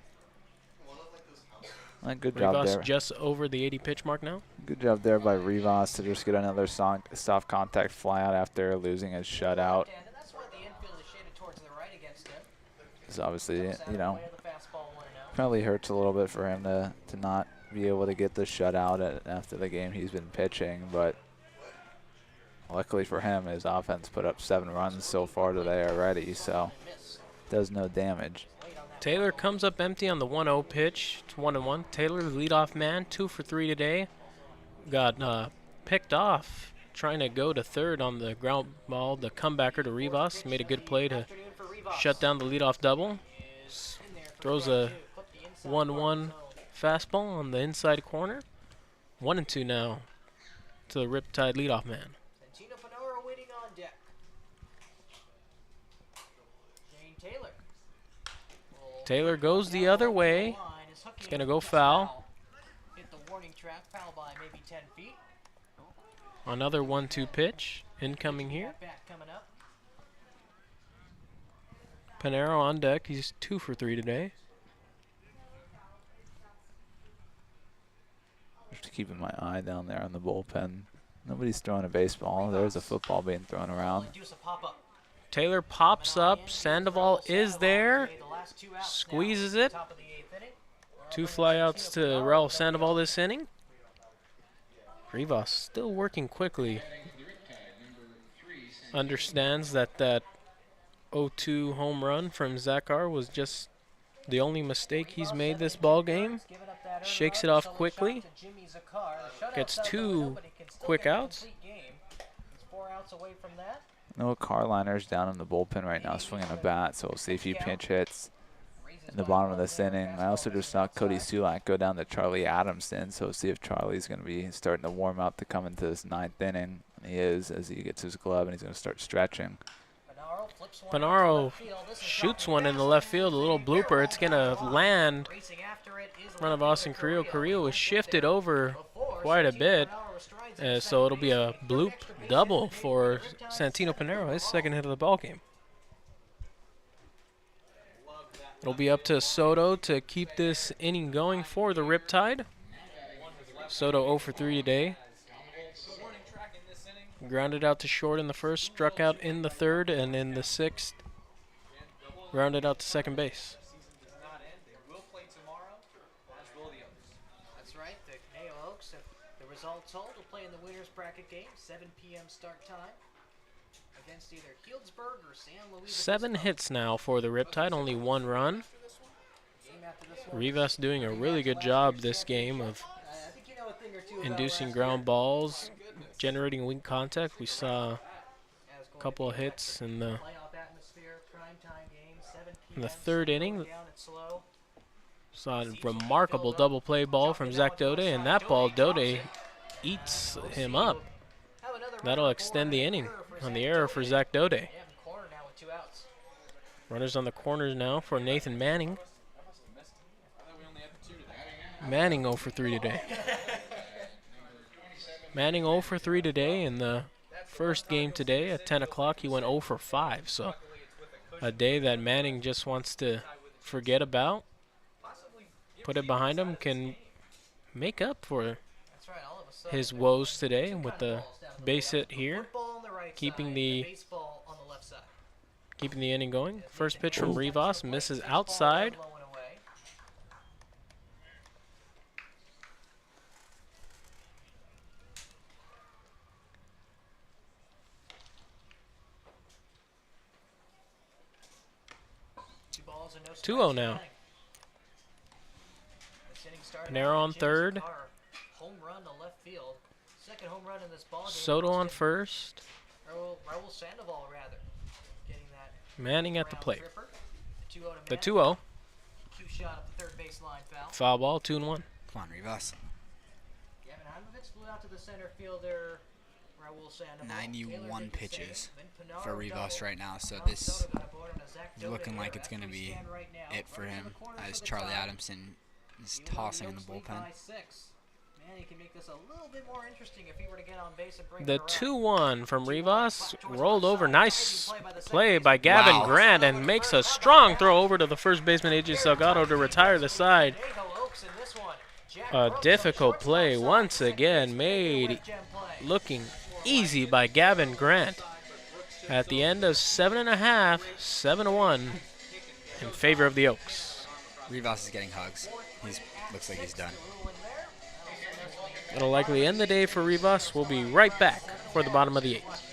Good job Rivas there. just over the 80 pitch mark now. Good job there by Rivas to just get another soft contact fly out after losing his shutout. And that's why the infield is shaded towards the right against him. It's obviously, you know, Away the fastball 1-0. probably hurts a little bit for him to not be able to get the shutout after the game he's been pitching, but luckily for him, his offense put up 7 runs so far today already, so does no damage. Taylor comes up empty on the 1-0 pitch. It's 1-1. Taylor, the leadoff man, 2 for 3 today. Got picked off trying to go to third on the ground ball. The comebacker to Rivas made a good play to shut down the leadoff double. Throws a 1-1 fastball on the inside corner. 1-2 now to the Riptide leadoff man. Santino Panoro waiting on deck. Shane Taylor. Taylor goes the other way. It's going to go foul. Hit the warning track, foul by maybe 10 feet. Another 1-2 pitch incoming here. Back coming up. Panero on deck. He's 2 for 3 today. Just keeping my eye down there on the bullpen. Nobody's throwing a baseball. There's a football being thrown around. Induce a pop-up. Taylor pops up. Sandoval is there. Okay, the last 2 outs Squeezes now. it. Top of the 8th inning. 2 flyouts to Raul Sandoval this inning. Rivas still working quickly. Understands that 0-2 home run from Zakar was just the only mistake he's made this ball game. Giving up that earned Shakes run. it off Solo quickly. shot to Jimmy Zakar. The shutout Gets not 2 going up, but he can still quick get a outs. complete game. He's 4 outs away from that. No Carliner's down in the bullpen right now swinging a bat, so we'll see if he pinch hits in the bottom of this inning. I also just saw Cody Sulak go down to Charlie Adamson, so we'll see if Charlie's going to be starting to warm up to come into this 9th inning. And he is, as he gets his glove, and he's going to start stretching. Panaro shoots one in the left field, a little blooper. It's going to land in front of Austin Carrillo. Carrillo is shifted over quite a bit, so it'll be a bloop double for Santino Panero, his 2nd hit of the ball game. It'll be up to Soto to keep this inning going for the Riptide. Soto 0 for 3 today. Grounded out to short in the 1st, struck out in the 3rd, and in the 6th, grounded out to second base. That's right. The Conejo Oaks, if the results hold, will play in the winners bracket game. 7 p.m. start time against either Healdsburg or San Luis. 7 hits now for the Riptide, only 1 run. Rivas doing a really good job this game of I think you know a thing or two about inducing last ground year. balls, generating weak contact. We saw a couple of hits in the Playoff atmosphere, primetime game, 7 in the p.m. 3rd inning. Down and slow. Saw a remarkable double play ball from Zach Daudet, and that ball, Daudet eats him up. Have another That'll runner extend the inning for on the Zach error for Daudet. Zach Daudet. They have him cornered now with 2 outs. Runners on the corners now for Nathan Manning. Manning 0 for 3 today. Manning 0 for 3 today. In the first game today at 10 o'clock, he went 0 for 5. So a day that Manning just wants to forget about, put it behind him, can make up for That's right, all of a sudden. his woes today with the base hit here, Football on the right keeping side, the- baseball on the left side. keeping the inning going. First pitch from Rivas, misses outside. Blowing away. Two balls and no 2-0 strikes now. for this inning started Panero out on with Jimmy 3rd. Zakar, home run to left field. Second home run in this ball game. Soto on Austin- 1st. Raul Sandoval, rather. Getting that Manning at the round plate. tripper. The 2-0 to The Manning. 2-0. Cue shot up the third baseline foul. Foul ball, 2-1. Come on, Rivas. Gavin Heimovich flew out to the center fielder. Raul Sandoval. 91 Taylor did the pitches save. Then Panaro for Rivas doubled. right now, so Raul this Soto got aboard on a Zach is Daudet looking like error. it's going to As we be stand right now, it for runners in him, the corner as for the Charlie tie. Adamson is Even though tossing in the Oaks lead bullpen. by 6. And he can make this a little bit more interesting if he were to get on base and bring The it around. 2-1 from Rivas, rolled over. Nice play by Gavin Wow. Grant, and makes a strong throw over to the first baseman, AJ Salgado, to retire the side. A difficult play once again made looking easy by Gavin Grant. At the end of 7.5, 7-1 in favor of the Oaks. Rivas is getting hugs. Looks like he's done. It'll likely end the day for Rivas. We'll be right back for the bottom of the 8th.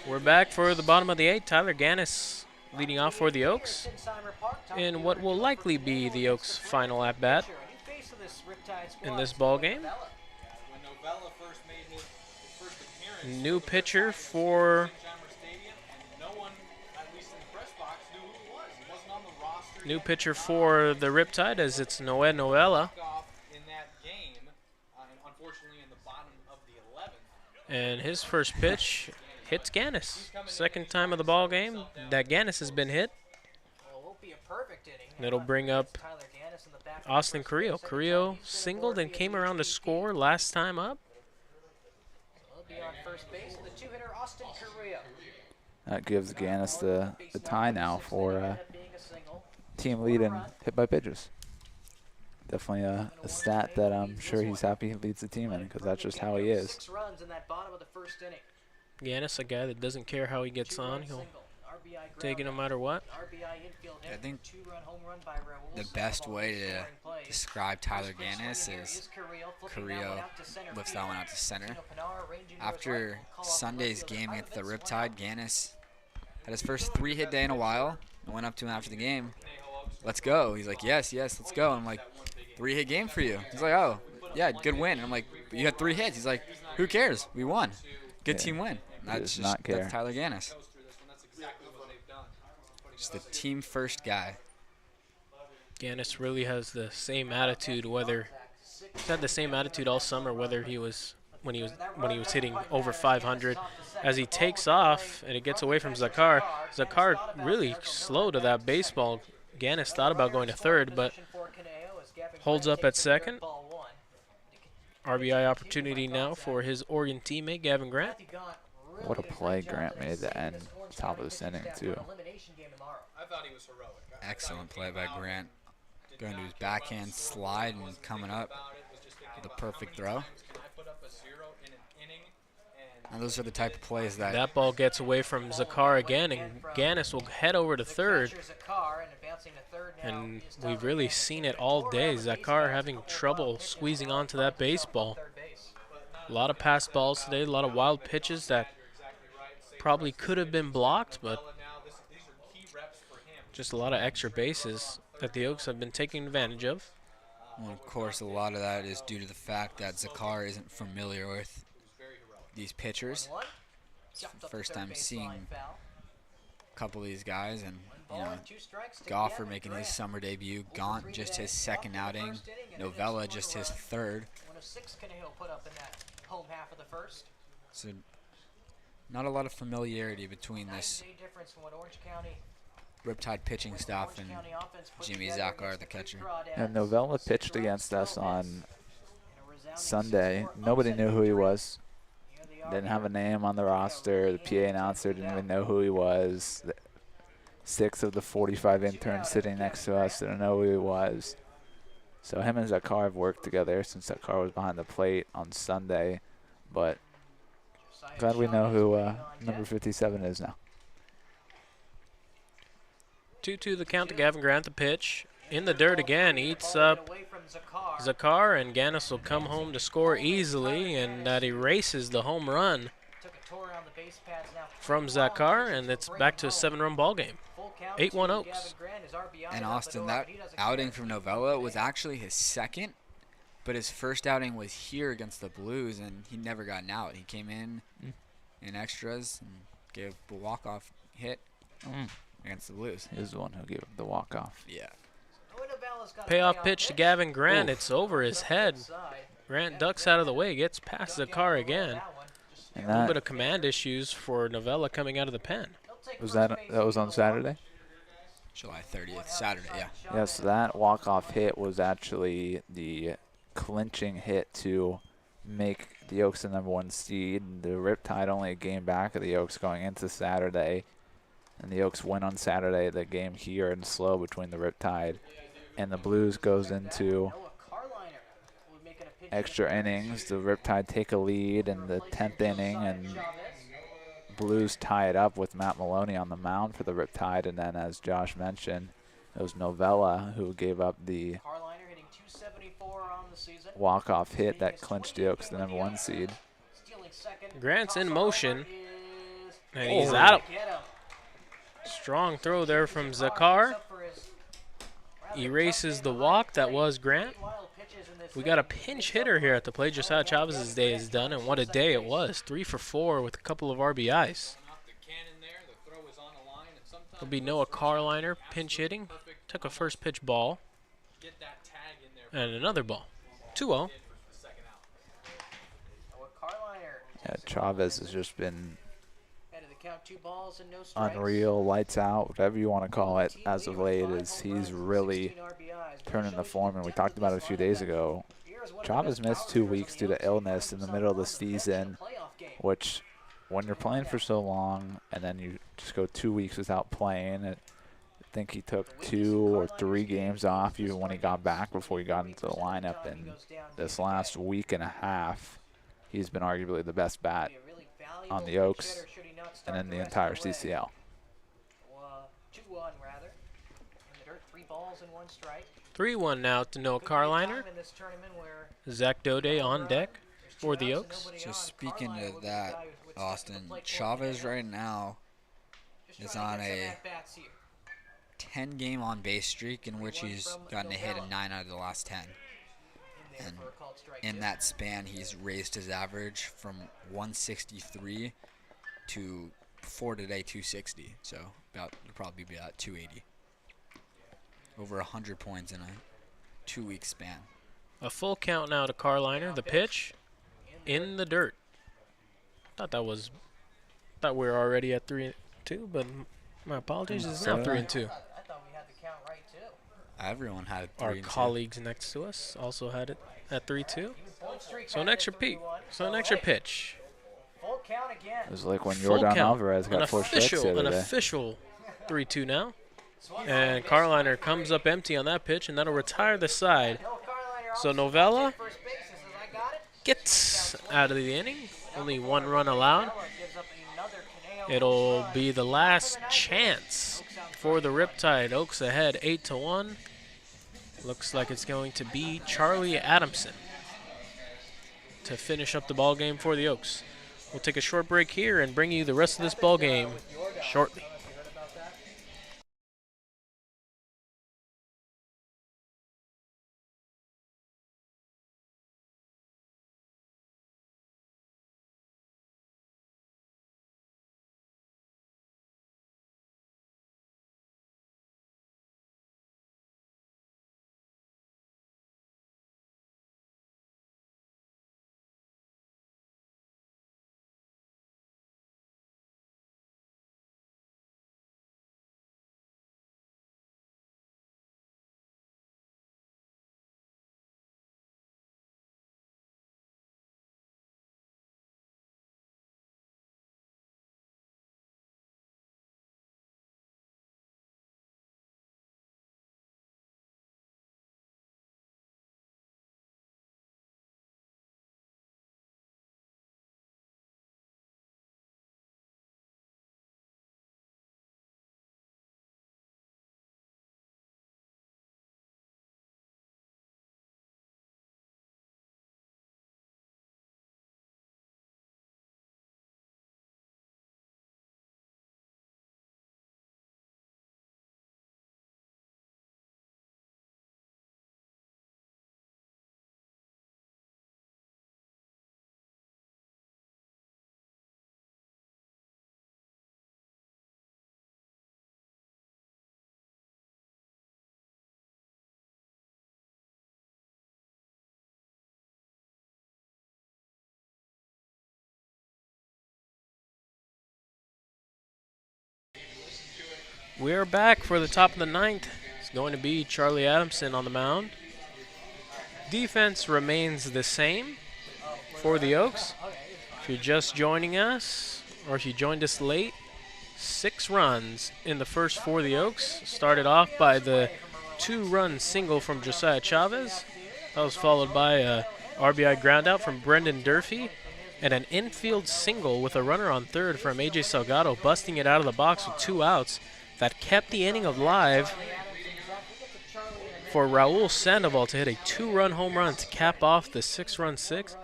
We're back for the bottom of the 8th. Tyler Ganus leading off for the Oaks in what will likely be the Oaks' final at-bat in this ball game. New pitcher for the Riptide, as it's Noé Novella. And his first pitch hits Ganus. Second time of the ball game that Ganus has been hit. And it'll bring up Austin Carrillo. Carrillo singled and came around to score last time up. That gives Ganus the tie now for team lead in hit by pitches. Definitely a stat that I'm sure he's happy he leads the team in, because that's just how he is. Ganus, a guy that doesn't care how he gets on. He'll take it no matter what. I think the best way to describe Tyler Ganus is Carrillo lifts that one out to center. After Sunday's game against the Riptide, Ganus had his first 3-hit day in a while. I went up to him after the game. Let's go. He's like, yes, let's go. I'm like, 3-hit game for you. He's like, oh, yeah, good win. And I'm like, you had 3 hits. He's like, who cares? We won. Good team win. That's Tyler Ganus. Just a team first guy. Ganus really has the same attitude, he's had the same attitude all summer, whether he was when he was hitting over 500. As he takes off and it gets away from Zakar really slow to that baseball. Ganus thought about going to third, but holds up at second. RBI opportunity now for his Oregon teammate, Gavin Grant. What a play Grant made to end top of this inning, too. Excellent play by Grant. Going to his backhand slide and coming up with a perfect throw. And those are the type of plays that ball gets away from Zakar again, and Ganus will head over to third. And we've really seen it all day. Zakar having trouble squeezing onto that baseball. A lot of passed balls today, a lot of wild pitches that probably could have been blocked, but just a lot of extra bases that the Oaks have been taking advantage of. Well, of course, a lot of that is due to the fact that Zakar isn't familiar with these pitchers. First time seeing a couple of these guys, and Goffer making his summer debut, Gaunt just his second outing, Novella just his third. So not a lot of familiarity between this Riptide pitching staff and Jimmy Zakar, the catcher. And Novella pitched against us on Sunday. Nobody knew who he was. Didn't have a name on the roster. The PA announcer didn't even know who he was. 6 of the 45 interns sitting next to us didn't know who he was. So him and Zakar have worked together since Zakar was behind the plate on Sunday. But glad we know who number 57 is now. 2-2 the count to Gavin Grant, the pitch. In the dirt again, eats up Zakar, and Ganus will come home to score easily, and that erases the home run from Zakar, and it's back to a 7-run ball game. 8-1 Oaks. And Austin, that outing from Novella was actually his second, but his first outing was here against the Blues, and he never got an out. He came in extras and gave a walk-off hit against the Blues. He was the one who gave up the walk-off. Yeah. Payoff pitch to Gavin Grant. It's over his head. Grant ducks out of the way, gets past the car again. And A little bit of command issues for Novella coming out of the pen. that was on Saturday? July 30th, Saturday, yeah. Yes, that walk-off hit was actually the clinching hit to make the Oaks the #1 seed. The Riptide only a game back of the Oaks going into Saturday. And the Oaks win on Saturday. The game here in slow between the Riptide and the Blues goes into extra innings. The Riptide take a lead in the 10th inning, and Blues tie it up with Matt Maloney on the mound for the Riptide. And then, as Josh mentioned, it was Novella who gave up the walk-off hit that clinched the Oaks the #1 seed. Grant's in motion, and he's out. Strong throw there from Zakar. Erases the walk that was Grant. We got a pinch hitter here at the plate. Josiah Chavez's day is done, and what a day it was. 3 for 4 with a couple of RBIs. There'll be Noah Carliner pinch hitting. Took a first pitch ball. And another ball. 2-0. Yeah, Chavez has just been unreal, lights out, whatever you want to call it, as of late. He's really turning the form, and we talked about it a few days ago. Chavez missed 2 weeks due to illness in the middle of the season, which when you're playing for so long and then you just go 2 weeks without playing, I think he took 2 or 3 games off even when he got back before he got into the lineup. And this last week and a half, he's been arguably the best bat on the Oaks and in the entire CCL. 3-1 now to Noah Carliner. Zach Daudet on deck for the Oaks. Just speaking of that, Austin, Chavez right now is on a 10-game on-base streak in which he's gotten a hit in 9 out of the last 10. And in that span, he's raised his average from 163 to, before today, 260. So it'll probably be about 280. Over 100 points in a 2-week span. A full count now to Carliner. The pitch in the dirt. Thought we were already at 3-2, but my apologies. It's now 3-2. I thought we had the count right too. Everyone had 3-2. Our colleagues next to us also had it at 3-2. So an extra pitch. Full count again. It was like when Full Jordan count. Alvarez got 4 strikes the other An day. official 3-2 now. And Carliner comes up empty on that pitch, and that'll retire the side. So Novella gets out of the inning. Only 1 run allowed. It'll be the last chance for the Riptide. Oaks ahead 8-1. Looks like it's going to be Charlie Adamson to finish up the ball game for the Oaks. We'll take a short break here and bring you the rest of this ball game shortly. We're back for the top of the ninth. It's going to be Charlie Adamson on the mound. Defense remains the same for the Oaks. If you're just joining us, or if you joined us late, 6 runs in the first for the Oaks. Started off by the 2-run single from Josiah Chavez. That was followed by a RBI groundout from Brendan Durfee and an infield single with a runner on third from AJ Salgado, busting it out of the box with 2 outs. That kept the inning alive for Raul Sandoval to hit a 2-run home run to cap off the 6-run sixth.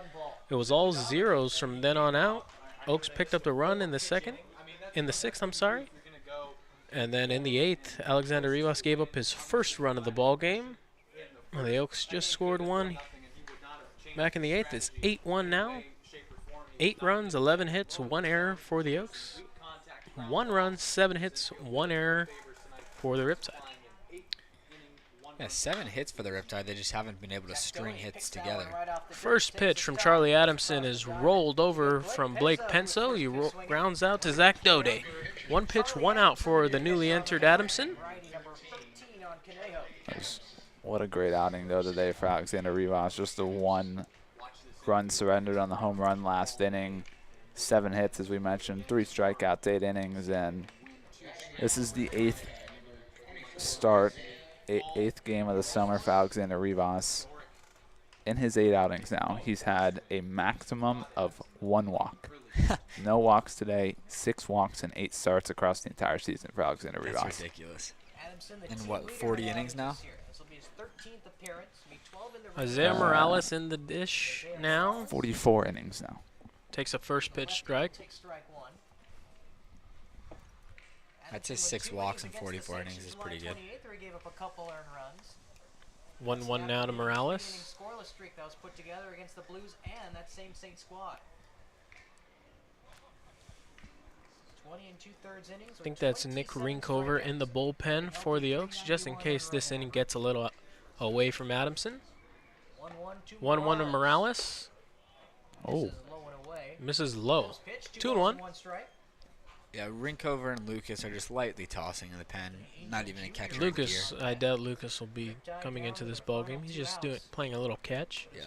It was all zeros from then on out. Oaks picked up the run in the sixth, and then in the 8th, Alexander Rivas gave up his first run of the ball game. The Oaks just scored one back in the 8th. It's 8-1 now. 8 runs, 11 hits, 1 error for the Oaks. 1 run, 7 hits, 1 error for the Riptide. Yeah, 7 hits for the Riptide. They just haven't been able to string hits together. First pitch from Charlie Adamson is rolled over from Blake Penso. He grounds out to Zach Daudet. 1 pitch, 1 out for the newly entered Adamson. What a great outing, though, today for Alexander Rivas. Just the 1 run surrendered on the home run last inning. 7 hits, as we mentioned, 3 strikeouts, 8 innings, and this is the 8th start, 8th game of the summer for Alexander Rivas. In his 8 outings now, he's had a maximum of 1 walk. No walks today, 6 walks and 8 starts across the entire season for Alexander Rivas. That's ridiculous. In what, 40 innings now? Isaiah Morales in the dish now. 44 innings now. Takes a first pitch strike. I'd say 6 walks in 44 innings is pretty good. 1-1 now to Morales. Scoreless streak that was put together against the Blues and that same Saint squad. 20 2/3 innings. I think that's Nick Rinkover in the bullpen for the Oaks, just in case this inning gets a little away from Adamson. 1-1 to Morales. Oh. Misses low. 2-1. Yeah, Rinkover and Lucas are just lightly tossing in the pen, not even a catcher. Lucas, I doubt Lucas will be coming into this ball game. He's just playing a little catch. Yeah,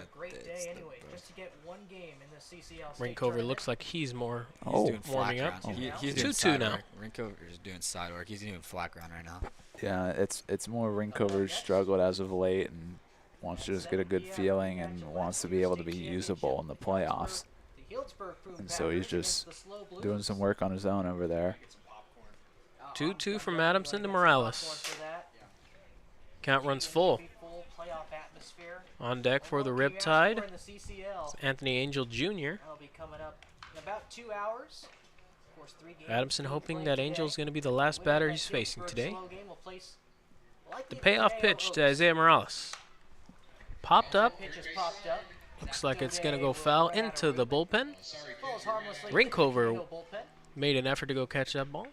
Rinkover looks like he's more warming up. He's 2-2 now. Rinkover is doing side work. He's doing flat ground right now. Yeah, it's more Rinkover's struggled as of late and wants to just get a good feeling and wants to be able to be usable in the playoffs. And so he's just doing some work on his own over there. 2-2 from Adamson to Morales. Count runs full. On deck for the Riptide, Anthony Angel Jr. Adamson hoping that Angel's going to be the last batter he's facing today. The payoff pitch to Isaiah Morales. Popped up. Looks like it's going to go foul into the bullpen. Rinkover made an effort to go catch that ball.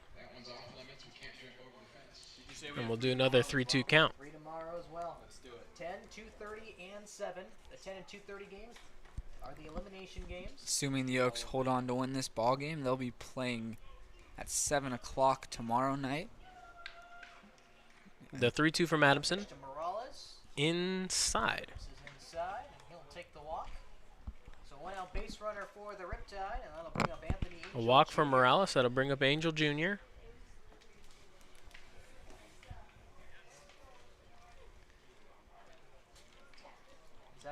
And we'll do another 3-2 count. 10, 2:30, and 7. The 10 and 2:30 games are the elimination games. Assuming the Oaks hold on to win this ball game, they'll be playing at 7 o'clock tomorrow night. The 3-2 from Adamson. Inside. This is inside, and he'll take the walk. So 1 out base runner for the Riptide, and that'll bring up Anthony Angel. A walk from Morales. That'll bring up Angel Jr.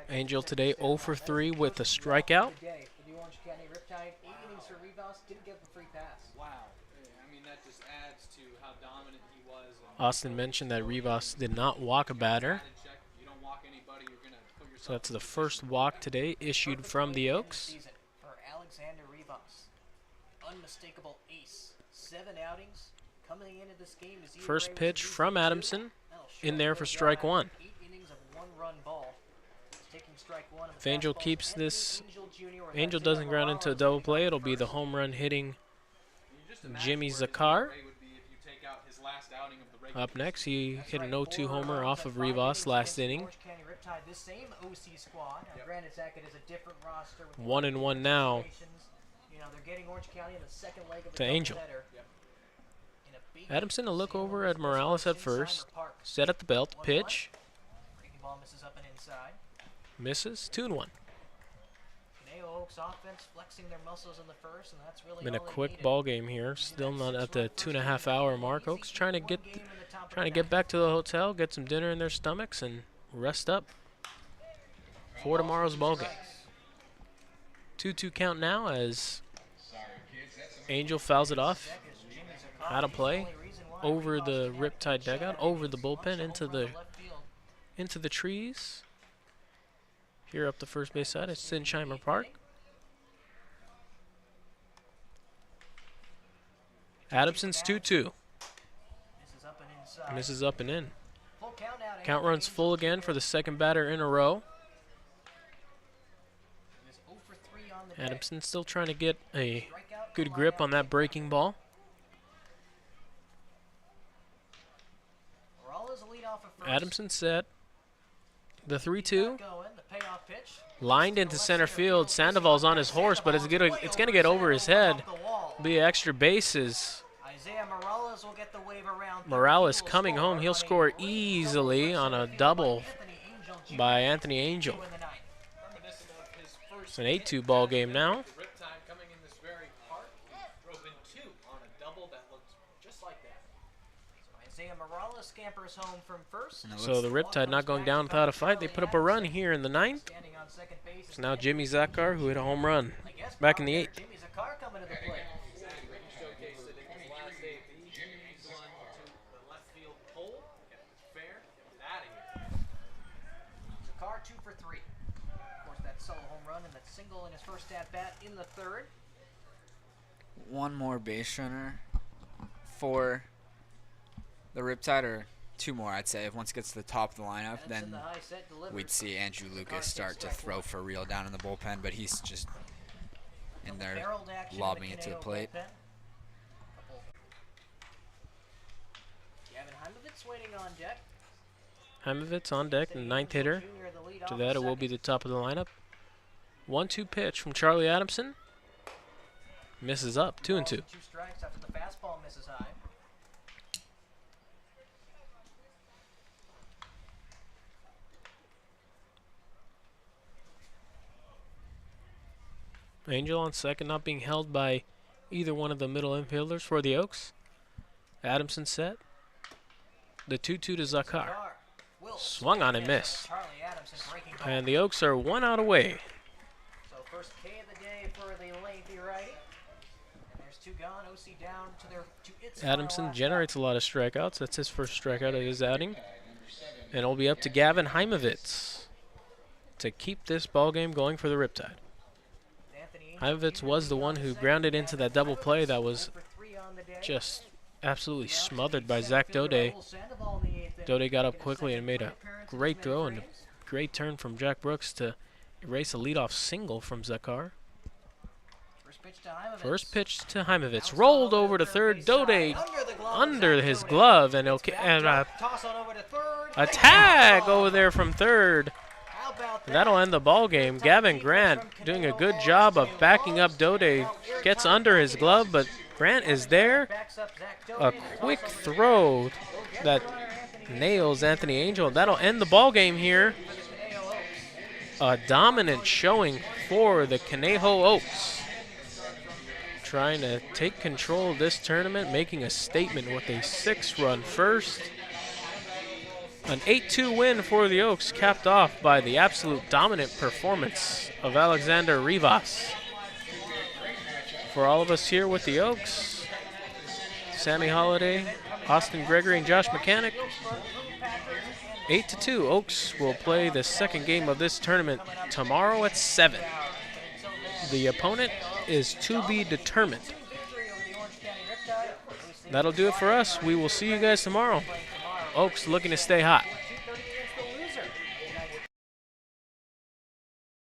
Angel today 0 for 3 with a strikeout. Austin mentioned that Rivas did not walk a batter. So that's the first walk today issued from the Oaks. For Alexander Rivas, unmistakable ace. 7 outings coming into this game. First pitch from Adamson in there for strike 1. 8 innings of 1-run ball. If Angel keeps this, Angel doesn't ground into a double play, it'll be the home run hitting Jimmy Zakar. Up next, he hit an 0-2 homer off of Rivas last inning. 1-1 now to Angel. Adamson a look over at Morales at first. Set at the belt. Pitch. Breaking ball misses up and inside. Misses. 2-1. Conejo Oaks offense flexing their muscles in the first, and that's really Been a all they quick needed. ball game here. Still not at the 2.5 hour mark. Oaks trying to get back to the hotel, get some dinner in their stomachs, and rest up for tomorrow's ball game. 2-2 count now as Angel fouls it off. Out of play over the Riptide dugout, over the bullpen, into the trees. Here up the first base side at Sinsheimer Park. Adamson's 2-2. Misses up and in. Count runs full again for the second batter in a row. Adamson still trying to get a good grip on that breaking ball. Adamson set. The 3-2. Lined into center field. Sandoval's on his horse, but it's gonna get over his head. Be extra bases. Morales coming home. He'll score easily on a double by Anthony Angel. It's an 8-2 ball game now. So the Riptide not going down without a fight. They put up a run here in the 9th. It's now Jimmy Zakar who hit a home run back in the 8th. Zakar 2 for 3. Of course, that solo home run and that single in his first at bat in the 3rd. One more base runner for the Riptide, or 2 more, I'd say. If once gets to the top of the lineup, then we'd see Andrew Lucas start to throw for real down in the bullpen, but he's just in there lobbing it to the plate. Gavin Heimovitz waiting on deck. Heimovitz on deck, the 9th hitter. To that, it will be the top of the lineup. 1-2 pitch from Charlie Adamson. Misses up, 2-2. 2 strikes after the fastball misses high. Angel on second, not being held by either one of the middle infielders for the Oaks. Adamson set. The 2-2 to Zakar. Swung on and missed. And the Oaks are 1 out away. So first K of the day for the lengthy righty. And there's 2 gone. OC down to its Adamson generates a lot of strikeouts. That's his first strikeout of his outing. And it'll be up to Gavin Heimovitz to keep this ball game going for the Riptide. Heimovitz was the one who grounded into that double play that was just absolutely smothered by Zach Daudet. Daudet got up quickly and made a great throw and a great turn from Jack Brooks to erase a leadoff single from Zakar. First pitch to Heimovitz. Rolled over to third. Daudet under his glove, and a tag over there from third. That'll end the ball game. Gavin Grant doing a good job of backing up Daudet. Gets under his glove, but Grant is there. A quick throw that nails Anthony Angel. That'll end the ball game here. A dominant showing for the Conejo Oaks. Trying to take control of this tournament, making a statement with a 6-run first. An 8-2 win for the Oaks, capped off by the absolute dominant performance of Alexander Rivas. For all of us here with the Oaks, Sammy Holiday, Austin Gregory, and Josh Mechanic, 8-2. Oaks will play the second game of this tournament tomorrow at 7. The opponent is to be determined. That'll do it for us. We will see you guys tomorrow. Oaks looking to stay hot.